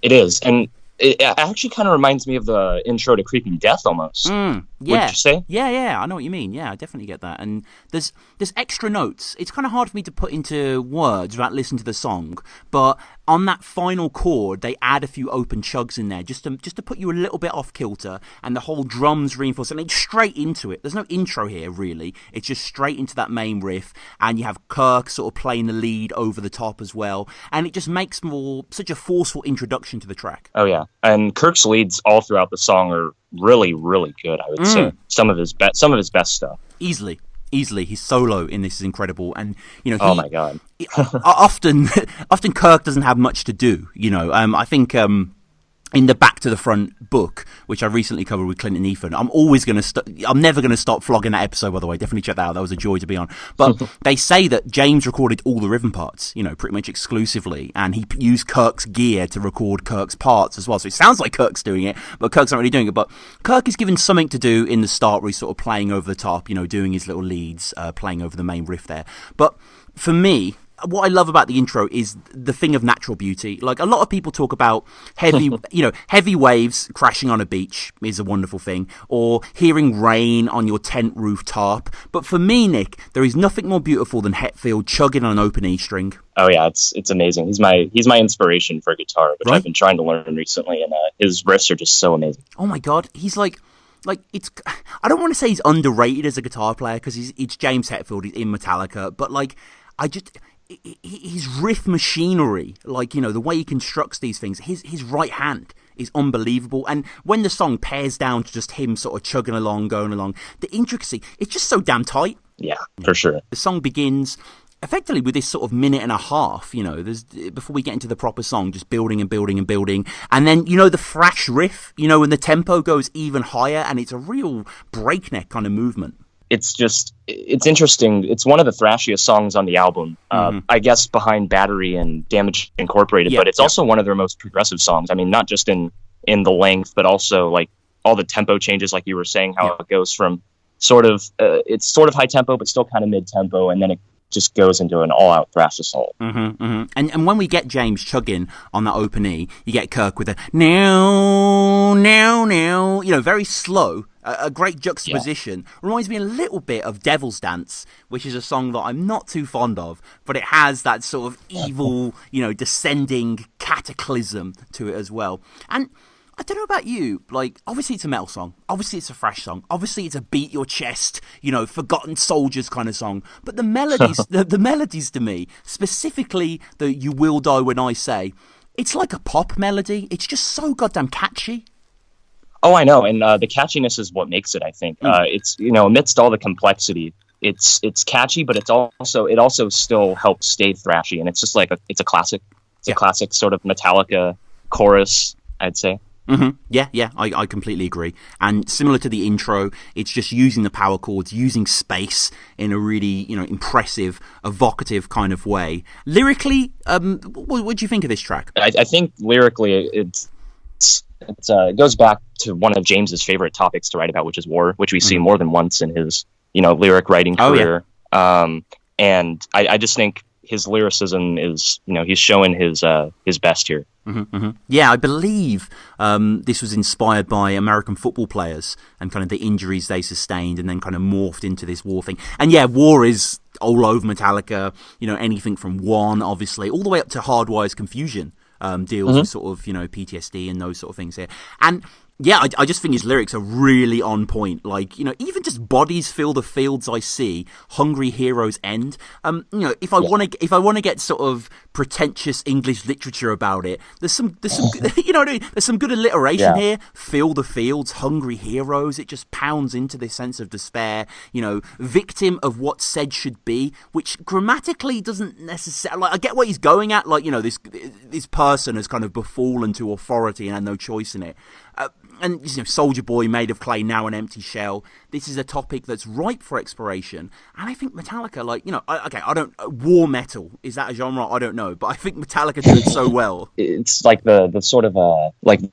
It is, and it actually kind of reminds me of the intro to Creeping Death almost. Yeah. Wouldn't you say? Yeah, I know what you mean. Yeah, I definitely get that. And there's extra notes. It's kind of hard for me to put into words without listening to the song, but on that final chord, they add a few open chugs in there just to put you a little bit off kilter, and the whole drums reinforce, and it's straight into it. There's no intro here, really. It's just straight into that main riff, and you have Kirk sort of playing the lead over the top as well, and it just makes such a forceful introduction to the track. Oh, yeah. And Kirk's leads all throughout the song are really, really good, I would say. Some of his best stuff. Easily, his solo in this is incredible, and oh my god! often Kirk doesn't have much to do. I think in the Back to the Front book, which I recently covered with Clinton Ethan, I'm never going to stop flogging that episode, by the way. Definitely check that out. That was a joy to be on. But they say that James recorded all the rhythm parts, pretty much exclusively, and he used Kirk's gear to record Kirk's parts as well. So it sounds like Kirk's doing it, but Kirk's not really doing it. But Kirk is given something to do in the start where he's sort of playing over the top, doing his little leads, playing over the main riff there. But for me, what I love about the intro is the thing of natural beauty. Like, a lot of people talk about heavy, heavy waves crashing on a beach is a wonderful thing, or hearing rain on your tent rooftop. But for me, Nick, there is nothing more beautiful than Hetfield chugging on an open E string. Oh yeah, it's amazing. He's my inspiration for guitar, which Right? I've been trying to learn recently, and his riffs are just so amazing. Oh my God, he's like it's. I don't want to say he's underrated as a guitar player because it's James Hetfield. He's in Metallica, but like his riff machinery, like, the way he constructs these things, his right hand is unbelievable. And when the song pairs down to just him sort of chugging along, going along, the intricacy, it's just so damn tight. Yeah, for sure. The song begins effectively with this sort of minute and a half, there's, before we get into the proper song, just building and building and building. And then, the thrash riff, when the tempo goes even higher, and it's a real breakneck kind of movement. It's interesting. It's one of the thrashiest songs on the album, I guess, behind Battery and Damage Incorporated, but it's also one of their most progressive songs. I mean, not just in the length, but also like all the tempo changes, like you were saying, how it goes from it's sort of high tempo, but still kind of mid tempo, and then it just goes into an all-out thrash assault. And when we get James chugging on that open E, you get Kirk with a now, very slow, a great juxtaposition. Reminds me a little bit of Devil's Dance, which is a song that I'm not too fond of, but it has that sort of evil, descending cataclysm to it as well. And I don't know about you, like, obviously it's a metal song, obviously it's a thrash song, obviously it's a beat your chest, forgotten soldiers kind of song, but the melodies, the melodies to me, specifically the You Will Die When I Say, it's like a pop melody. It's just so goddamn catchy. Oh, I know, and the catchiness is what makes it, I think. It's, amidst all the complexity, it's catchy, but it also still helps stay thrashy, and it's just like it's a classic. It's a classic sort of Metallica chorus, I'd say. Yeah, I completely agree. And similar to the intro, it's just using the power chords, using space in a really, impressive, evocative kind of way. Lyrically, what do you think of this track? I think lyrically, it goes back to one of James's favorite topics to write about, which is war, which we see more than once in his, lyric writing career. And I just think his lyricism is, he's showing his best here. Yeah, I believe this was inspired by American football players and kind of the injuries they sustained, and then kind of morphed into this war thing. And yeah, war is all over Metallica. Anything from One, obviously, all the way up to Hardwire's Confusion deals with sort of PTSD and those sort of things here. And yeah, I just think his lyrics are really on point. Like, even just bodies fill the fields I see, hungry heroes end. If I want to get sort of pretentious English literature about it, there's some there's some good alliteration here. Fill the fields, hungry heroes. It just pounds into this sense of despair. Victim of what said should be, which grammatically doesn't necessarily. Like, I get what he's going at. Like, this person has kind of befallen to authority and had no choice in it. And Soldier Boy made of clay, now an empty shell. This is a topic that's ripe for exploration, and I think Metallica, I don't war metal, is that a genre? I don't know, but I think Metallica do it so well. It's like the sort of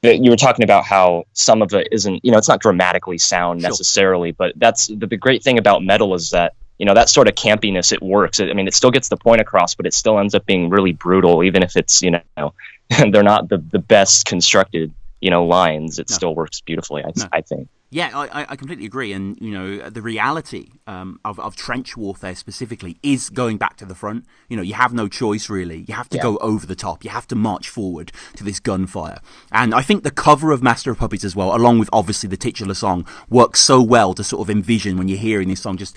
you were talking about how some of it isn't, it's not dramatically sound necessarily, but that's the great thing about metal is that that sort of campiness, it works. It still gets the point across, but it still ends up being really brutal, even if it's they're not the best constructed lines. It still works beautifully, I think. Yeah, I completely agree. And, the reality of trench warfare specifically is going back to the front. You have no choice, really. You have to go over the top. You have to march forward to this gunfire. And I think the cover of Master of Puppets as well, along with obviously the titular song, works so well to sort of envision when you're hearing this song, just,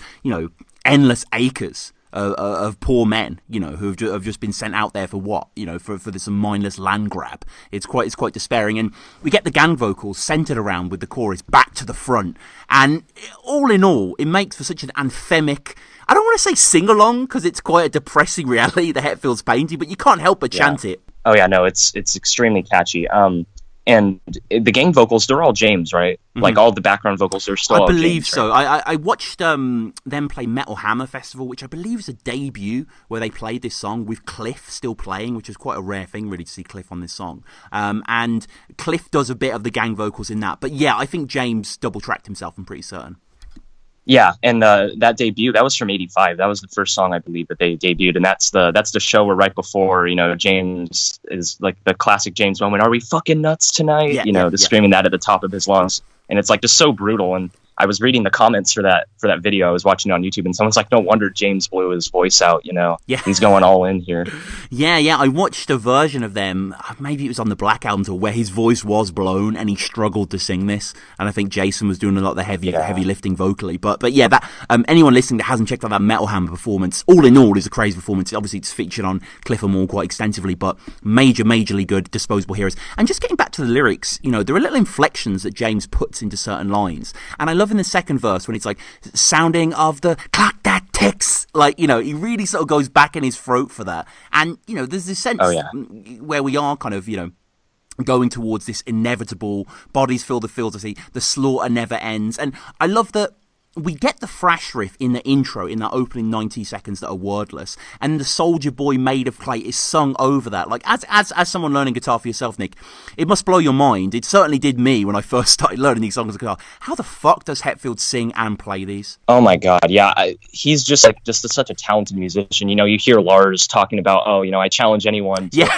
endless acres of poor men, who have just been sent out there for what, for this mindless land grab. It's quite despairing, and we get the gang vocals centered around with the chorus back to the front, and all in all, it makes for such an anthemic. I don't want to say sing along because it's quite a depressing reality that Hetfield's painting, but you can't help but chant it. Oh yeah, no, it's extremely catchy. And the gang vocals, they're all James, right? Like all the background vocals are still I believe James, so. right? I watched them play Metal Hammer Festival, which I believe is a debut where they played this song with Cliff still playing, which was quite a rare thing really to see Cliff on this song. And Cliff does a bit of the gang vocals in that. But yeah, I think James double-tracked himself, I'm pretty certain. Yeah, and that debut, that was from '85. That was the first song I believe that they debuted, and that's the show where right before, James is like the classic James moment. Are we fucking nuts tonight? Screaming that at the top of his lungs, and it's like just so brutal. And I was reading the comments for that video. I was watching it on YouTube, and someone's like, "No wonder James blew his voice out. Yeah. He's going all in here." Yeah. I watched a version of them. Maybe it was on the Black Album tour where his voice was blown and he struggled to sing this. And I think Jason was doing a lot of the heavy lifting vocally. But yeah, that anyone listening that hasn't checked out that Metal Hammer performance, all in all, is a crazy performance. Obviously, it's featured on Cliff & Moore quite extensively, but majorly good. Disposable Heroes. And just getting back to the lyrics, there are little inflections that James puts into certain lines, and I love in the second verse when it's like sounding of the clock that ticks, he really sort of goes back in his throat for that. And there's this sense where we are kind of going towards this inevitable bodies fill the fields, the slaughter never ends. And I love that we get the thrash riff in the intro, in that opening 90 seconds that are wordless, and the Soldier Boy Made of Clay is sung over that. Like, as someone learning guitar for yourself, Nick, it must blow your mind. It certainly did me when I first started learning these songs on guitar. How the fuck does Hetfield sing and play these? Oh my god, yeah. He's just such a talented musician. You hear Lars talking about, I challenge anyone to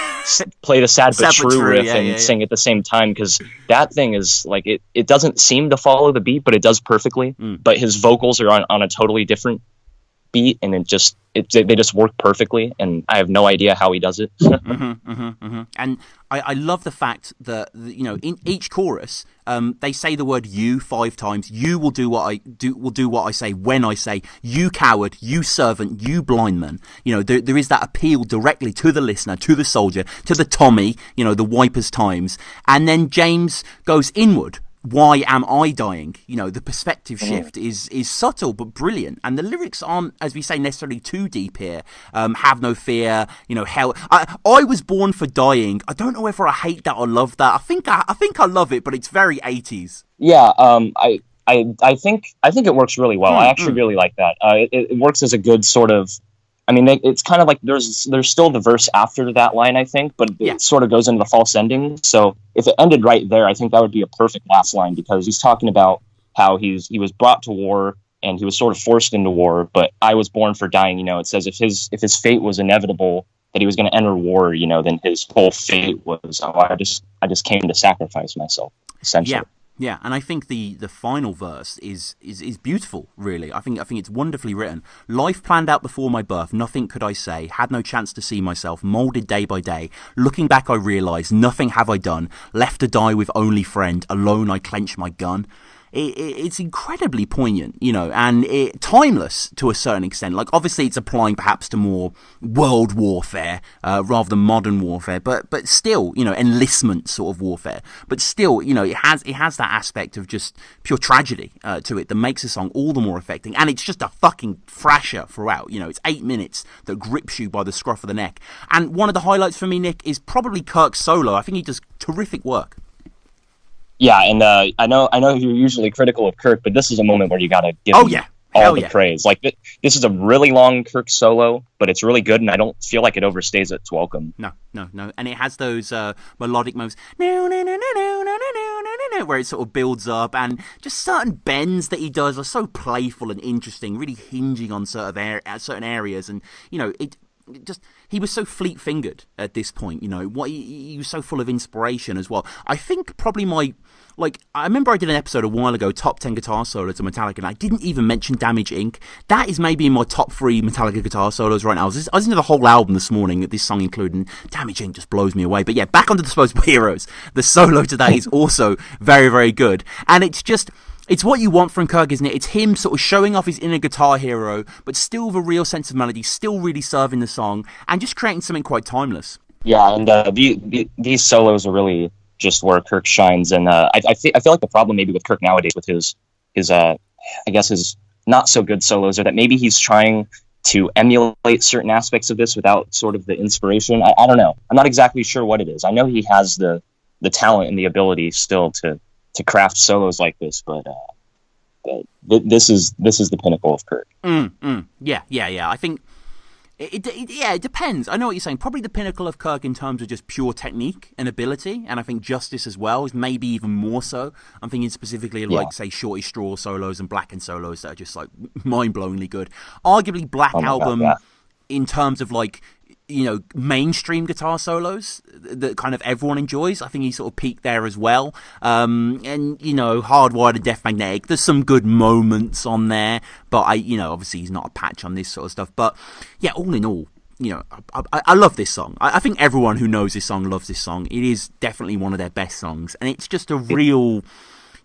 play the Sad But True riff and sing at the same time, because that thing is, like, it doesn't seem to follow the beat, but it does perfectly. But his vocals are on a totally different beat, and they just work perfectly, and I have no idea how he does it. And I love the fact that in each chorus they say the word "you" 5 times. You will do what I say when I say. You coward, you servant, you blind man. There is that appeal directly to the listener, to the soldier, to the Tommy, the Wipers times. And then James goes inward. Why am I dying? The perspective shift is subtle but brilliant, and the lyrics aren't, as we say, necessarily too deep here. Have no fear, hell. I was born for dying. I don't know whether I hate that or love that. I think I love it, but it's very 80s. Yeah, I think it works really well. I actually really like that. It works as a good sort of. I mean, it's kind of like there's still the verse after that line, I think, but it sort of goes into the false ending. So if it ended right there, I think that would be a perfect last line, because he's talking about how he was brought to war and he was sort of forced into war, but I was born for dying. It says if his fate was inevitable, that he was going to enter war, then his whole fate was, I just came to sacrifice myself, essentially. Yeah, and I think the final verse is beautiful, really. I think it's wonderfully written. Life planned out before my birth, nothing could I say. Had no chance to see myself, moulded day by day. Looking back, I realise nothing have I done. Left to die with only friend. Alone, I clench my gun. It's incredibly poignant, and timeless to a certain extent. Like, obviously, it's applying perhaps to more world warfare rather than modern warfare, but still, enlistment sort of warfare. But still, it has that aspect of just pure tragedy to it that makes the song all the more affecting. And it's just a fucking thrasher throughout. It's 8 minutes that grips you by the scruff of the neck. And one of the highlights for me, Nick, is probably Kirk's solo. I think he does terrific work. Yeah, and I know you're usually critical of Kirk, but this is a moment where you gotta give him all the praise. Like, this is a really long Kirk solo, but it's really good, and I don't feel like it overstays its welcome. No, and it has those melodic moments, where it sort of builds up, and just certain bends that he does are so playful and interesting, really hinging on certain areas, and he was so fleet-fingered at this point, he was so full of inspiration as well. I think probably I remember I did an episode a while ago, top 10 guitar solos to Metallica, and I didn't even mention Damage Inc. That is maybe in my top 3 Metallica guitar solos right now. I was listening to the whole album this morning, this song included, and Damage Inc. just blows me away. But yeah, back onto Disposable Heroes. The solo to that is also very, very good. And it's what you want from Kirk, isn't it? It's him sort of showing off his inner guitar hero, but still with a real sense of melody, still really serving the song, and just creating something quite timeless. Yeah, and these solos are really just where Kirk shines. And I feel like the problem maybe with Kirk nowadays with his not so good solos are that maybe he's trying to emulate certain aspects of this without sort of the inspiration. I don't know. I'm not exactly sure what it is. I know he has the talent and the ability still to craft solos like this, but this is the pinnacle of Kirk. Yeah. I think It depends. I know what you're saying. Probably the pinnacle of Kirk in terms of just pure technique and ability, and I think Justice as well is maybe even more so. I'm thinking specifically of like, say, Shorty Straw solos and Blackened solos that are just like mind-blowingly good. Arguably Black Album in terms of like, you know, mainstream guitar solos that kind of everyone enjoys. I think he sort of peaked there as well. And, you know, Hardwired and Death Magnetic, there's some good moments on there, but obviously he's not a patch on this sort of stuff. But yeah, all in all, you know, I love this song. I think everyone who knows this song loves this song. It is definitely one of their best songs, and it's just a real...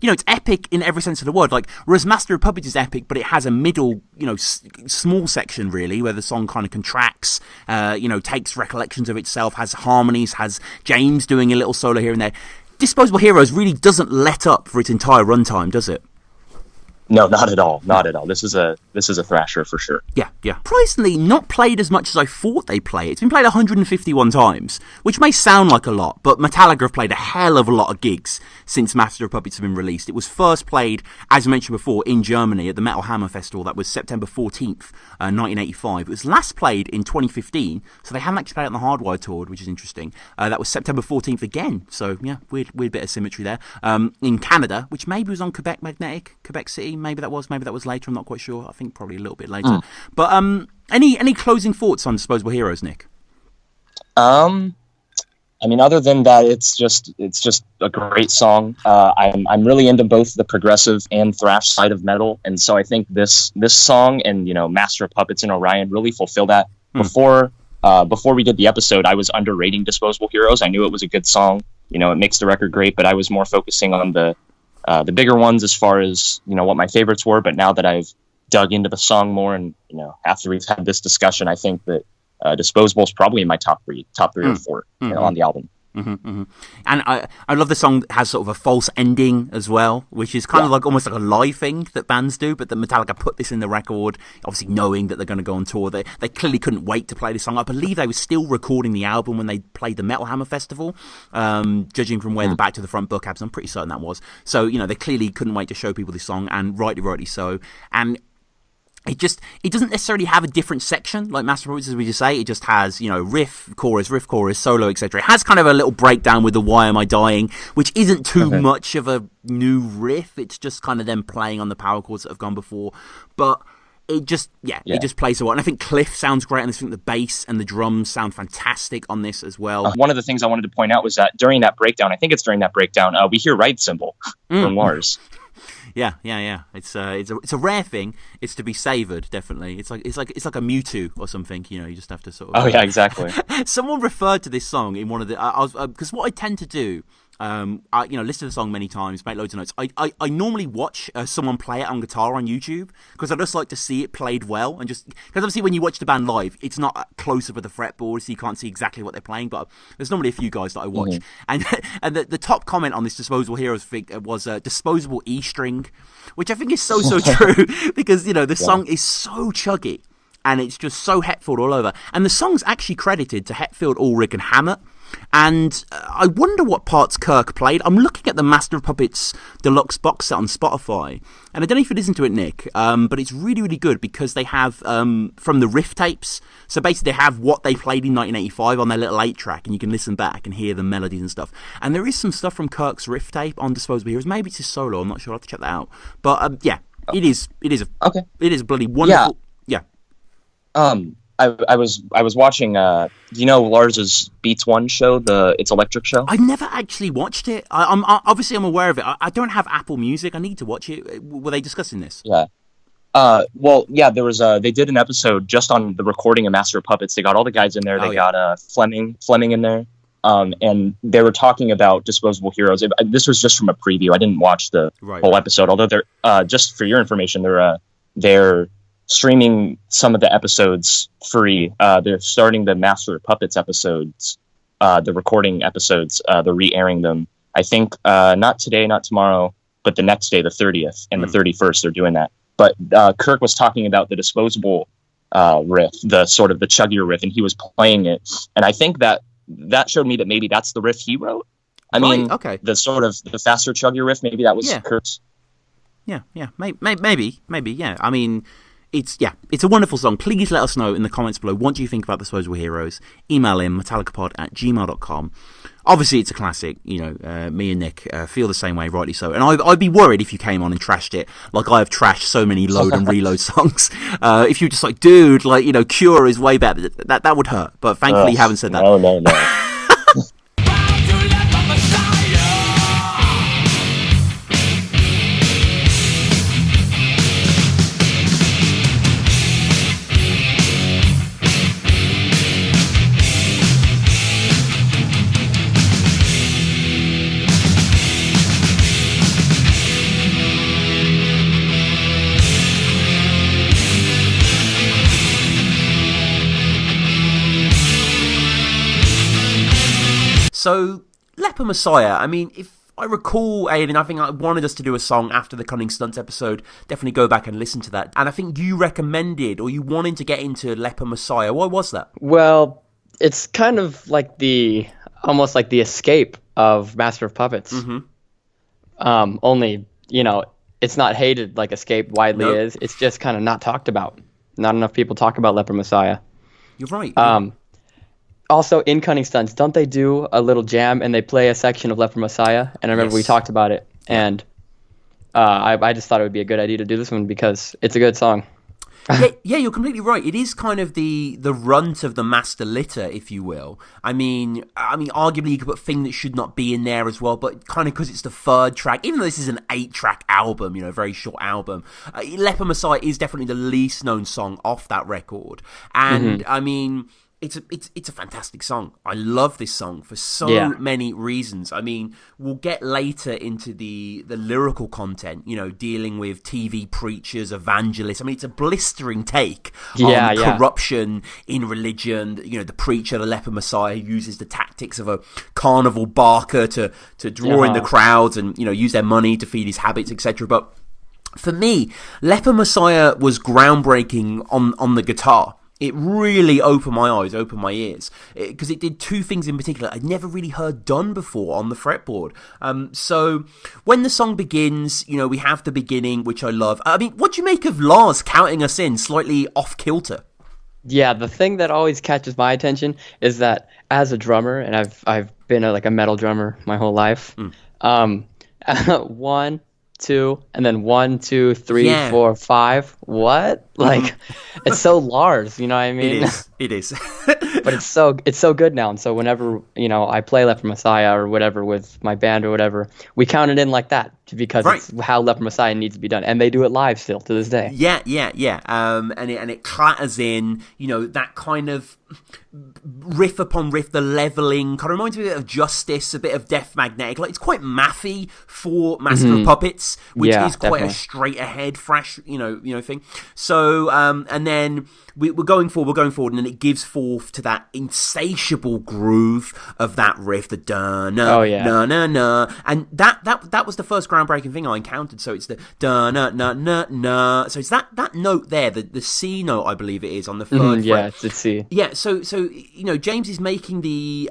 You know, it's epic in every sense of the word. Like, whereas Master of Puppets is epic, but it has a middle, you know, small section, really, where the song kind of contracts, takes recollections of itself, has harmonies, has James doing a little solo here and there. Disposable Heroes really doesn't let up for its entire runtime, does it? No, not at all. Not at all. This is a thrasher for sure. Yeah. Surprisingly, not played as much as I thought they play. It's been played 151 times, which may sound like a lot, but Metallica have played a hell of a lot of gigs since Master of Puppets have been released. It was first played, as I mentioned before, in Germany at the Metal Hammer Festival. That was September 14th, 1985. It was last played in 2015, so they haven't actually played it on the Hardwired tour, which is interesting. That was September 14th again, so yeah, weird bit of symmetry there. In Canada, which maybe was on Quebec Magnetic, Quebec City. Maybe that was later. I'm not quite sure. I think probably a little bit later. But any closing thoughts on Disposable Heroes, Nick? I mean, other than that, it's just a great song. I'm really into both the progressive and thrash side of metal, and so I think this song and, you know, Master of Puppets and Orion really fulfill that. Before we did the episode, I was underrating Disposable Heroes. I knew it was a good song. You know, it makes the record great, but I was more focusing on the bigger ones as far as, you know, what my favorites were. But now that I've dug into the song more, and, you know, after we've had this discussion, I think that Disposable is probably in my top three or four on the album. And I love the song that has sort of a false ending as well, which is kind of like almost like a live thing that bands do, but that Metallica put this in the record, obviously knowing that they're going to go on tour. They clearly couldn't wait to play this song. I believe they were still recording the album when they played the Metal Hammer Festival, judging from where the Back to the Front book happens. I'm pretty certain that was. So, you know, they clearly couldn't wait to show people this song, and rightly so. And it doesn't necessarily have a different section like Master of Puppets, as we just say. It just has, you know, riff, chorus, solo, etc. It has kind of a little breakdown with the Why Am I Dying, which isn't too much of a new riff. It's just kind of them playing on the power chords that have gone before. But it just plays so well. And I think Cliff sounds great, and I think the bass and the drums sound fantastic on this as well. One of the things I wanted to point out was that during that breakdown, we hear Ride Cymbal from Lars. Yeah. It's a rare thing. It's to be savoured, definitely. It's like a Mewtwo or something. You know, you just have to sort of. Oh yeah, exactly. Someone referred to this song in one of the. Because what I tend to do. I listen to the song many times, make loads of notes. I normally watch someone play it on guitar on YouTube because I just like to see it played well, and just because obviously when you watch the band live, it's not close up with the fretboard, so you can't see exactly what they're playing. But there's normally a few guys that I watch, and the top comment on this Disposable Heroes thing was disposable E string, which I think is so true because, you know, the song is so chuggy and it's just so Hetfield all over, and the song's actually credited to Hetfield, Ulrich, and Hammett. And I wonder what parts Kirk played. I'm looking at the Master of Puppets deluxe box set on Spotify, and I don't know if you listen to it, Nick, but it's really, really good because they have from the riff tapes. So basically, they have what they played in 1985 on their little 8-track, and you can listen back and hear the melodies and stuff. And there is some stuff from Kirk's riff tape on Disposable Heroes. Maybe it's his solo. I'm not sure. I'll have to check that out. But it is a bloody wonderful. Yeah. I was watching you know, Lars's Beats One show, It's Electric show. I've never actually watched it. I'm aware of it. I don't have Apple Music. I need to watch it. Were they discussing this? Yeah. There was they did an episode just on the recording of Master of Puppets. They got all the guys in there. They got Fleming in there. And they were talking about Disposable Heroes. This was just from a preview. I didn't watch the whole episode. Although they're just for your information, they're streaming some of the episodes free. They're starting the Master of Puppets episodes, the recording episodes. They're re-airing them. I think not today, not tomorrow, but the next day, the 30th and the 31st, they're doing that. But Kirk was talking about the Disposable riff, the sort of the chuggier riff, and he was playing it. And I think that showed me that maybe that's the riff he wrote. I mean, the sort of the faster chuggier riff, maybe that was Kirk's. Yeah, maybe, yeah. I mean, it's a wonderful song. Please let us know in the comments below, what do you think about Disposable Heroes? Email in metallicapod@gmail.com. Obviously, it's a classic. Me and Nick feel the same way, rightly so. And I'd be worried if you came on and trashed it, like I have trashed so many load and reload songs. If you were just like, dude, Cure is way better. That would hurt. But thankfully, you haven't said that. No. So, Leper Messiah, I mean, if I recall, Aidan, I think I wanted us to do a song after the Cunning Stunts episode. Definitely go back and listen to that. And I think you recommended, or you wanted to get into Leper Messiah. Why was that? Well, it's kind of like almost like the escape of Master of Puppets. Mm-hmm. Only, it's not hated like Escape widely is. It's just kind of not talked about. Not enough people talk about Leper Messiah. You're right. Also, in Cunning Stunts, don't they do a little jam and they play a section of Leper Messiah? And I remember we talked about it. And I just thought it would be a good idea to do this one because it's a good song. Yeah, you're completely right. It is kind of the runt of the master litter, if you will. I mean, arguably you could put Thing That Should Not Be in there as well, but kind of because it's the third track, even though this is an 8-track album, a very short album, Leper Messiah is definitely the least known song off that record. And, I mean, it's a fantastic song. I love this song for so many reasons. I mean, we'll get later into the lyrical content, dealing with TV preachers, evangelists. I mean, it's a blistering take on corruption in religion. The preacher, the Leper Messiah, uses the tactics of a carnival barker to draw in the crowds and, use their money to feed his habits, etc. But for me, Leper Messiah was groundbreaking on the guitar. It really opened my eyes, opened my ears, because it did two things in particular I'd never really heard done before on the fretboard. So when the song begins, we have the beginning, which I love. I mean, what do you make of Lars counting us in slightly off kilter? Yeah, the thing that always catches my attention is that as a drummer, and I've been a metal drummer my whole life, 1, 2, and then 1, 2, 3, 4, 5. What? It's so Lars, you know what I mean? It is. But it's so good now. And so whenever, I play Leper Messiah or whatever with my band or whatever, we count it in like that because it's how Leper Messiah needs to be done. And they do it live still to this day. Yeah. And it clatters in, that kind of riff upon riff, the leveling kind of reminds me a bit of Justice, a bit of Death Magnetic. It's quite mathy for Master of Puppets, which is quite a straight ahead, fresh, thing. So, and then we're going forward, and then it gives forth to that insatiable groove of that riff, the na and that was the first groundbreaking thing I encountered. So it's the na. So it's that note there, the C note, I believe it is on the third fret. It's C. Yeah, so James is making the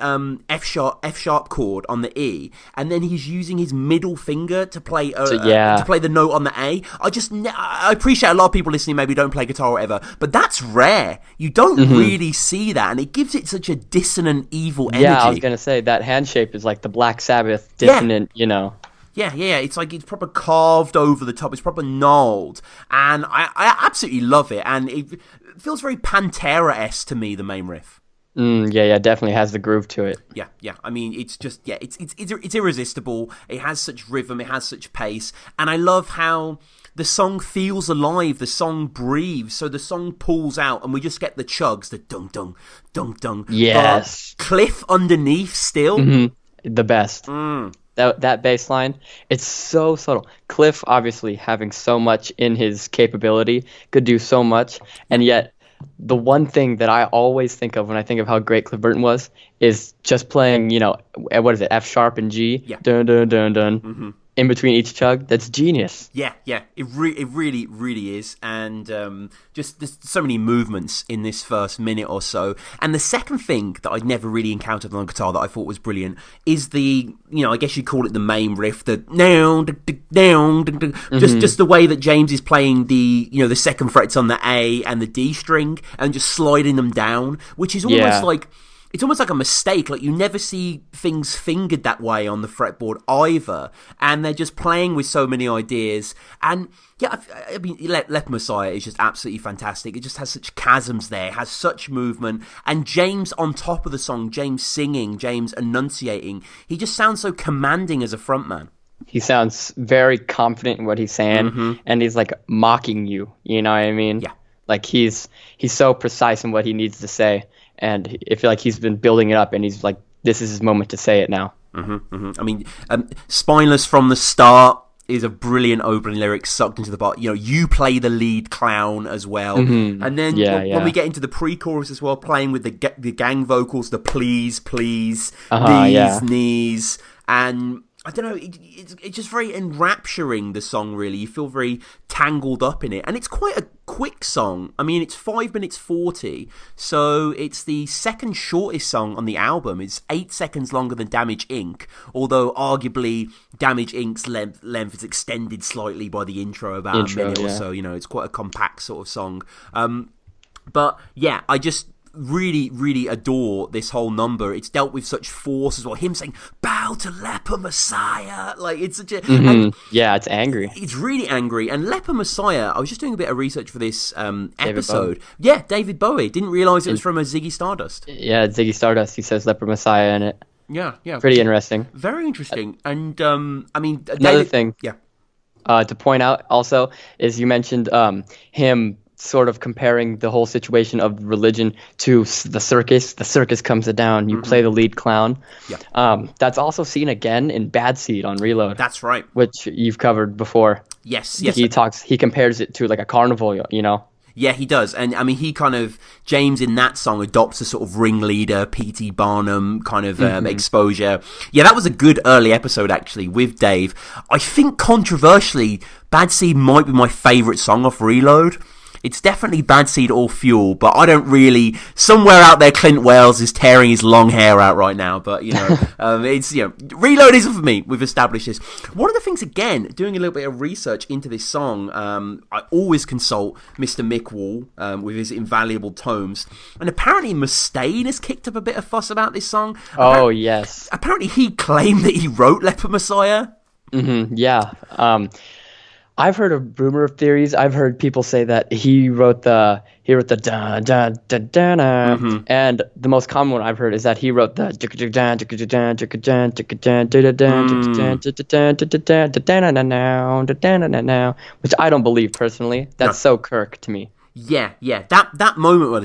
F sharp chord on the E, and then he's using his middle finger to play the note on the A. I appreciate a lot of people listening maybe don't play guitar or whatever, but that's rare. You don't really see that, and it gives it such a dissonant, evil energy. Yeah, I was gonna say that hand shape is like the Black Sabbath dissonant, Yeah, it's it's proper carved over the top. It's proper gnarled, and I absolutely love it. And it feels very Pantera-esque to me, the main riff. Yeah, definitely has the groove to it. Yeah. I mean, it's just it's irresistible. It has such rhythm. It has such pace, and I love how the song feels alive. The song breathes. So the song pulls out, and we just get the chugs, the dung dung dung dung. Yes. Cliff underneath still. The best. That bass line, it's so subtle. Cliff, obviously, having so much in his capability, could do so much, and yet the one thing that I always think of when I think of how great Cliff Burton was is just playing, what is it, F sharp and G, dun dun dun dun, in between each chug. That's genius. Yeah, it really, really is, and just there's so many movements in this first minute or so. And the second thing that I'd never really encountered on guitar that I thought was brilliant is the, I guess you'd call it the main riff, the just the way that James is playing the, the second frets on the A and the D string and just sliding them down, which is almost like. It's almost like a mistake. Like, you never see things fingered that way on the fretboard either. And they're just playing with so many ideas. And, yeah, I mean, Leper Messiah is just absolutely fantastic. It just has such chasms there. It has such movement. And James on top of the song, James singing, James enunciating. He just sounds so commanding as a frontman. He sounds very confident in what he's saying. And he's, like, mocking you. You know what I mean? Yeah. Like, he's so precise in what he needs to say. And I feel like he's been building it up, and he's like, this is his moment to say it now. I mean, Spineless from the Start is a brilliant opening lyric sucked into the part. You play the lead clown as well. And then when we get into the pre-chorus as well, playing with the gang vocals, the please, knees, and I don't know, it's just very enrapturing, the song, really. You feel very tangled up in it. And it's quite a quick song. I mean, it's 5 minutes 40, so it's the second shortest song on the album. It's 8 seconds longer than Damage Inc., although arguably Damage Inc.'s length is extended slightly by the intro, about a minute or so. It's quite a compact sort of song. But yeah, I just really, really adore this whole number. It's dealt with such force as well. Him saying, bow to Leper Messiah. Like, it's such a... Yeah, it's angry. It's really angry. And Leper Messiah, I was just doing a bit of research for this episode. Yeah, David Bowie. Didn't realise it was from a Ziggy Stardust. Yeah, Ziggy Stardust. He says Leper Messiah in it. Yeah. Pretty interesting. Very interesting. And, I mean... Another thing. Yeah. To point out also is you mentioned him sort of comparing the whole situation of religion to the circus. The circus comes down. You play the lead clown. Yeah. That's also seen again in Bad Seed on Reload. That's right. Which you've covered before. Yes. He compares it to like a carnival, Yeah, he does. And I mean, James in that song adopts a sort of ringleader, P.T. Barnum kind of exposure. Yeah, that was a good early episode, actually, with Dave. I think, controversially, Bad Seed might be my favourite song off Reload. It's definitely Bad Seed or Fuel, but I don't really... Somewhere out there, Clint Wells is tearing his long hair out right now, but, it's, Reload isn't for me. We've established this. One of the things, again, doing a little bit of research into this song, I always consult Mr. Mick Wall with his invaluable tomes, and apparently Mustaine has kicked up a bit of fuss about this song. Yes. Apparently he claimed that he wrote Leper Messiah. Yeah. I've heard a rumor of theories. I've heard people say that he wrote the da da da da da, and the most common one I've heard is that he wrote the which I don't believe personally. That's so Kirk to me. Yeah. That moment where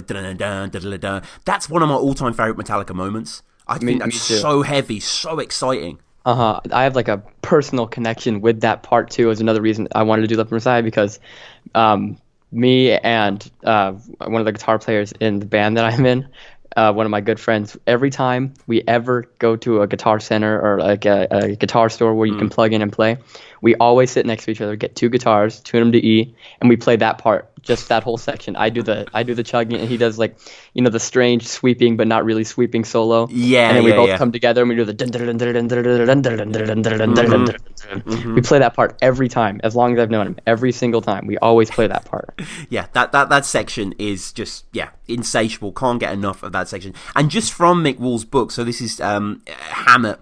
that's one of my all-time favorite Metallica moments. I think that's so heavy, so exciting. I have like a personal connection with that part too. Is another reason I wanted to do Leper Messiah, because me and one of the guitar players in the band that I'm in, one of my good friends, every time we ever go to a guitar center or like a guitar store where you can plug in and play, we always sit next to each other, get two guitars, tune them to E, and we play that part, just that whole section. I do the chugging, and he does like, the strange sweeping but not really sweeping solo. Yeah, and then we both come together and we do the we play that part every time, as long as I've known him. Every single time, we always play that part. Yeah, that section is just insatiable. Can't get enough of that section. And just from Mick Wall's book, so this is Hammett.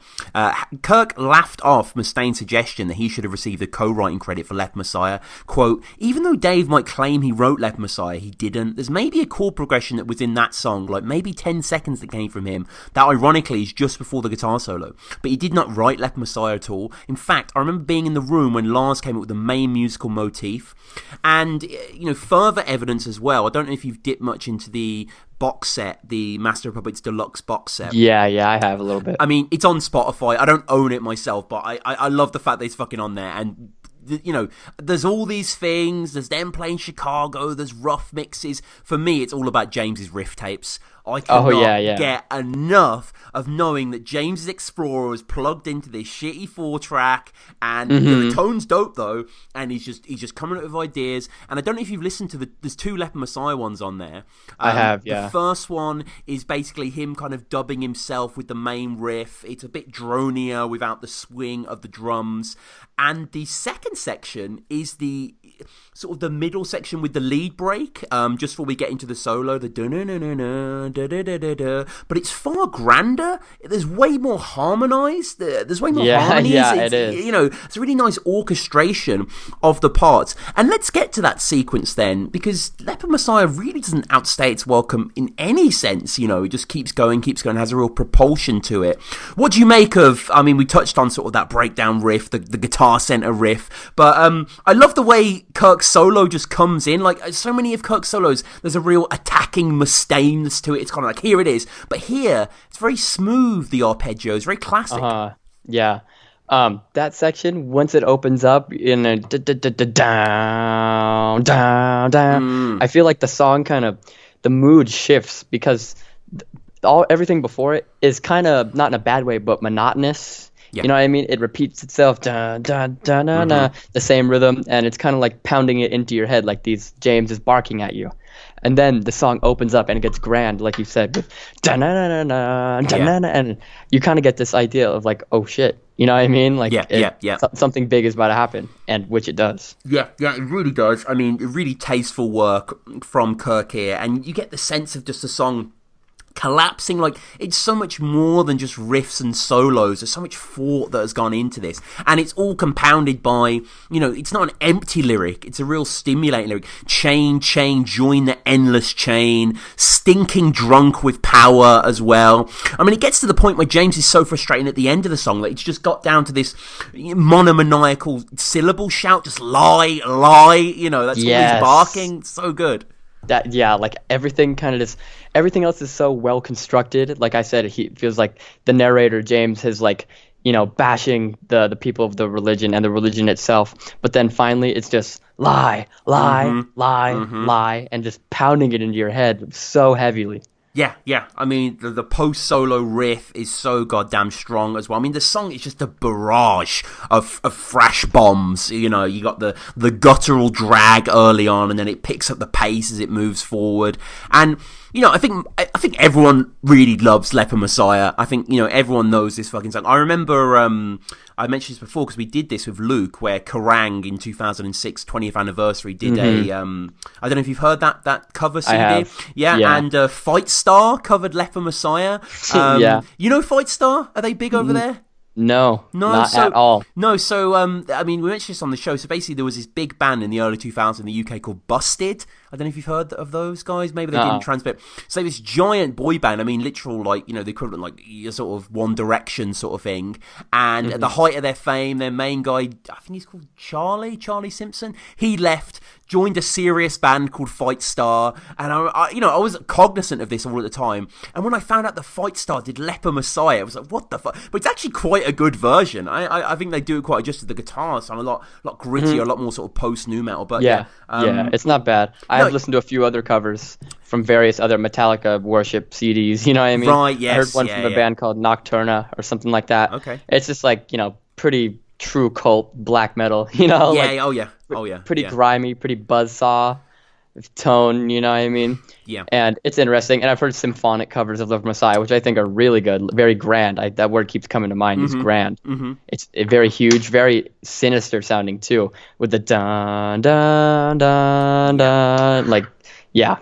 Kirk laughed off Mustaine's suggestion that he should have received a co-writing credit for Leper Messiah. Quote, even though Dave might claim he wrote Leper Messiah, he didn't. There's maybe a chord progression that was in that song, like maybe 10 seconds that came from him, that ironically is just before the guitar solo. But he did not write Leper Messiah at all. In fact, I remember being in the room when Lars came up with the main musical motif. And, further evidence as well. I don't know if you've dipped much into the box set, the Master of Puppets Deluxe box set. Yeah, I have a little bit. I mean, it's on Spotify. I don't own it myself, but I love the fact that it's fucking on there. And there's all these things. There's them playing Chicago. There's rough mixes. For me, it's all about James's riff tapes. I cannot yeah. get enough of knowing that James's Explorer is plugged into this shitty 4-track, and the tone's dope though, and he's just coming up with ideas. And I don't know if you've listened to there's 2 Leper Messiah ones on there. I have, yeah. The first one is basically him kind of dubbing himself with the main riff. It's a bit dronier without the swing of the drums. And the second section is the sort of the middle section with the lead break, just before we get into the solo, the da-na-na-na-na, da-da-da-da-da. But it's far grander. There's way more harmonized. There's way more harmonies. Yeah, it is. You know, it's a really nice orchestration of the parts. And let's get to that sequence then, because Leper Messiah really doesn't outstay its welcome in any sense. You know, it just keeps going, has a real propulsion to it. What do you make of, I mean, we touched on sort of that breakdown riff, the guitar center riff, but I love the way Kirk's solo just comes in. Like, so many of Kirk's solos, there's a real attacking mustaineness to it. It's kind of like, here it is. But here, it's very smooth, the arpeggios, very classic. Yeah. That section, once it opens up in a down, I feel like the song kind of, the mood shifts, because everything before it is kind of, not in a bad way, but monotonous. Yeah. You know what I mean? It repeats itself, the same rhythm, and it's kind of like pounding it into your head, like James is barking at you. And then the song opens up and it gets grand, like you said, with and you kind of get this idea of like, oh shit, you know what I mean? Like, something big is about to happen, and which it does. Yeah, it really does. I mean, really tasteful work from Kirk here, and you get the sense of just the song collapsing. Like, it's so much more than just riffs and solos. There's so much thought that has gone into this, and it's all compounded by, you know, it's not an empty lyric, it's a real stimulating lyric. Chain, join the endless chain, stinking drunk with power as well. I mean, it gets to the point where James is so frustrating at the end of the song that it's just got down to this monomaniacal syllable shout, just lie, you know, that's all he's barking. So good. Like everything else is so well constructed. Like I said, he feels like the narrator, James, has like, you know, bashing the people of the religion and the religion itself. But then finally it's just lie, and just pounding it into your head so heavily. Yeah. I mean, the post-solo riff is so goddamn strong as well. I mean, the song is just a barrage of thrash bombs. You know, you got the guttural drag early on, and then it picks up the pace as it moves forward. And, you know, I think everyone really loves Leper Messiah. I think, you know, everyone knows this fucking song. I remember, I mentioned this before because we did this with Luke, where Kerrang in 2006 20th anniversary did a I don't know if you've heard that cover CD. I have. Yeah. And Fight Star covered Leper Messiah. You know Fight Star? Are they big over there? No, not at all. No, so, I mean, we mentioned this on the show. So basically there was this big band in the early 2000s in the UK called Busted. I don't know if you've heard of those guys. Maybe they didn't transmit. So this giant boy band, I mean, literal, like, you know, the equivalent, like, sort of One Direction sort of thing. And at the height of their fame, their main guy, I think he's called Charlie Simpson. He left, joined a serious band called Fight Star. And, I was cognizant of this all at the time. And when I found out that Fight Star did Leper Messiah, I was like, what the fuck? But it's actually quite a good version. I think they do it quite just. The guitars sound a lot grittier, a lot more sort of post-nu metal. But it's not bad. I've listened to a few other covers from various other Metallica worship CDs, you know what I mean? Right, yes. I heard one from a band called Nocturna or something like that. Okay. It's just like, you know, pretty true cult black metal, you know? Pretty grimy, pretty buzzsaw tone, you know what I mean? Yeah. And it's interesting. And I've heard symphonic covers of Leper Messiah, which I think are really good, very grand. That word keeps coming to mind, is grand. It's very huge, very sinister sounding too, with the dun dun dun dun, like, yeah.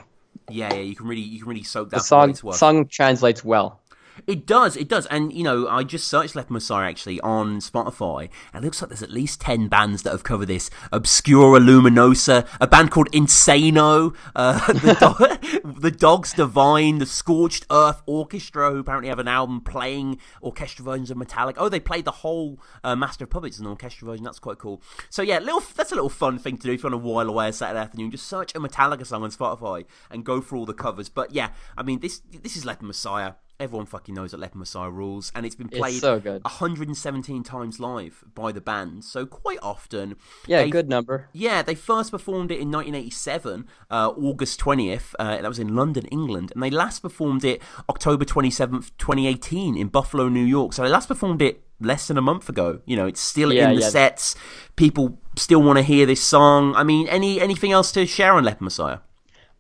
You can really soak that. The song translates well. It does, and, you know, I just searched Leper Messiah, actually, on Spotify, and it looks like there's at least 10 bands that have covered this. Obscura Luminosa, a band called Insano, the Dogs Divine, the Scorched Earth Orchestra, who apparently have an album playing orchestral versions of Metallica. Oh, they played the whole Master of Puppets in an orchestral version. That's quite cool. So, yeah, that's a little fun thing to do if you want to while away a Saturday afternoon. Just search a Metallica song on Spotify and go through all the covers. But, yeah, I mean, this is Leper Messiah. Everyone fucking knows that Leper Messiah rules, and it's been played so good. 117 times live by the band, so quite often. Yeah, good number. Yeah, they first performed it in 1987, August 20th. That was in London, England, and they last performed it October 27th, 2018 in Buffalo, New York. So they last performed it less than a month ago. You know, it's still in the sets. People still want to hear this song. I mean, anything else to share on Leper Messiah?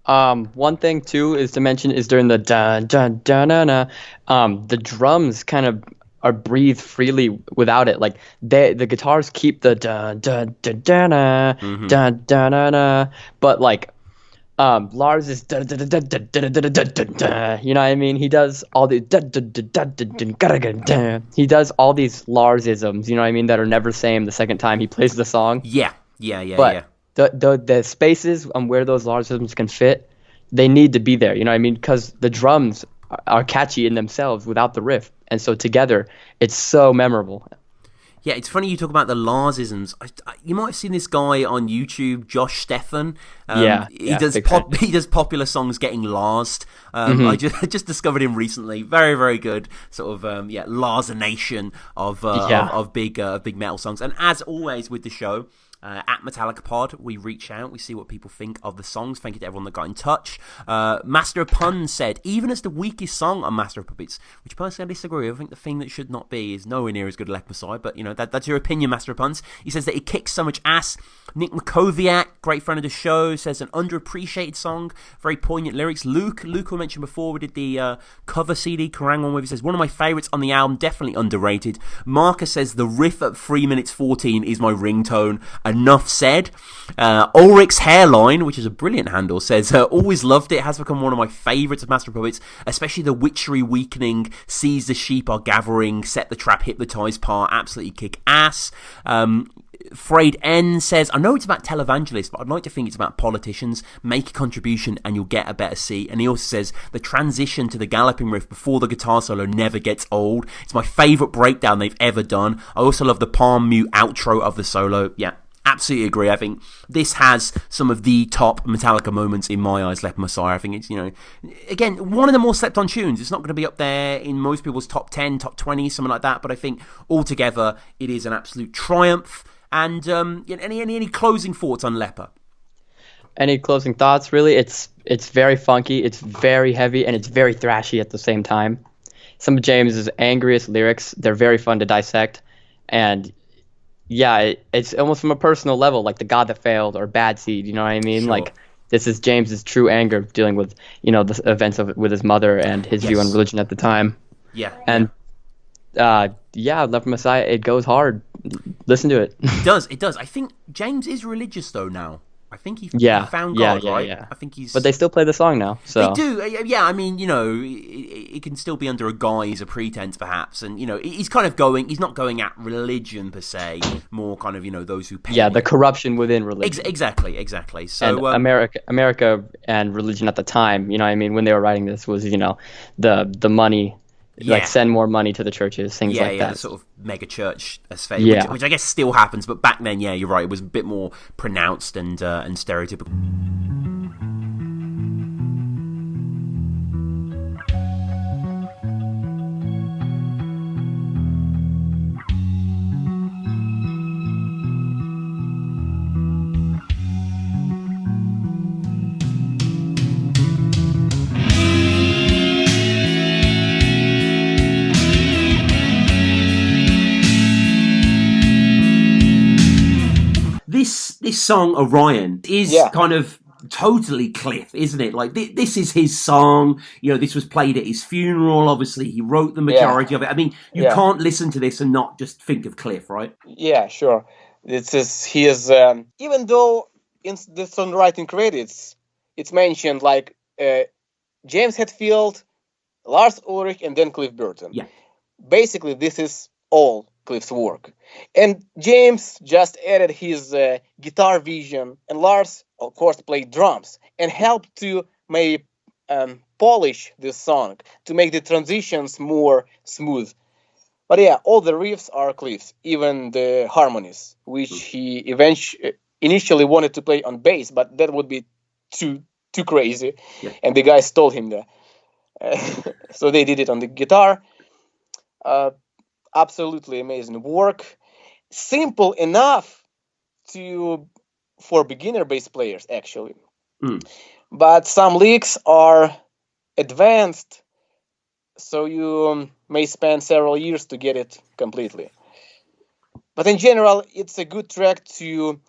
One thing too is to mention is during the dun dun dun dun dun, the drums kind of are breathed freely without it. Like the guitars keep the dun dun dun dun dun dun dun dun, but like Lars is dun dun dun dun dun dun dun dun dun. You know what I mean? He does all the dun dun dun dun dun dun dun. He does all these Lars-isms. You know what I mean? That are never same the second time he plays the song. Yeah. But the spaces on where those Lars-isms can fit, they need to be there. You know what I mean? Because the drums are catchy in themselves without the riff, and so together it's so memorable. Yeah, it's funny you talk about the Lars-isms. You might have seen this guy on YouTube, Josh Steffen. He does popular songs getting Larsed. I just discovered him recently. Very, very good sort of Larsination of big metal songs. And as always with the show, at Metallica Pod, we reach out, we see what people think of the songs. Thank you to everyone that got in touch. Master of Puns said, even as the weakest song on Master of Puppets, which personally I disagree with. I think the thing that should not be is nowhere near as good as Leper Messiah, but you know, that's your opinion, Master of Puns. He says that it kicks so much ass. Nick Makoviak, great friend of the show, says an underappreciated song, very poignant lyrics. Luke, who I mentioned before, we did the cover CD Kerrang one with, he says, one of my favourites on the album, definitely underrated. Marcus says the riff at 3 minutes 14 is my ringtone. Enough said. Ulrich's Hairline, which is a brilliant handle, says, always loved it. Has become one of my favourites of Master of Puppets, especially the witchery weakening, sees the sheep are gathering, set the trap, hypnotise part, absolutely kick ass. Frayed N says, I know it's about televangelists, but I'd like to think it's about politicians. Make a contribution and you'll get a better seat. And he also says, the transition to the galloping riff before the guitar solo never gets old. It's my favourite breakdown they've ever done. I also love the palm mute outro of the solo. Yeah, absolutely agree. I think this has some of the top Metallica moments in my eyes, Leper Messiah. I think it's, you know, again, one of the more slept on tunes. It's not going to be up there in most people's top 10, top 20, something like that. But I think altogether, it is an absolute triumph. And any closing thoughts on Leper? Any closing thoughts? Really, it's very funky, it's very heavy, and it's very thrashy at the same time. Some of James's angriest lyrics, they're very fun to dissect, and yeah, it's almost from a personal level, like The God That Failed or Bad Seed. You know what I mean? Sure. Like this is James's true anger dealing with, you know, the events with his mother and his view on religion at the time. Yeah, and Leper Messiah, it goes hard. Listen to it. It does. I think James is religious though now. I think he found God, right? Yeah. I think he's. But they still play the song now. So they do. Yeah, I mean, you know, it can still be under a guise, a pretense, perhaps, and you know, he's kind of going. He's not going at religion per se. More kind of, you know, those who pay. Yeah, the corruption within religion. Exactly. So and America and religion at the time, you know what I mean, when they were writing this was, you know, the money. Like send more money to the churches, things like that. The sort of mega church aesthetic, which I guess still happens, but back then, you're right, it was a bit more pronounced and stereotypical. This song, Orion, is kind of totally Cliff, isn't it? Like, this is his song. You know, this was played at his funeral. Obviously, he wrote the majority of it. I mean, you can't listen to this and not just think of Cliff, right? Yeah, sure. This is his... even though in the songwriting credits, it's mentioned, like, James Hetfield, Lars Ulrich, and then Cliff Burton. Yeah. Basically, this is all Cliff's work. And James just added his guitar vision, and Lars, of course, played drums and helped to maybe polish this song to make the transitions more smooth. But yeah, all the riffs are Cliff's, even the harmonies, which he initially wanted to play on bass, but that would be too crazy, and the guy stole him there. So they did it on the guitar. Absolutely amazing work. Simple enough for beginner bass players, actually. But some licks are advanced, so you may spend several years to get it completely. But in general, it's a good track to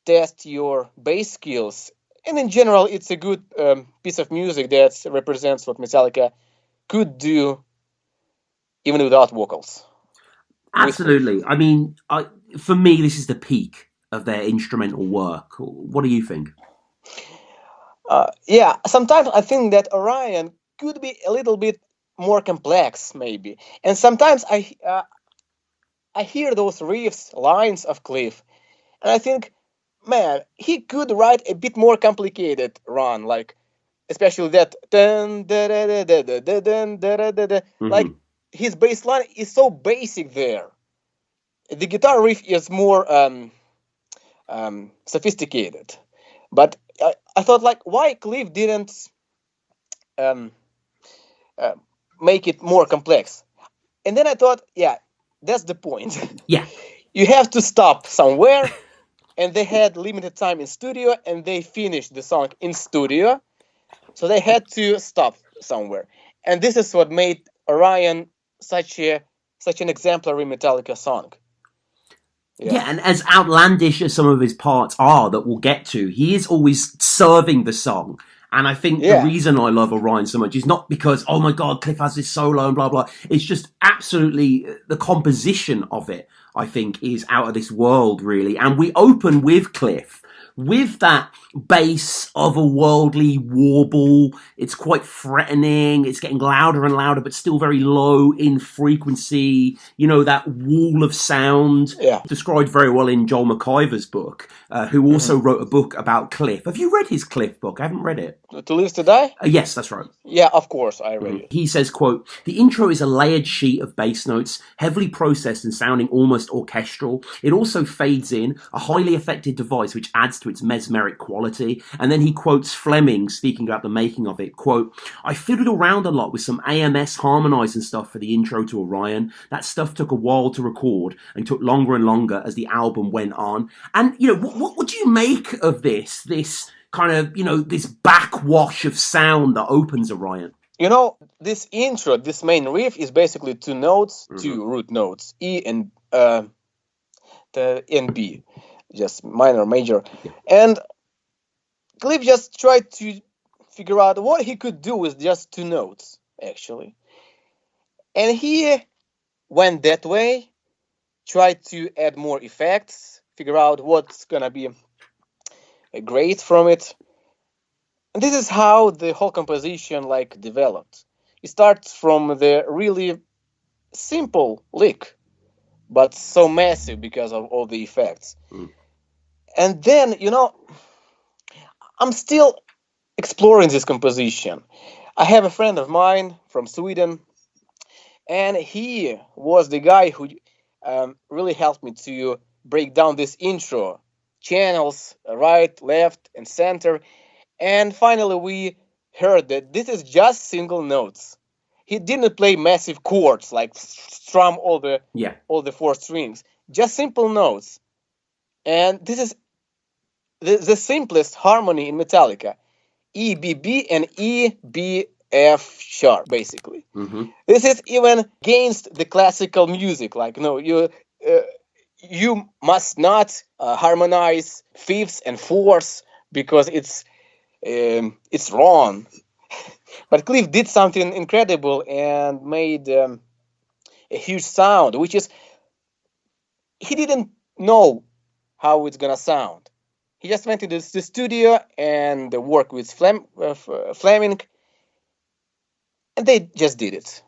test your bass skills. And in general, it's a good piece of music that represents what Metallica could do even without vocals. Absolutely. I mean, for me, this is the peak of their instrumental work. What do you think? Yeah, sometimes I think that Orion could be a little bit more complex, maybe. And sometimes I hear those riffs, lines of Cliff, and I think, man, he could write a bit more complicated run, like especially that dun, da, da, da, da, da, da, dun, da, da, da, da. Like his bass line is so basic there. The guitar riff is more sophisticated, but I thought, like, why Cliff didn't make it more complex? And then I thought, yeah, that's the point. Yeah. You have to stop somewhere, and they had limited time in studio, and they finished the song in studio, so they had to stop somewhere. And this is what made Orion such an exemplary Metallica song. Yeah, and as outlandish as some of his parts are that we'll get to, he is always serving the song. And I think the reason I love Orion so much is not because, oh my God, Cliff has this solo and blah, blah. It's just absolutely the composition of it, I think, is out of this world, really. And we open with Cliff, with that bass of a worldly warble. It's quite threatening. It's getting louder and louder, but still very low in frequency. You know, that wall of sound. Yeah. Described very well in Joel McIver's book, who also wrote a book about Cliff. Have you read his Cliff book? I haven't read it. To Live to Die? Yes, that's right. Yeah, of course, I read it. He says, quote, "The intro is a layered sheet of bass notes, heavily processed and sounding almost orchestral. It also fades in, a highly affected device which adds to its mesmeric quality." And then he quotes Fleming speaking about the making of it, quote, "I fiddled around a lot with some AMS harmonizing stuff for the intro to Orion. That stuff took a while to record and took longer and longer as the album went on." And, you know, what do you make of this kind of, you know, this backwash of sound that opens Orion? You know, this intro, this main riff is basically two notes, two root notes, E and B, just minor, major. Yeah. And Cliff just tried to figure out what he could do with just two notes, actually. And he went that way, tried to add more effects, figure out what's gonna be great from it. And this is how the whole composition developed. It starts from the really simple lick, but so massive because of all the effects. And then, you know, I'm still exploring this composition. I have a friend of mine from Sweden, and he was the guy who really helped me to break down this intro. Channels, right, left, and center. And finally, we heard that this is just single notes. He didn't play massive chords, like strum all the four strings. Just simple notes. And this is the simplest harmony in Metallica. E, B, B, and E, B, F sharp, basically. This is even against the classical music. Like, no, you must not harmonize fifths and fourths because it's wrong. But Cliff did something incredible and made a huge sound, which is he didn't know how it's gonna sound. He just went to the studio and worked with Fleming, and they just did it.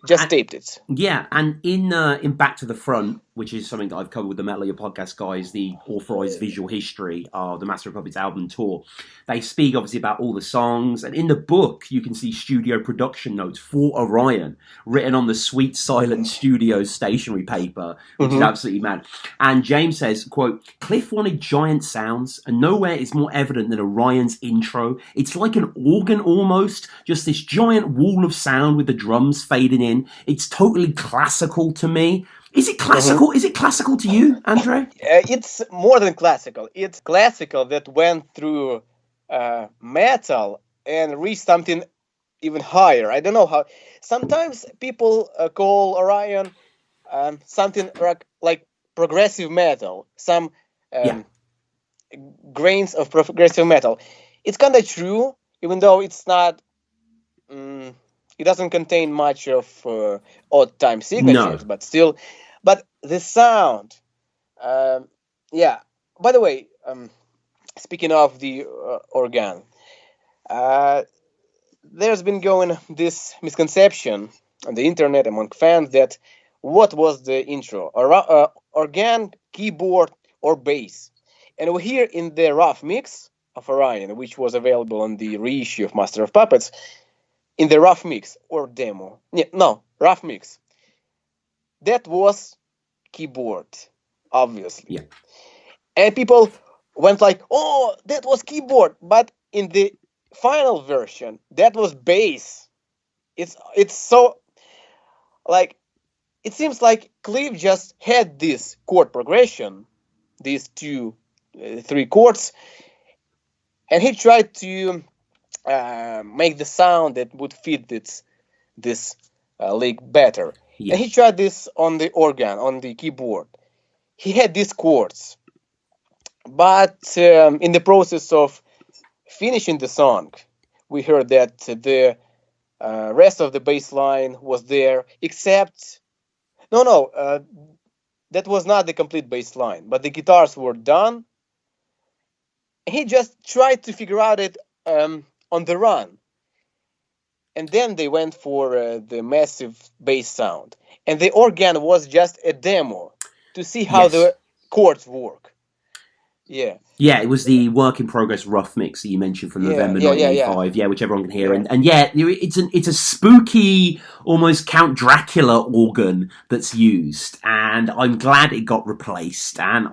Just taped it. Yeah, and in Back to the Front, which is something that I've covered with the Metallica podcast guys, the authorized visual history of the Master of Puppets album tour. They speak obviously about all the songs, and in the book you can see studio production notes for Orion written on the Sweet Silent Studios stationery paper, which is absolutely mad. And James says, quote, Cliff wanted giant sounds, and nowhere is more evident than Orion's intro. It's like an organ almost, just this giant wall of sound with the drums fading in. It's totally classical to me. Is it classical? Is it classical to you, Andre? It's more than classical. It's classical that went through metal and reached something even higher. I don't know how. Sometimes people call Orion something like progressive metal. Some grains of progressive metal. It's kind of true, even though it's not. It doesn't contain much of odd time signatures, but still. But the sound, yeah. By the way, speaking of the organ, there's been going this misconception on the internet among fans that what was the intro, organ, keyboard, or bass? And we hear in the rough mix of Orion, which was available on the reissue of Master of Puppets, in the rough mix or demo, rough mix. That was keyboard, obviously. Yeah. And people went like, oh, that was keyboard. But in the final version, that was bass. It's so, like, it seems like Cliff just had this chord progression, these three chords, and he tried to make the sound that would fit this lick better. Yeah. And he tried this on the organ, on the keyboard. He had these chords. But in the process of finishing the song, we heard that the rest of the bass line was there, except... that was not the complete bass line, but the guitars were done. He just tried to figure out it on the run. And then they went for the massive bass sound. And the organ was just a demo to see how the chords work. Yeah. Yeah, it was the work in progress rough mix that you mentioned from November 1985. Yeah, which everyone can hear. And it's a spooky, almost Count Dracula organ that's used. And I'm glad it got replaced. And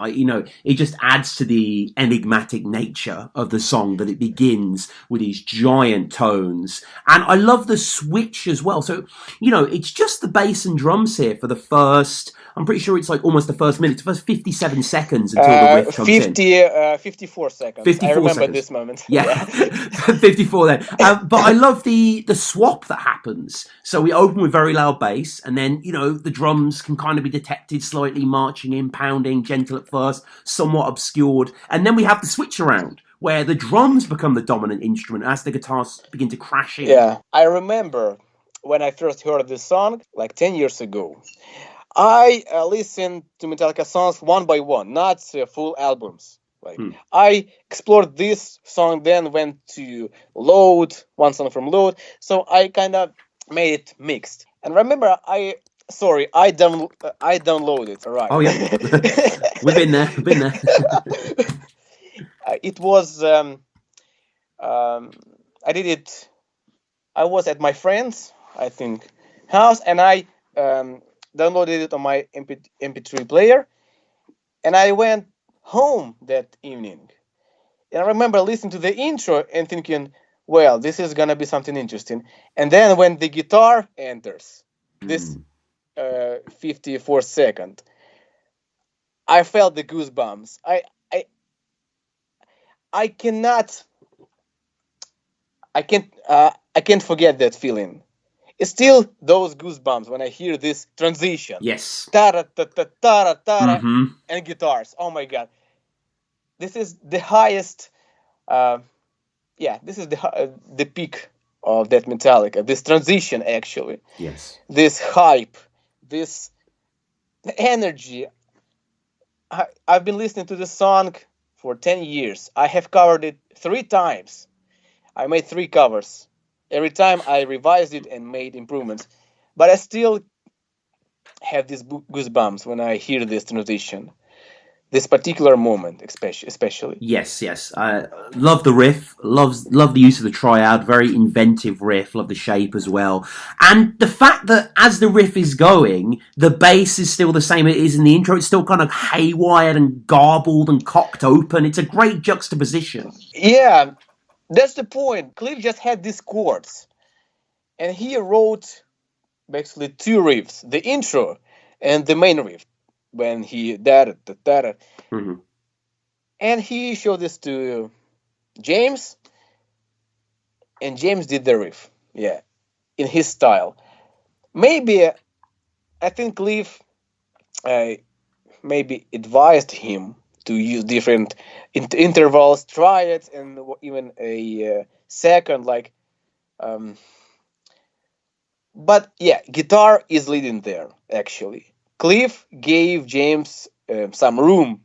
it just adds to the enigmatic nature of the song that it begins with these giant tones. And I love the switch as well. So, it's just the bass and drums here for the first, I'm pretty sure it's like almost the first minute, the first 57 seconds until the riff comes in. 54 seconds. 54 I remember seconds. this moment. Yeah, 54 then. But I love the swap that happens. So we open with very loud bass, and then, the drums can kind of be detected slightly marching in, pounding, gentle at first, somewhat obscured. And then we have the switch around, where the drums become the dominant instrument as the guitars begin to crash in. Yeah, I remember when I first heard this song, like 10 years ago. I listened to Metallica songs one by one, not full albums. I explored this song, then went to Load, one song from Load, so I kind of made it mixed. And remember, I downloaded, right? Oh yeah, we've been there. It was I did it. I was at my friend's, I think, house, and I downloaded it on my MP3 player, and I went home that evening. And I remember listening to the intro and thinking, well, this is gonna be something interesting. And then when the guitar enters, this 54 second, I felt the goosebumps. I can't forget that feeling. It's still those goosebumps when I hear this transition. Yes. Ta-ra-ta-ta-ta-ra-ta-ra, and guitars. Oh my god. This is the highest, this is the peak of that Metallica. This transition, actually. Yes. This hype, this energy. I've been listening to this song for 10 years. I have covered it 3 times. I made 3 covers. Every time I revised it and made improvements. But I still have these goosebumps when I hear this transition. This particular moment, especially. Yes. I love the riff. Love the use of the triad. Very inventive riff. Love the shape as well. And the fact that as the riff is going, the bass is still the same it is in the intro. It's still kind of haywired and garbled and cocked open. It's a great juxtaposition. Yeah, that's the point. Cliff just had these chords, and he wrote basically two riffs: the intro and the main riff. When he Mm-hmm. and he showed this to James, and James did the riff, in his style. Maybe I think Cliff maybe advised him to use different intervals, triads, and even a second, like. But yeah, guitar is leading there actually. Cliff gave James some room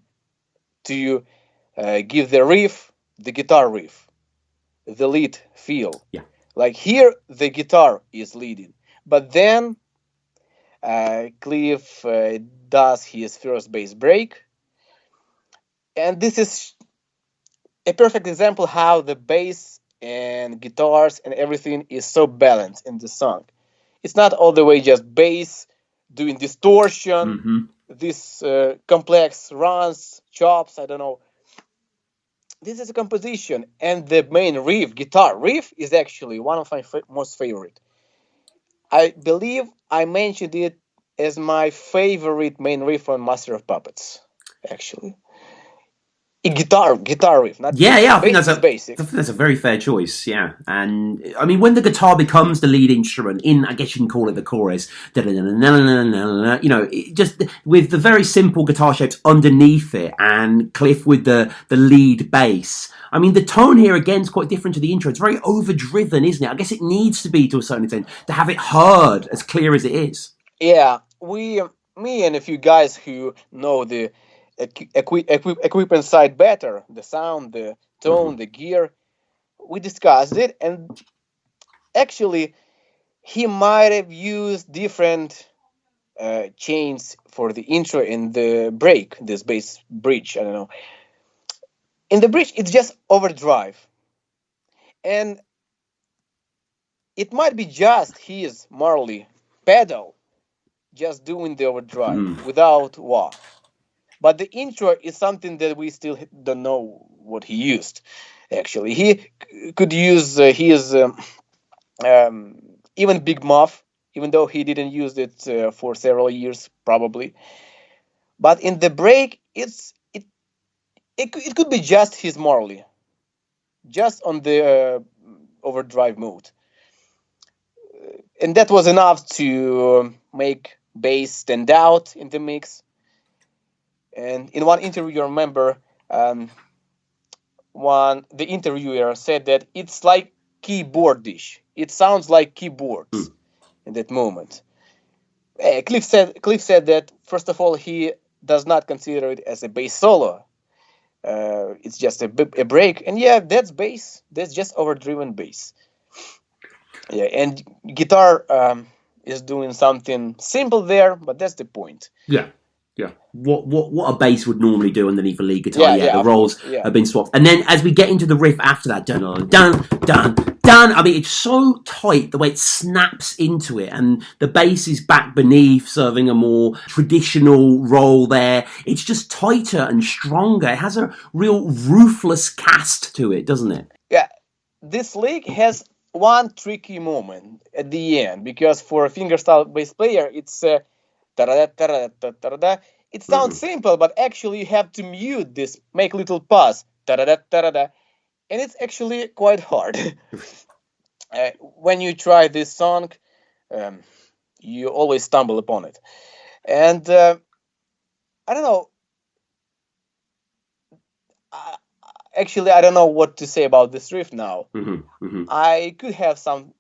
to give the riff, the guitar riff, the lead feel. Yeah. Like here, the guitar is leading, but then Cliff does his first bass break, and this is a perfect example how the bass and guitars and everything is so balanced in the song. It's not all the way just bass doing distortion, this complex runs, chops, I don't know. This is a composition, and the main riff, guitar riff, is actually one of my most favorite. I believe I mentioned it as my favorite main riff on Master of Puppets, actually. Guitar riff, not Yeah, I think bass is basic. that's a very fair choice. Yeah, and I mean when the guitar becomes the lead instrument in, I guess you can call it the chorus. You know, just with the very simple guitar shapes underneath it, and Cliff with the lead bass. I mean, the tone here again is quite different to the intro. It's very overdriven, isn't it? I guess it needs to be to a certain extent to have it heard as clear as it is. Yeah, me and a few guys who know the equipment side better, the sound, the tone, the gear, we discussed it, and actually he might have used different chains for the intro and the break, this bass bridge, I don't know. In the bridge it's just overdrive, and it might be just his Marley pedal just doing the overdrive without wah. But the intro is something that we still don't know what he used. Actually, he could use his even Big Muff, even though he didn't use it for several years, probably. But in the break, it could be just his Marley, just on the overdrive mode, and that was enough to make bass stand out in the mix. And in one interview, I remember the interviewer said that it's like keyboardish. It sounds like keyboards in that moment. Cliff said that first of all he does not consider it as a bass solo. It's just a break, and yeah, that's bass. That's just overdriven bass. Yeah, and guitar is doing something simple there, but that's the point. Yeah. What a bass would normally do underneath a lead guitar. The roles have been swapped. And then as we get into the riff after that, dun dun dun dun. I mean, it's so tight the way it snaps into it, and the bass is back beneath, serving a more traditional role there. It's just tighter and stronger. It has a real ruthless cast to it, doesn't it? Yeah, this lick has one tricky moment at the end, because for a fingerstyle bass player, it's it sounds simple, but actually you have to mute this, make little pause, and it's actually quite hard. When you try this song, you always stumble upon it. And I don't know. Actually, I don't know what to say about this riff now. I could have some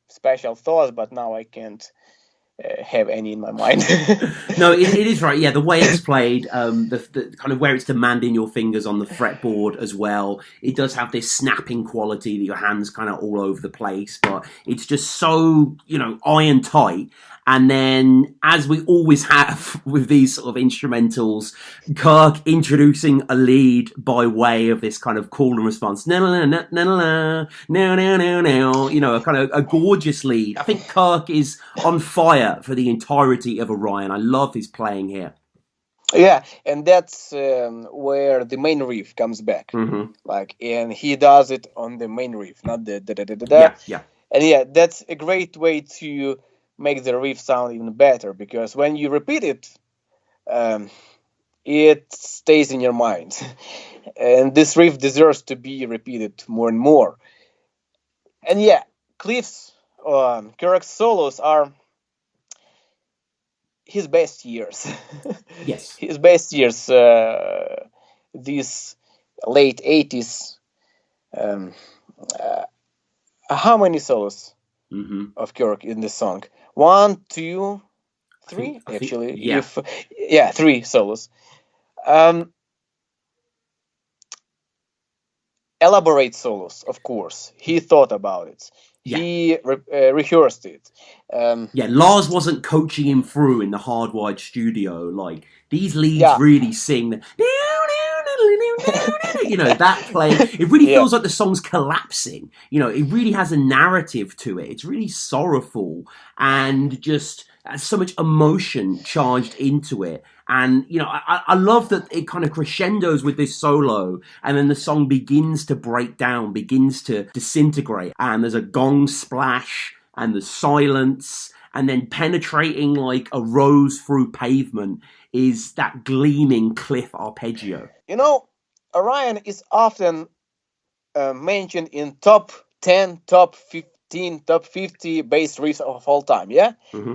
special thoughts, but now I can't have any in my mind. No, it is right. Yeah, the way it's played, the kind of where it's demanding your fingers on the fretboard as well. It does have this snapping quality that your hands kind of all over the place, but it's just so, iron tight. And then, as we always have with these sort of instrumentals, Kirk introducing a lead by way of this kind of call and response. Na na na na na na na na na. A kind of a gorgeous lead. I think Kirk is on fire for the entirety of Orion. I love his playing here. Yeah, and that's where the main riff comes back. Mm-hmm. And he does it on the main riff, not the da da da da da. Yeah. And yeah, that's a great way to make the riff sound even better, because when you repeat it, it stays in your mind. And this riff deserves to be repeated more and more. And yeah, Cliff's, Kirk's solos are his best years. Yes. His best years, these late 80s. How many solos of Kirk in this song? 1, 2, 3, actually. Yeah. 3 solos. Elaborate solos, of course. He thought about it. Yeah. He rehearsed it. Lars wasn't coaching him through in the hardwired studio. Like, these leads really sing the... that playing. It really feels like the song's collapsing. It really has a narrative to it. It's really sorrowful and just has so much emotion charged into it. And, I love that it kind of crescendos with this solo, and then the song begins to break down, begins to disintegrate, and there's a gong splash, and the silence, and then penetrating like a rose through pavement is that gleaming Cliff arpeggio. Orion is often mentioned in top 10, top 15, top 50 bass riffs of all time, yeah? Mm-hmm.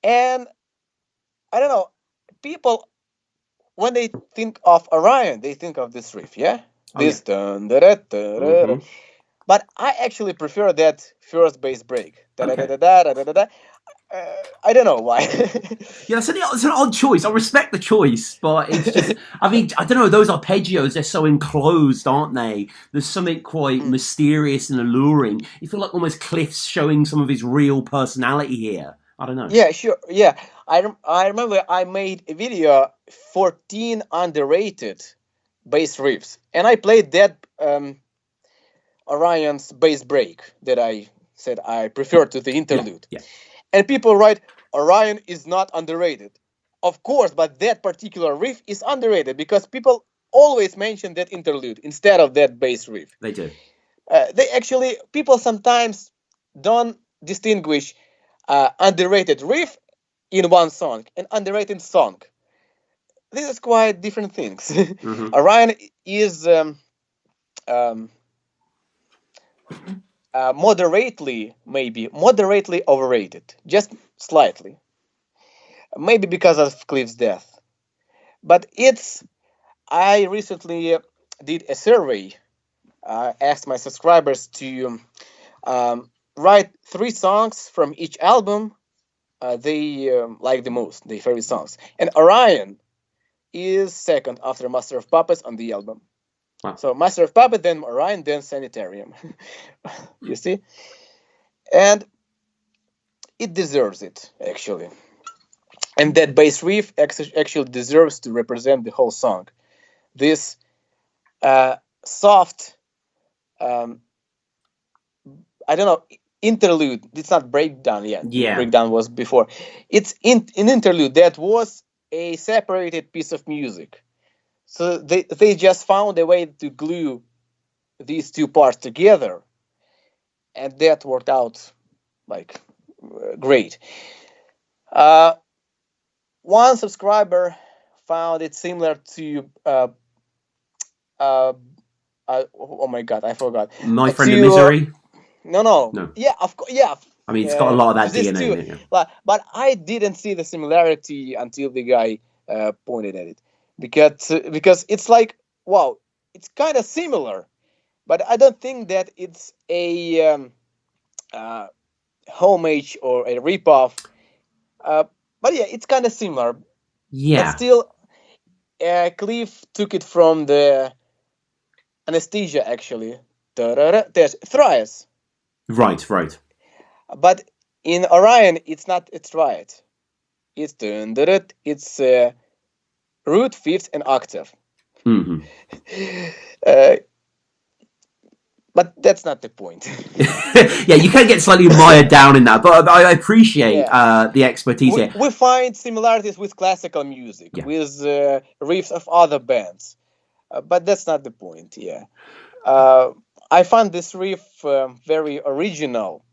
And, I don't know, people, when they think of Orion, they think of this riff, yeah? Dun, da, da, da, da, da. But I actually prefer that first bass break. Da, da, da, da, da, da, da, da. I don't know why. Yeah, it's an odd choice. I respect the choice, but it's just, I don't know, those arpeggios, they're so enclosed, aren't they? There's something quite mysterious and alluring. You feel like almost Cliff's showing some of his real personality here. I don't know. Yeah, sure. Yeah, I remember I made a video, 14 underrated bass riffs, and I played that Orion's bass break that I said I prefer to the interlude. Yeah. And people write, Orion is not underrated. Of course, but that particular riff is underrated because people always mention that interlude instead of that bass riff. They do. People sometimes don't distinguish underrated riff in one song and underrated song. This is quite different things. Mm-hmm. Orion is moderately overrated, just slightly. Maybe because of Cliff's death. But I recently did a survey, asked my subscribers to write 3 songs from each album they like the most, their favorite songs. And Orion is second after Master of Puppets on the album. Wow. So Master of Puppets, then Orion, then Sanitarium. You see? And it deserves it, actually. And that bass riff actually deserves to represent the whole song. This soft, I don't know, interlude. It's not breakdown yet. Yeah. Breakdown was before. It's an interlude that was a separated piece of music. So they just found a way to glue these 2 parts together, and that worked out great. One subscriber found it similar to oh my god, I forgot. My Friend in Misery. No. Yeah, of course. Yeah. I mean, it's got a lot of that DNA in it. Yeah. But I didn't see the similarity until the guy pointed at it, because it's like, wow, it's kind of similar, but I don't think that it's a homage or a ripoff But yeah, it's kind of similar. Yeah. But still, Cliff took it from the anesthesia, actually. There's Thrice. Right. But in Orion, it's not a triad. It's it's root, fifth, and octave. Mm-hmm. But that's not the point. Yeah, you can get slightly mired down in that, but I appreciate the expertise here. We find similarities with classical music, with riffs of other bands, but that's not the point. Yeah, I found this riff very original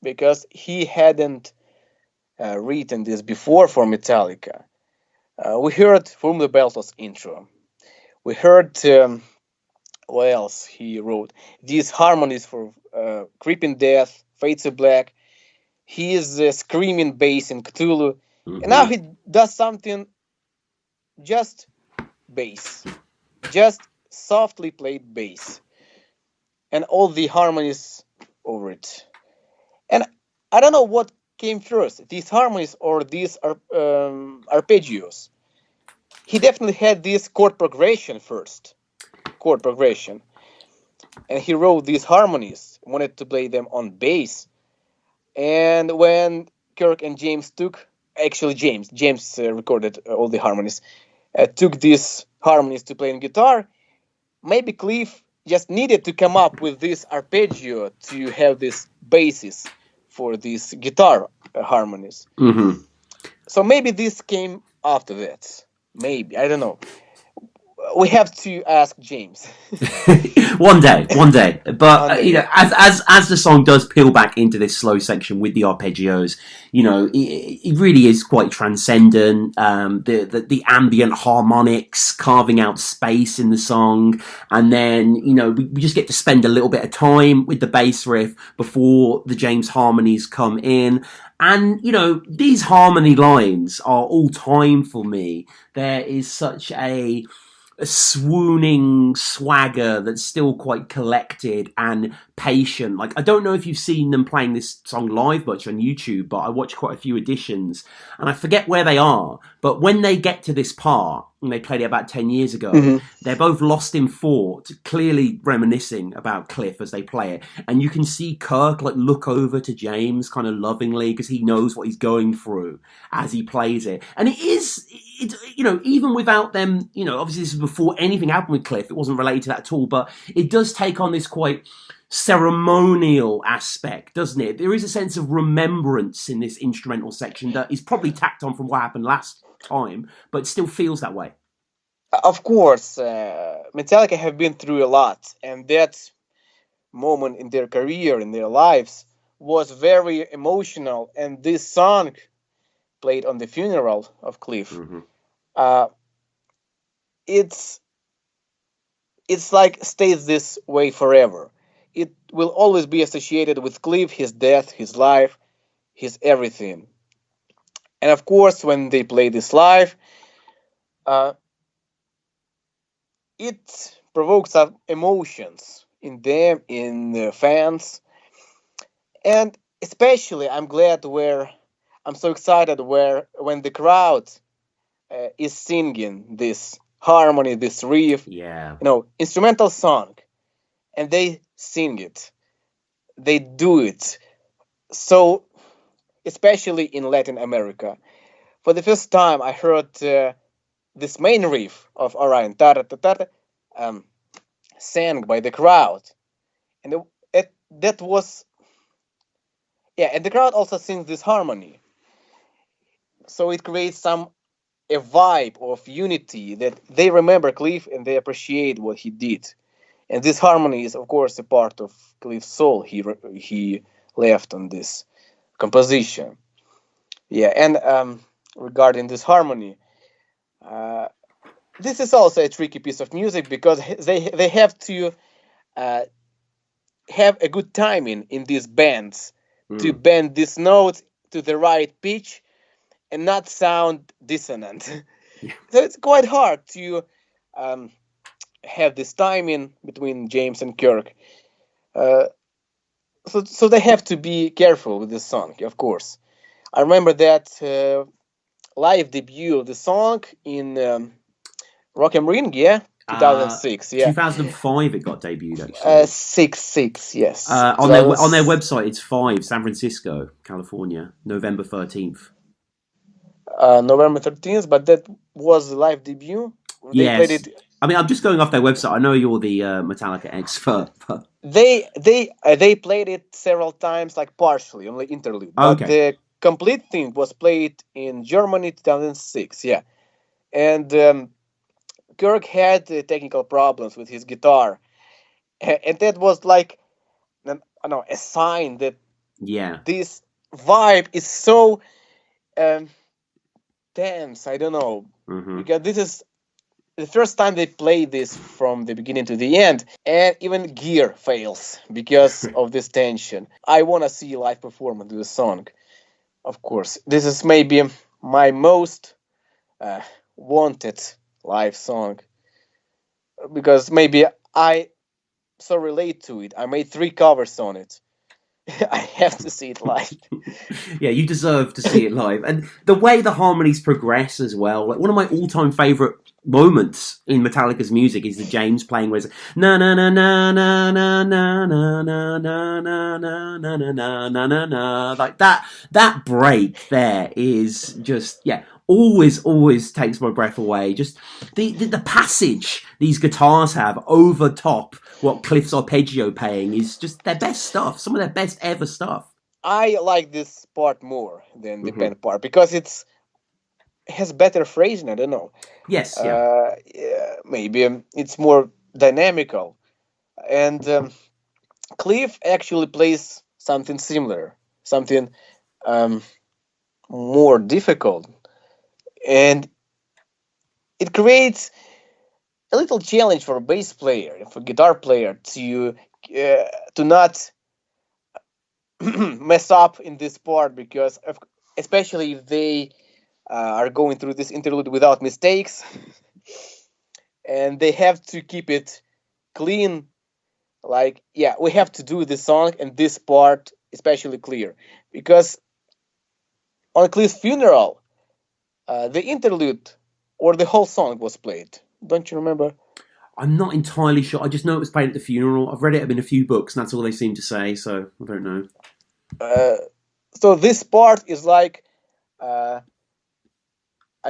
because he hadn't written this before for Metallica. We heard From the Beltos intro. We heard what else he wrote? These harmonies for Creeping Death, Fade to Black. He is screaming bass in Cthulhu. Mm-hmm. And now he does something just bass. Just softly played bass. And all the harmonies over it. And I don't know what came first, these harmonies or these arpeggios. He definitely had this chord progression first. Chord progression. And he wrote these harmonies, wanted to play them on bass. And when Kirk and James James recorded all the harmonies, took these harmonies to play on guitar, maybe Cliff just needed to come up with this arpeggio to have this basis for these guitar harmonies. Mm-hmm. So maybe this came after that. Maybe, I don't know. We have to ask James. one day. But as the song does peel back into this slow section with the arpeggios, it really is quite transcendent. The ambient harmonics carving out space in the song, and then we just get to spend a little bit of time with the bass riff before the James harmonies come in. And, these harmony lines are all time for me. There is such a swooning swagger that's still quite collected and patient. Like, I don't know if you've seen them playing this song live much on YouTube, but I watched quite a few editions and I forget where they are. But when they get to this part, and they played it about 10 years ago, they're both lost in thought, clearly reminiscing about Cliff as they play it. And you can see Kirk look over to James kind of lovingly because he knows what he's going through as he plays it. And it's even without them, obviously this is before anything happened with Cliff, it wasn't related to that at all, but it does take on this quite ceremonial aspect, doesn't it? There is a sense of remembrance in this instrumental section that is probably tacked on from what happened last time, but it still feels that way. Of course, Metallica have been through a lot, and that moment in their career, in their lives, was very emotional, and this song played on the funeral of Cliff. It's like stays this way forever. It will always be associated with Cliff, his death, his life, his everything. And of course, when they play this live, it provokes emotions in them, in the fans. And especially, I'm so excited when the crowd is singing this harmony, this riff, instrumental song, and they sing it. They do it. So, especially in Latin America. For the first time, I heard this main riff of Orion, sang by the crowd. And that was... Yeah, and the crowd also sings this harmony. So it creates a vibe of unity that they remember Cliff and they appreciate what he did. And this harmony is, of course, a part of Cliff's soul he left on this composition. Yeah, and regarding this harmony, this is also a tricky piece of music because they have to have a good timing in these bands to bend these notes to the right pitch and not sound dissonant. So it's quite hard to have this timing between James and Kirk. So they have to be careful with this song, of course. I remember that live debut of the song in Rock am Ring, 2006, 2005 it got debuted actually. 6, yes. On their website, it's 5, San Francisco, California, November 13th. November 13th, but that was the live debut. They yes. played it. I mean, I'm just going off their website. I know you're the Metallica expert, but They played it several times, like partially, only interlude. But the complete thing was played in Germany 2006, and Kirk had technical problems with his guitar, and that was like, I don't know, a sign that this vibe is so dense. I don't know, because this is the first time they play this from the beginning to the end, and even gear fails because of this tension. I want to see live performance of the song. Of course, this is maybe my most wanted live song, because maybe I so relate to it. I made 3 covers on it. I have to see it live. Yeah, you deserve to see it live. And the way the harmonies progress as well. Like, one of my all-time favourite moments in Metallica's music is the James playing where it's na na na na na na na na na na na na na na na na na. Like that break there is just always takes my breath away. Just the passage these guitars have over top what Cliff's arpeggio playing is just their best stuff. Some of their best ever stuff. I like this part more than the band part because it has better phrasing. I don't know. Yes. Maybe it's more dynamical, and Cliff actually plays something similar, something more difficult, and it creates a little challenge for a bass player and for guitar player to not mess up in this part, because especially if they are going through this interlude without mistakes and they have to keep it clean, like we have to do this song and this part especially clear, because on Cliff's funeral the interlude or the whole song was played. Don't you remember? I'm not entirely sure. I just know it was played at the funeral. I've read it in a few books, and that's all they seem to say, so I don't know. So this part is like... I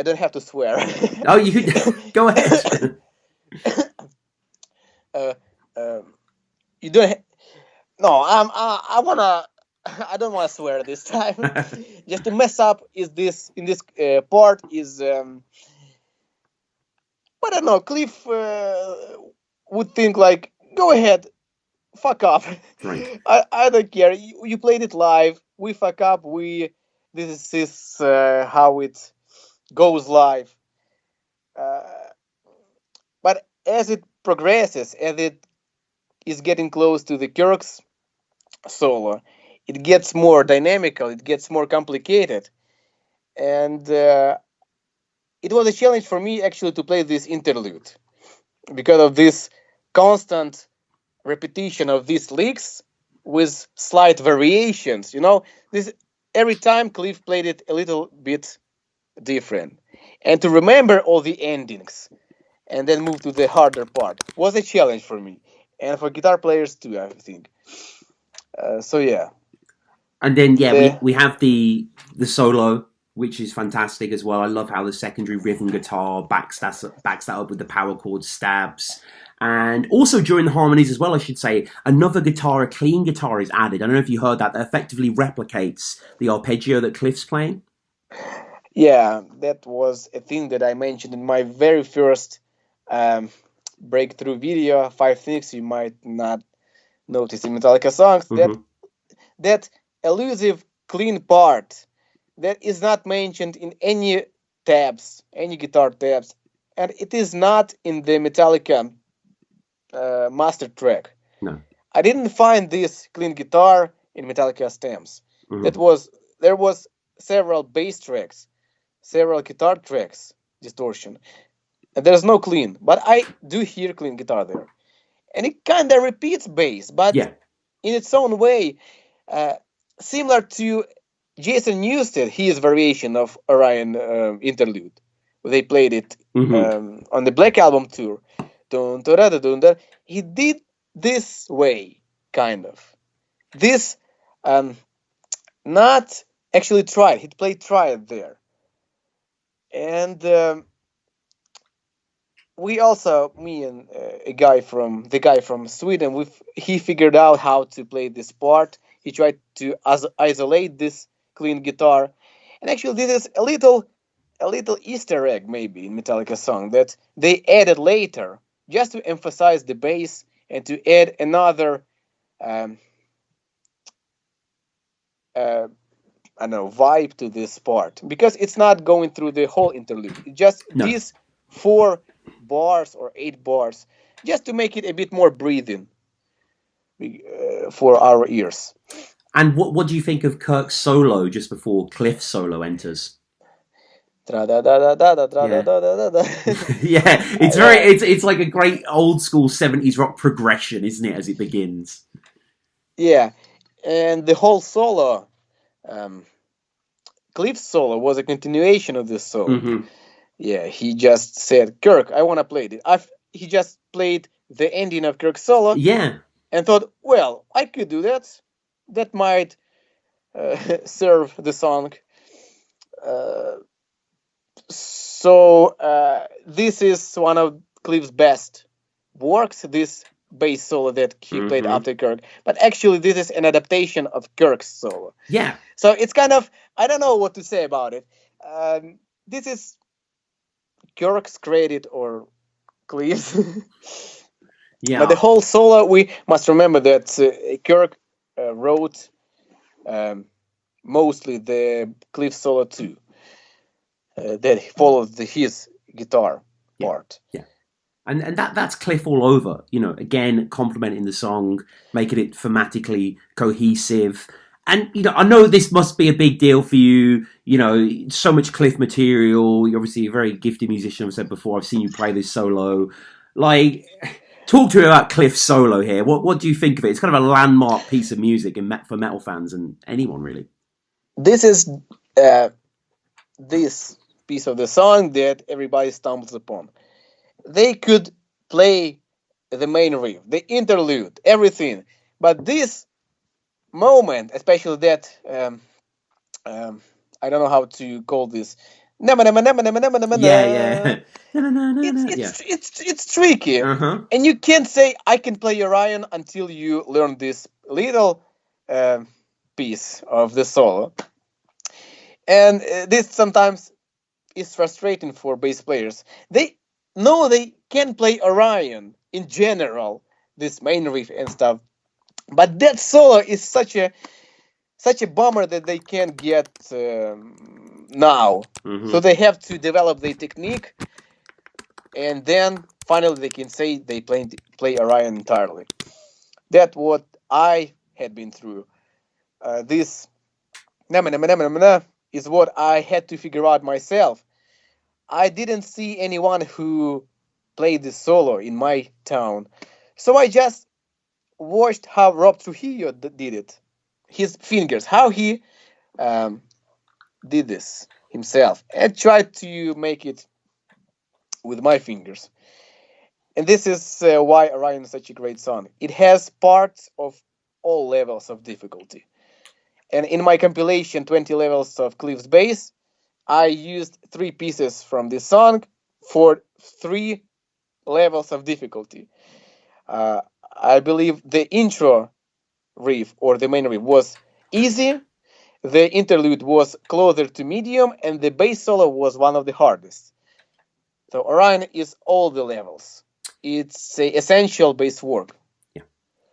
don't have to swear. Oh, you could... Go ahead. You don't... No, I wanna... I don't want to swear this time. Just to mess up is this... In this part is... I don't know, Cliff would think like, go ahead, fuck up. Right. I don't care. You played it live. We fuck up. This is how it goes live. But as it progresses, as it is getting close to the Kirk's solo, it gets more dynamical. It gets more complicated, and it was a challenge for me actually to play this interlude because of this constant repetition of these licks with slight variations. You know, this every time Cliff played it a little bit different, and to remember all the endings and then move to the harder part was a challenge for me and for guitar players too, I think. So yeah. And then we have the solo, which is fantastic as well. I love how the secondary rhythm guitar backs that up with the power chord stabs. And also during the harmonies as well, I should say, another guitar, a clean guitar is added. I don't know if you heard that effectively replicates the arpeggio that Cliff's playing. Yeah, that was a thing that I mentioned in my very first breakthrough video, 5 things you might not notice in Metallica songs. That elusive clean part that is not mentioned in any tabs, any guitar tabs, and it is not in the Metallica master track. No, I didn't find this clean guitar in Metallica stems. There was several bass tracks, several guitar tracks, distortion, and there's no clean. But I do hear clean guitar there, and it kind of repeats bass, but in its own way, similar to Jason Newsted, his variation of Orion interlude, they played it on the Black Album tour. Dun, da, da, da, dun, da. He did this way, kind of. This, not actually tried. He played triad there, and we also, me and the guy from Sweden, he figured out how to play this part. He tried to isolate this clean guitar, and actually this is a little Easter egg maybe in Metallica song that they added later just to emphasize the bass and to add another I don't know, vibe to this part, because it's not going through the whole interlude. It's just these 4 bars or 8 bars, just to make it a bit more breathing for our ears. And what do you think of Kirk's solo just before Cliff's solo enters? Yeah, it's like a great old school 70s rock progression, isn't it, as it begins? Yeah, and the whole solo, Cliff's solo, was a continuation of this solo. Yeah, he just said, "Kirk, I want to play it." He just played the ending of Kirk's solo. Yeah, and thought, well, I could do that. That might serve the song. So this is one of Cliff's best works, this bass solo that he played after Kirk. But actually, this is an adaptation of Kirk's solo. Yeah. So it's kind of, I don't know what to say about it. This is Kirk's credit or Cliff's. Yeah. But the whole solo, we must remember that Kirk wrote mostly the Cliff solo too. That followed his guitar part. Yeah. And that's Cliff all over, again, complementing the song, making it thematically cohesive. And, I know this must be a big deal for you, so much Cliff material. You're obviously a very gifted musician, I've said before. I've seen you play this solo. Talk to me about Cliff's solo here. What do you think of it? It's kind of a landmark piece of music for metal fans and anyone, really. This is this piece of the song that everybody stumbles upon. They could play the main riff, the interlude, everything. But this moment, especially that, I don't know how to call this. Yeah. It's tricky. And you can't say, I can play Orion until you learn this little piece of the solo. And this sometimes is frustrating for bass players. They know they can play Orion in general, this main riff and stuff, but that solo is such a bummer that they can't get now. So they have to develop the technique, and then finally they can say they play Orion entirely. That's what I had been through. This is what I had to figure out myself. I didn't see anyone who played this solo in my town, so I just watched how Rob Trujillo did it. His fingers, how he did this himself, and tried to make it with my fingers. And this is why Orion is such a great song. It has parts of all levels of difficulty. And in my compilation, 20 Levels of Cliff's Bass, I used 3 pieces from this song for 3 levels of difficulty. I believe the intro riff, or the main riff, was easy, the interlude was closer to medium, and the bass solo was one of the hardest. So Orion is all the levels. It's essential bass work.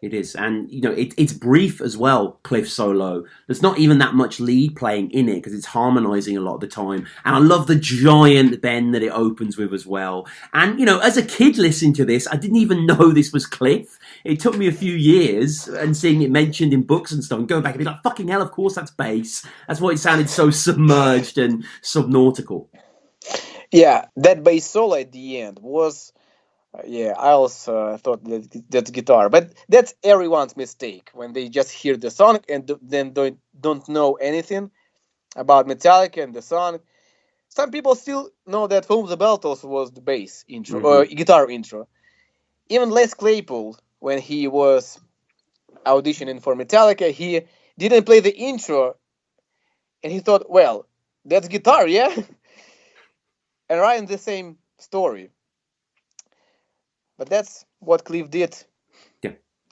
It is, and it's brief as well. Cliff's solo. There's not even that much lead playing in it because it's harmonising a lot of the time. And I love the giant bend that it opens with as well. And as a kid listening to this, I didn't even know this was Cliff. It took me a few years and seeing it mentioned in books and stuff, and going back and be like, "Fucking hell! Of course that's bass." That's why it sounded so submerged and subnautical. Yeah, that bass solo at the end was. I also thought that's guitar, but that's everyone's mistake when they just hear the song and then don't know anything. about Metallica and the song. Some people still know that Home the Beltles was the bass intro, or guitar intro. Even Les Claypool, when he was auditioning for Metallica, he didn't play the intro, and he thought, well, that's guitar, yeah? And Ryan, the same story. But that's what Cliff did.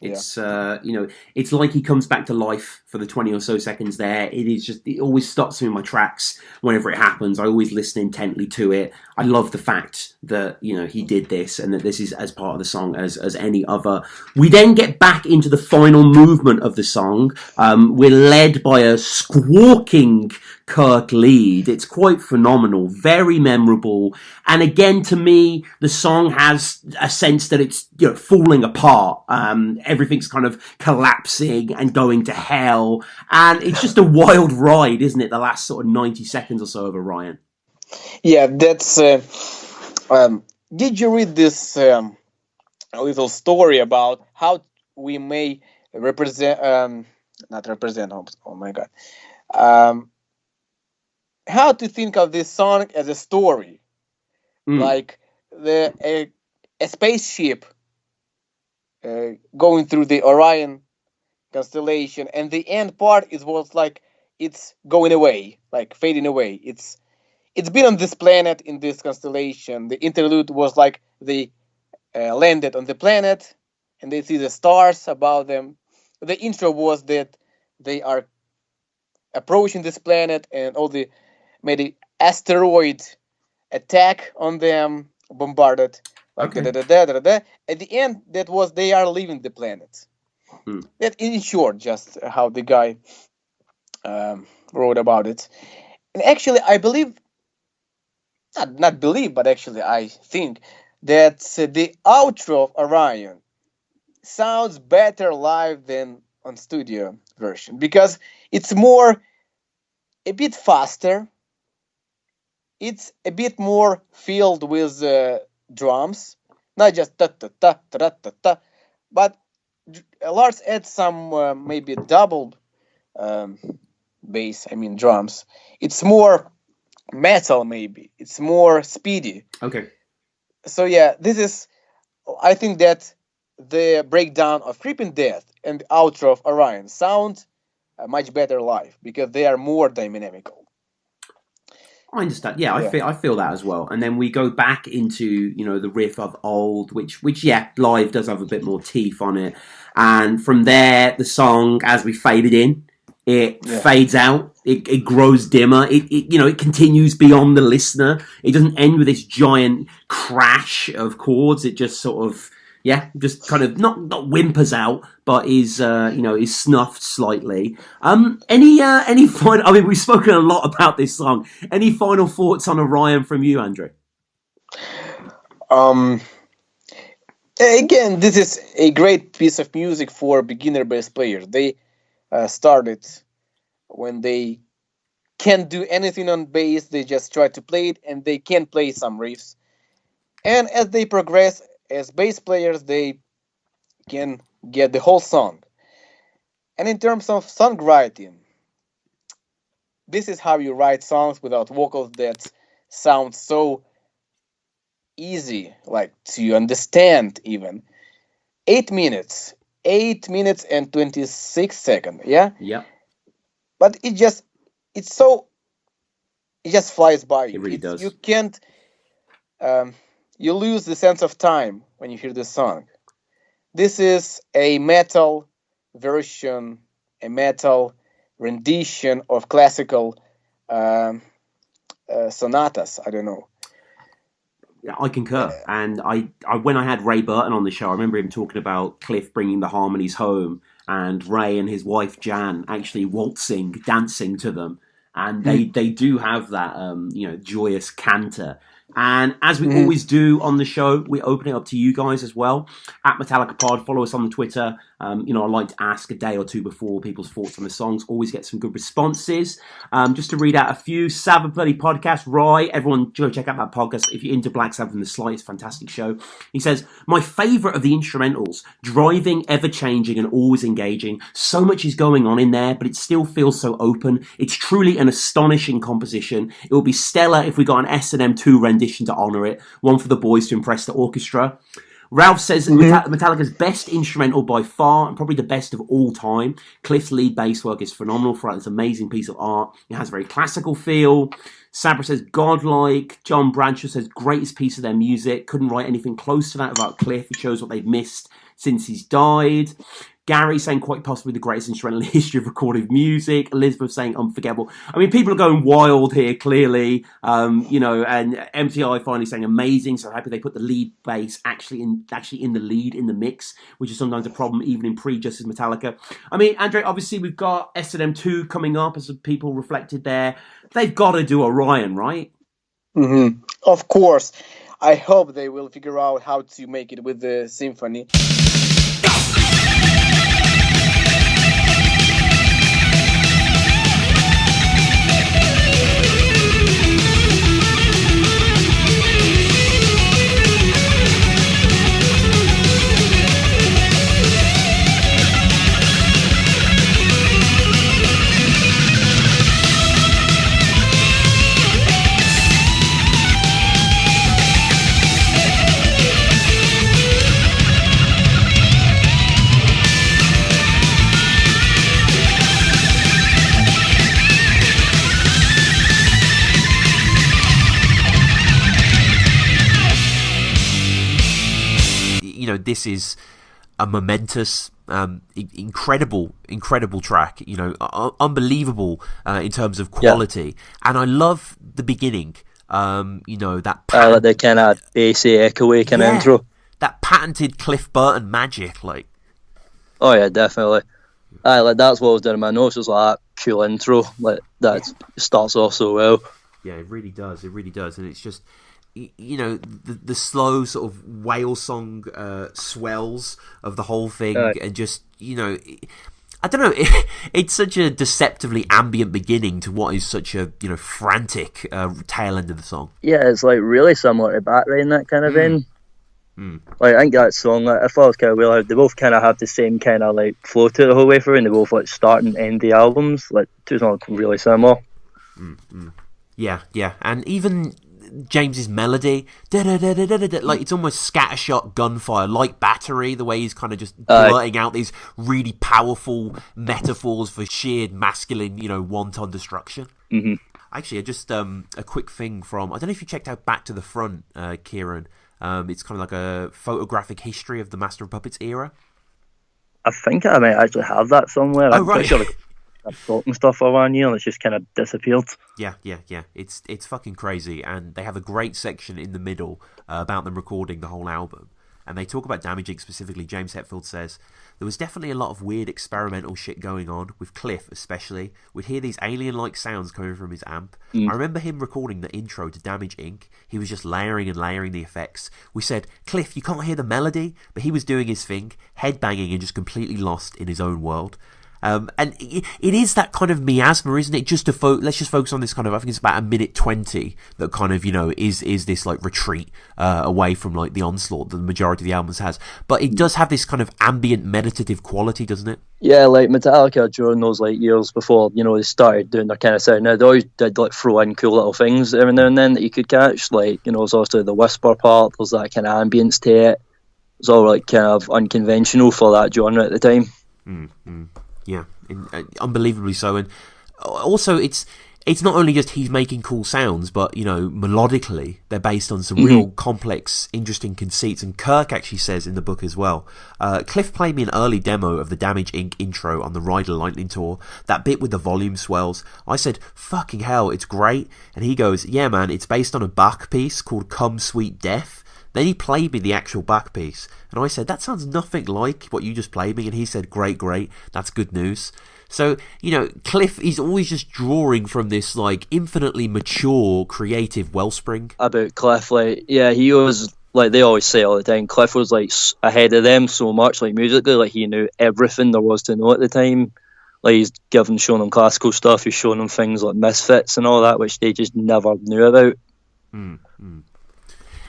It's it's like he comes back to life for the 20 or so seconds there. It always stops me in my tracks whenever it happens. I always listen intently to it. I love the fact that he did this and that this is as part of the song as any other. We then get back into the final movement of the song. We're led by a squawking Kirk lead. It's quite phenomenal, very memorable, and again, to me, the song has a sense that it's falling apart. Everything's kind of collapsing and going to hell, and it's just a wild ride, isn't it? The last sort of 90 seconds or so of Orion. Yeah, that's. Did you read this little story about how we may represent? Not represent. Oh my God. How to think of this song as a story, like a spaceship going through the Orion constellation, and the end part was like it's going away, like fading away. It's been on this planet in this constellation. The interlude was like they landed on the planet and they see the stars above them. The intro was that they are approaching this planet and all the maybe asteroid attack on them, bombarded. Like At the end, that was they are leaving the planet. That in short, just how the guy wrote about it. And actually, I believe, not believe, but actually I think that the outro of Orion sounds better live than on studio version because it's a bit faster. It's a bit more filled with drums, not just ta ta ta ta ta ta, but Lars adds some maybe double bass. I mean drums. It's more metal, maybe. It's more speedy. Okay. So yeah, this is. I think that the breakdown of Creeping Death and the outro of Orion sound much better live because they are more dynamical. I understand. Yeah, I feel that as well. And then we go back into the riff of Old, which live does have a bit more teeth on it. And from there, the song, as we faded in, it fades out. It grows dimmer. It continues beyond the listener. It doesn't end with this giant crash of chords. It just sort of just kind of not whimpers out, but is snuffed slightly. Any final? I mean, we've spoken a lot about this song. Any final thoughts on Orion from you, Andrew? Again, this is a great piece of music for beginner bass players. They started when they can't do anything on bass. They just try to play it, and they can play some riffs. And as they progress as bass players, they can get the whole song. And in terms of songwriting, this is how you write songs without vocals that sound so easy, like to understand even. 8 minutes. 8 minutes and 26 seconds, yeah? Yeah. But it just flies by. It really does. You can't... you lose the sense of time when you hear this song. This is a metal version, a metal rendition of classical sonatas. I don't know. Yeah, I concur. And I when I had Ray Burton on the show, I remember him talking about Cliff bringing the harmonies home and Ray and his wife Jan actually waltzing, dancing to them. And they do have that joyous canter. And as we always do on the show, we open it up to you guys as well. At Metallica Pod, follow us on Twitter. I like to ask a day or two before people's thoughts on the songs. Always get some good responses. Just to read out a few. Sabbath Bloody Podcast. Rye, everyone go check out that podcast if you're into Black Sabbath and the Slightest. Fantastic show. He says, my favourite of the instrumentals. Driving, ever-changing and always engaging. So much is going on in there, but it still feels so open. It's truly an astonishing composition. It would be stellar if we got an S&M 2 rendition to honour it. One for the boys to impress the orchestra. Ralph says Metallica's best instrumental by far and probably the best of all time. Cliff's lead bass work is phenomenal throughout this amazing piece of art. It has a very classical feel. Sabra says godlike. John Bradshaw says greatest piece of their music. Couldn't write anything close to that without Cliff. It shows what they've missed since he's died. Gary saying quite possibly the greatest instrumental in the history of recorded music. Elizabeth saying unforgettable. I mean, people are going wild here, clearly. And MTI finally saying amazing. So happy they put the lead bass actually in the lead in the mix, which is sometimes a problem even in pre-Justice Metallica. I mean, Andre, obviously we've got S&M 2 coming up, as people reflected there. They've got to do Orion, right? Mm-hmm. Of course. I hope they will figure out how to make it with the symphony. This is a momentous, incredible track. Unbelievable in terms of quality, and I love the beginning. That like the kind of bassy, echoey kind of intro. That patented Cliff Burton magic, like. Oh yeah, definitely. That's what I was doing in my notes. Was like that cool intro, like that starts off so well. Yeah, it really does. It really does, and it's just. The slow sort of whale song swells of the whole thing, and just I don't know. It's such a deceptively ambient beginning to what is such a frantic tail end of the song. Yeah, it's like really similar to Battery in that kind of vein. Like I think that song, I thought it was kind of weird. They both kind of have the same kind of like flow to it the whole way through, and they both like start and end the albums. Like two songs really similar. Yeah, and even James's melody, like it's almost scattershot gunfire, like Battery, the way he's kind of just blurting out these really powerful metaphors for sheer masculine, wanton destruction. Actually, just a quick thing from, I don't know if you checked out Back to the Front, Kieran. It's kind of like a photographic history of the Master of Puppets era. I think I might actually have that somewhere. Oh, right. I've talking stuff for 1 year and it's just kind of disappeared. Yeah. It's fucking crazy, and they have a great section in the middle about them recording the whole album. And they talk about Damage Inc. specifically. James Hetfield says, there was definitely a lot of weird experimental shit going on, with Cliff especially. We'd hear these alien-like sounds coming from his amp. I remember him recording the intro to Damage Inc. He was just layering and layering the effects. We said, Cliff, you can't hear the melody? But he was doing his thing, headbanging and just completely lost in his own world. And it is that kind of miasma, isn't it? Just to let's just focus on this kind of, I think it's about 1:20 that kind of, is this like retreat away from like the onslaught that the majority of the albums has. But it does have this kind of ambient meditative quality, doesn't it? Yeah, like Metallica during those like years before, they started doing their kind of sound. Now they always did like throw in cool little things every now and then that you could catch. Like, there's also the whisper part, there's that kind of ambience to it. It's all like kind of unconventional for that genre at the time. Yeah, unbelievably so. And also, it's not only just he's making cool sounds, but, melodically, they're based on some real complex, interesting conceits. And Kirk actually says in the book as well, Cliff played me an early demo of the Damage Inc. intro on the Rider Lightning tour, that bit with the volume swells. I said, fucking hell, it's great. And he goes, yeah, man, it's based on a Bach piece called Come Sweet Death. Then he played me the actual Bach piece, and I said, that sounds nothing like what you just played me, and he said, great, that's good news. So, Cliff, he's always just drawing from this, like, infinitely mature, creative wellspring. About Cliff, he was like they always say all the time, Cliff was like ahead of them so much, like musically, like he knew everything there was to know at the time. Like he's showing them classical stuff, he's showing them things like Misfits and all that, which they just never knew about.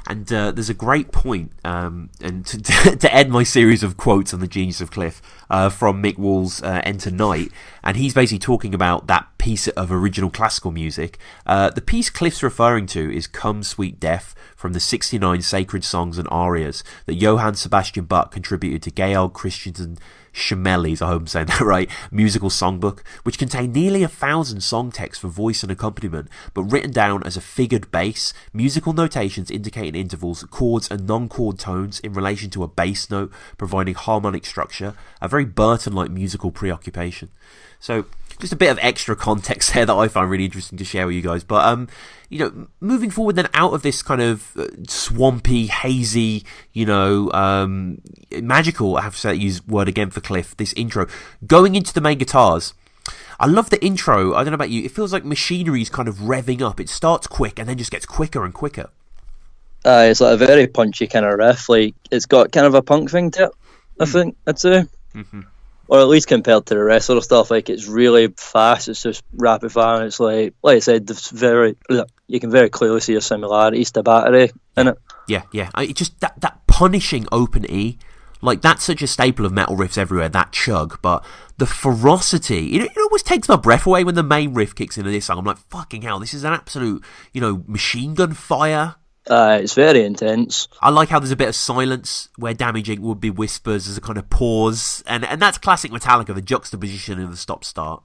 And there's a great point, and to end my series of quotes on the genius of Cliff, from Mick Wall's Enter Night, and he's basically talking about that piece of original classical music. The piece Cliff's referring to is Come Sweet Death from the 69 sacred songs and arias that Johann Sebastian Bach contributed to Georg Christian Schmelli's, I hope I'm saying that right, musical songbook, which contained nearly 1,000 song texts for voice and accompaniment, but written down as a figured bass, musical notations indicating intervals, chords and non-chord tones in relation to a bass note, providing harmonic structure, a very Burton-like musical preoccupation. So, just a bit of extra context there that I find really interesting to share with you guys. But, moving forward then out of this kind of swampy, hazy, magical, I have to say that use word again for Cliff, this intro, going into the main guitars. I love the intro. I don't know about you. It feels like machinery is kind of revving up. It starts quick and then just gets quicker and quicker. It's like a very punchy kind of riff. Like it's got kind of a punk thing to it, I think, I'd say. Mm-hmm. Or at least compared to the rest of the stuff, like it's really fast. It's just rapid fire. And it's like I said, you can very clearly see a similarities to Battery in it. Yeah. It just that punishing open E, like that's such a staple of metal riffs everywhere. That chug, but the ferocity, it almost takes my breath away when the main riff kicks into this song. I'm like, fucking hell, this is an absolute, machine gun fire. It's very intense. I like how there's a bit of silence where Damage Inc. would be whispers. There's a kind of pause, and that's classic Metallica, the juxtaposition of the stop-start.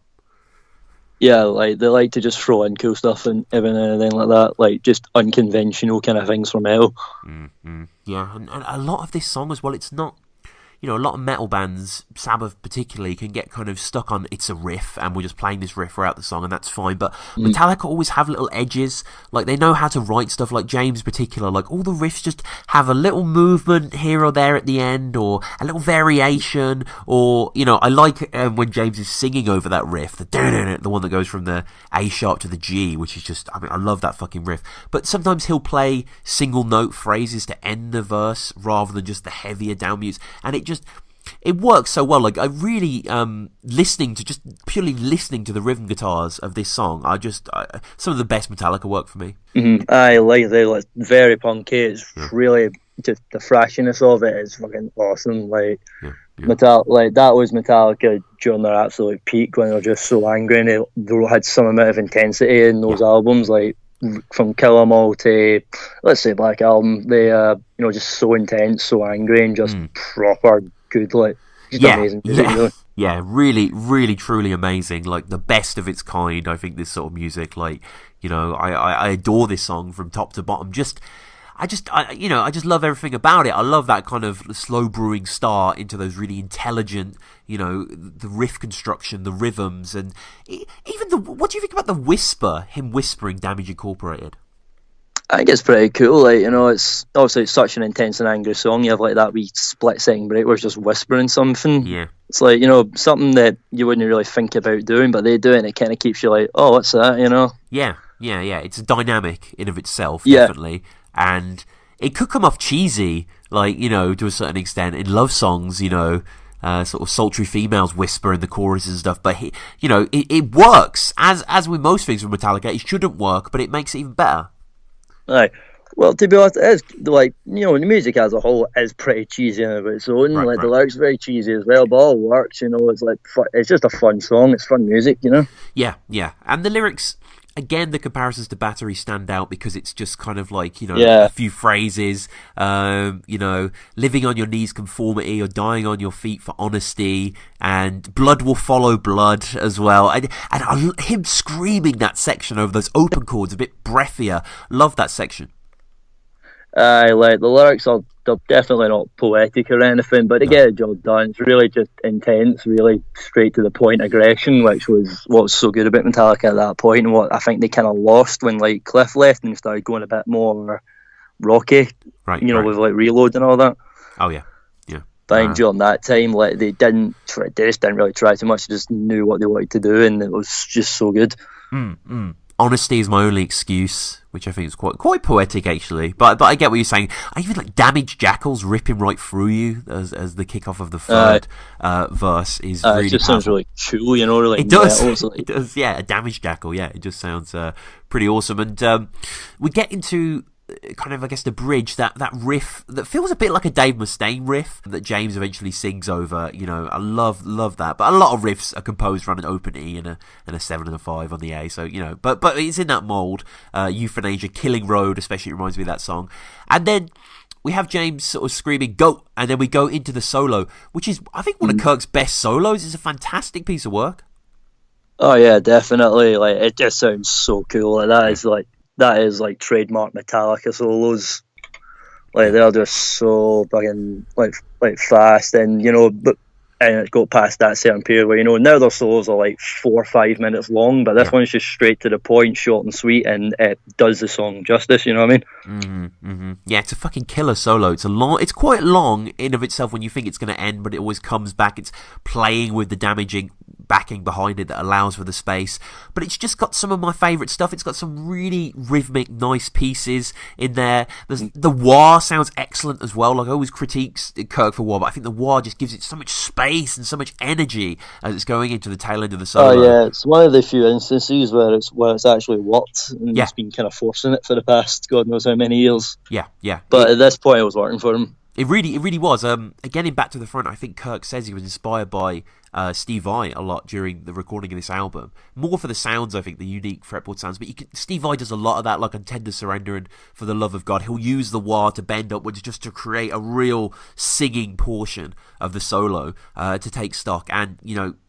Yeah, like they like to just throw in cool stuff and every now and then like that, like just unconventional kind of things from metal. Mm-hmm. Yeah, and a lot of this song as well, it's not... a lot of metal bands, Sabbath particularly, can get kind of stuck on it's a riff and we're just playing this riff throughout the song and that's fine, but Metallica always have little edges, like they know how to write stuff, like James in particular, like all the riffs just have a little movement here or there at the end, or a little variation, or, I like when James is singing over that riff, the one that goes from the A sharp to the G, which is just, I love that fucking riff, but sometimes he'll play single note phrases to end the verse rather than just the heavier down mutes, and it works so well. Like I really purely listening to the rhythm guitars of this song, some of the best Metallica work for me. Mm-hmm. I like it's very punky. It's really just the thrashiness of it is fucking awesome. Like that was Metallica during their absolute peak when they were just so angry and they had some amount of intensity in those albums, like from Kill 'Em All to, let's say, Black Album. They just so intense, so angry, and just proper good, like just amazing music. Yeah, really, really, truly amazing. Like the best of its kind. I think this sort of music, like I adore this song from top to bottom. I just love everything about it. I love that kind of slow brewing start into those really intelligent, the riff construction, the rhythms, and even what do you think about the whisper, him whispering Damage Incorporated? I think it's pretty cool. Like, it's obviously such an intense and angry song. You have like that wee split second break where it's just whispering something. Yeah. It's like, something that you wouldn't really think about doing, but they do it and it kind of keeps you like, oh, what's that, Yeah. It's a dynamic in of itself, definitely. And it could come off cheesy, like, to a certain extent in love songs, sort of sultry females whisper in the choruses and stuff. But, it works. As with most things from Metallica, it shouldn't work, but it makes it even better. Right. Well, to be honest, it's like, the music as a whole is pretty cheesy in of its own. Right. The lyrics are very cheesy as well, but all works, it's like, it's just a fun song. It's fun music, Yeah. And the lyrics... Again, the comparisons to Battery stand out because it's just kind of like, a few phrases, living on your knees conformity or dying on your feet for honesty, and blood will follow blood as well. And him screaming that section over those open chords, a bit breathier. Love that section. The lyrics they're definitely not poetic or anything, but they get the job done. It's really just intense, really straight to the point aggression, which was what was so good about Metallica at that point, and what I think they kind of lost when like Cliff left and started going a bit more rocky, with like Reload and all that. Oh yeah. But during that time, like they just didn't really try too much. They just knew what they wanted to do, and it was just so good. Honesty is my only excuse, which I think is quite poetic actually. But I get what you're saying. I even like Damaged Jackals ripping right through you as the kickoff of the third verse is really. It just sounds really cool, like it does. Like... It does. Yeah, a Damaged Jackal. Yeah, it just sounds pretty awesome. And we get into kind of, I guess, the bridge, that riff that feels a bit like a Dave Mustaine riff that James eventually sings over. I love that. But a lot of riffs are composed around an open E and a 7 and a 5 on the A. So but it's in that mold. Euthanasia, Killing Road, especially reminds me of that song. And then we have James sort of screaming "Go!" and then we go into the solo, which is, I think, one of Kirk's best solos. It's a fantastic piece of work. Oh yeah, definitely. Like, it just sounds so cool. That is like trademark Metallica solos. Like, they're just so fucking like fast, and but it got past that certain period where now their solos are like 4 or 5 minutes long, but this one's just straight to the point, short and sweet, and it does the song justice. You know what I mean? Yeah, it's a fucking killer solo. It's quite long in of itself when you think it's going to end, but it always comes back. It's playing with the damaging backing behind it that allows for the space, but it's just got some of my favourite stuff. It's got some really rhythmic, nice pieces in there. The wah sounds excellent as well. Like, I always critique Kirk for wah, but I think the wah just gives it so much space and so much energy as it's going into the tail end of the solo. Oh yeah, it's one of the few instances where it's actually worked, and it's been kind of forcing it for the past God knows how many years. Yeah. But at this point, it was working for him. It really was. Again, in Back to the Front, I think Kirk says he was inspired by Steve Vai a lot during the recording of this album. More for the sounds, I think, the unique fretboard sounds. But Steve Vai does a lot of that, like on Tender Surrender and For the Love of God. He'll use the wah to bend upwards just to create a real singing portion of the solo to take stock. And,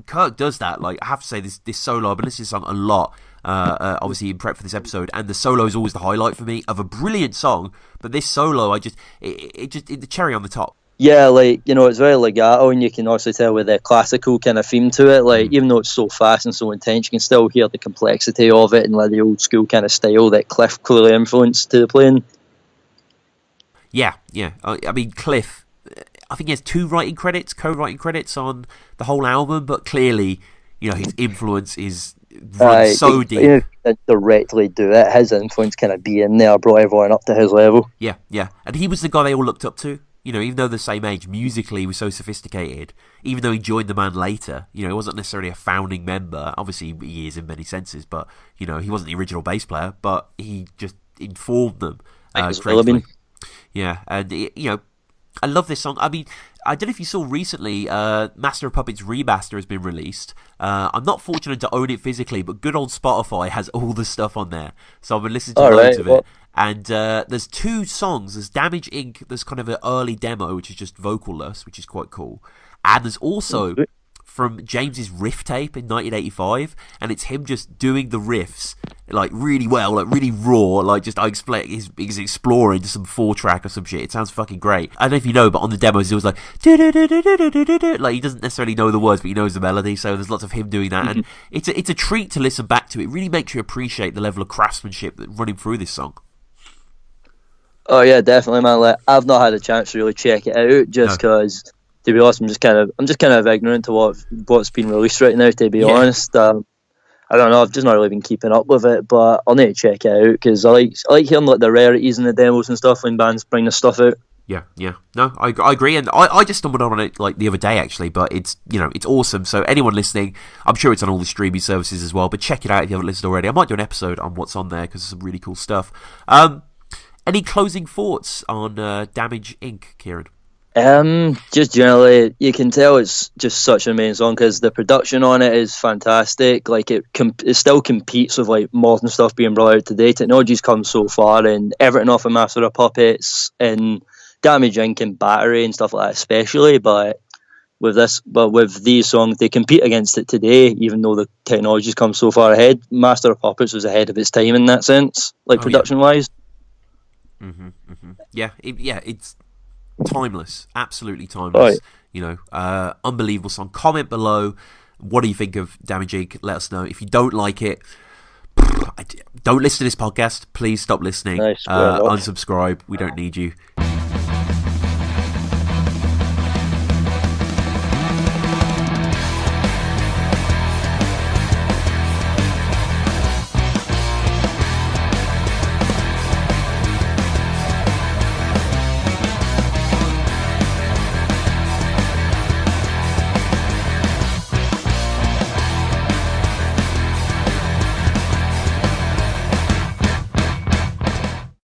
Kirk does that. Like, I have to say, this solo, I've been listening to this song a lot. Obviously in prep for this episode, and the solo is always the highlight for me of a brilliant song. But this solo, it's the cherry on the top. Yeah, like, it's very legato, and you can also tell with the classical kind of theme to it. Like, even though it's so fast and so intense, you can still hear the complexity of it and like the old school kind of style that Cliff clearly influenced to the playing. Yeah. I mean, Cliff, I think he has 2 co-writing credits on the whole album, but clearly, his influence is so deep. He didn't directly do it. His influence kind of be in there, brought everyone up to his level. Yeah. And he was the guy they all looked up to. Even though they're the same age, musically he was so sophisticated. Even though he joined the band later, he wasn't necessarily a founding member. Obviously, he is in many senses, but he wasn't the original bass player. But he just informed them correctly. Yeah, and I love this song. I mean, I don't know if you saw recently, Master of Puppets Remaster has been released. I'm not fortunate to own it physically, but good old Spotify has all the stuff on there. So I've been listening to loads of it. And there's 2 songs. There's Damage Inc. There's kind of an early demo, which is just vocalless, which is quite cool. And there's also from James's riff tape in 1985, and it's him just doing the riffs like really well, like really raw, like just I explain he's exploring to some 4-track or some shit. It sounds fucking great. I don't know if you know, but on the demos it was like like he doesn't necessarily know the words, but he knows the melody. So there's lots of him doing that, and it's a treat to listen back to. It really makes you appreciate the level of craftsmanship that running through this song. Oh yeah, definitely, man. Like, I've not had a chance to really check it out just because, to be honest, I'm just kind of ignorant to what's been released right now. To be honest, I don't know. I've just not really been keeping up with it, but I'll need to check it out because I like hearing like the rarities in the demos and stuff when bands bring this stuff out. Yeah. No, I agree, and I just stumbled on it like the other day actually. But it's it's awesome. So anyone listening, I'm sure it's on all the streaming services as well. But check it out if you haven't listened already. I might do an episode on what's on there because there's some really cool stuff. Any closing thoughts on Damage Inc., Kieran? Just generally, you can tell it's just such an amazing song because the production on it is fantastic. Like, it still competes with like modern stuff being brought out today. Technology's come so far, and everything off of Master of Puppets and Damage Inc. and Battery and stuff like that, especially. But with these songs, they compete against it today, even though the technology's come so far ahead. Master of Puppets was ahead of its time in that sense, like production-wise. Yeah, it's timeless, absolutely timeless. Unbelievable song. Comment below. What do you think of Damage Inc.? Let us know. If you don't like it, don't listen to this podcast. Please stop listening. Unsubscribe. We don't need you.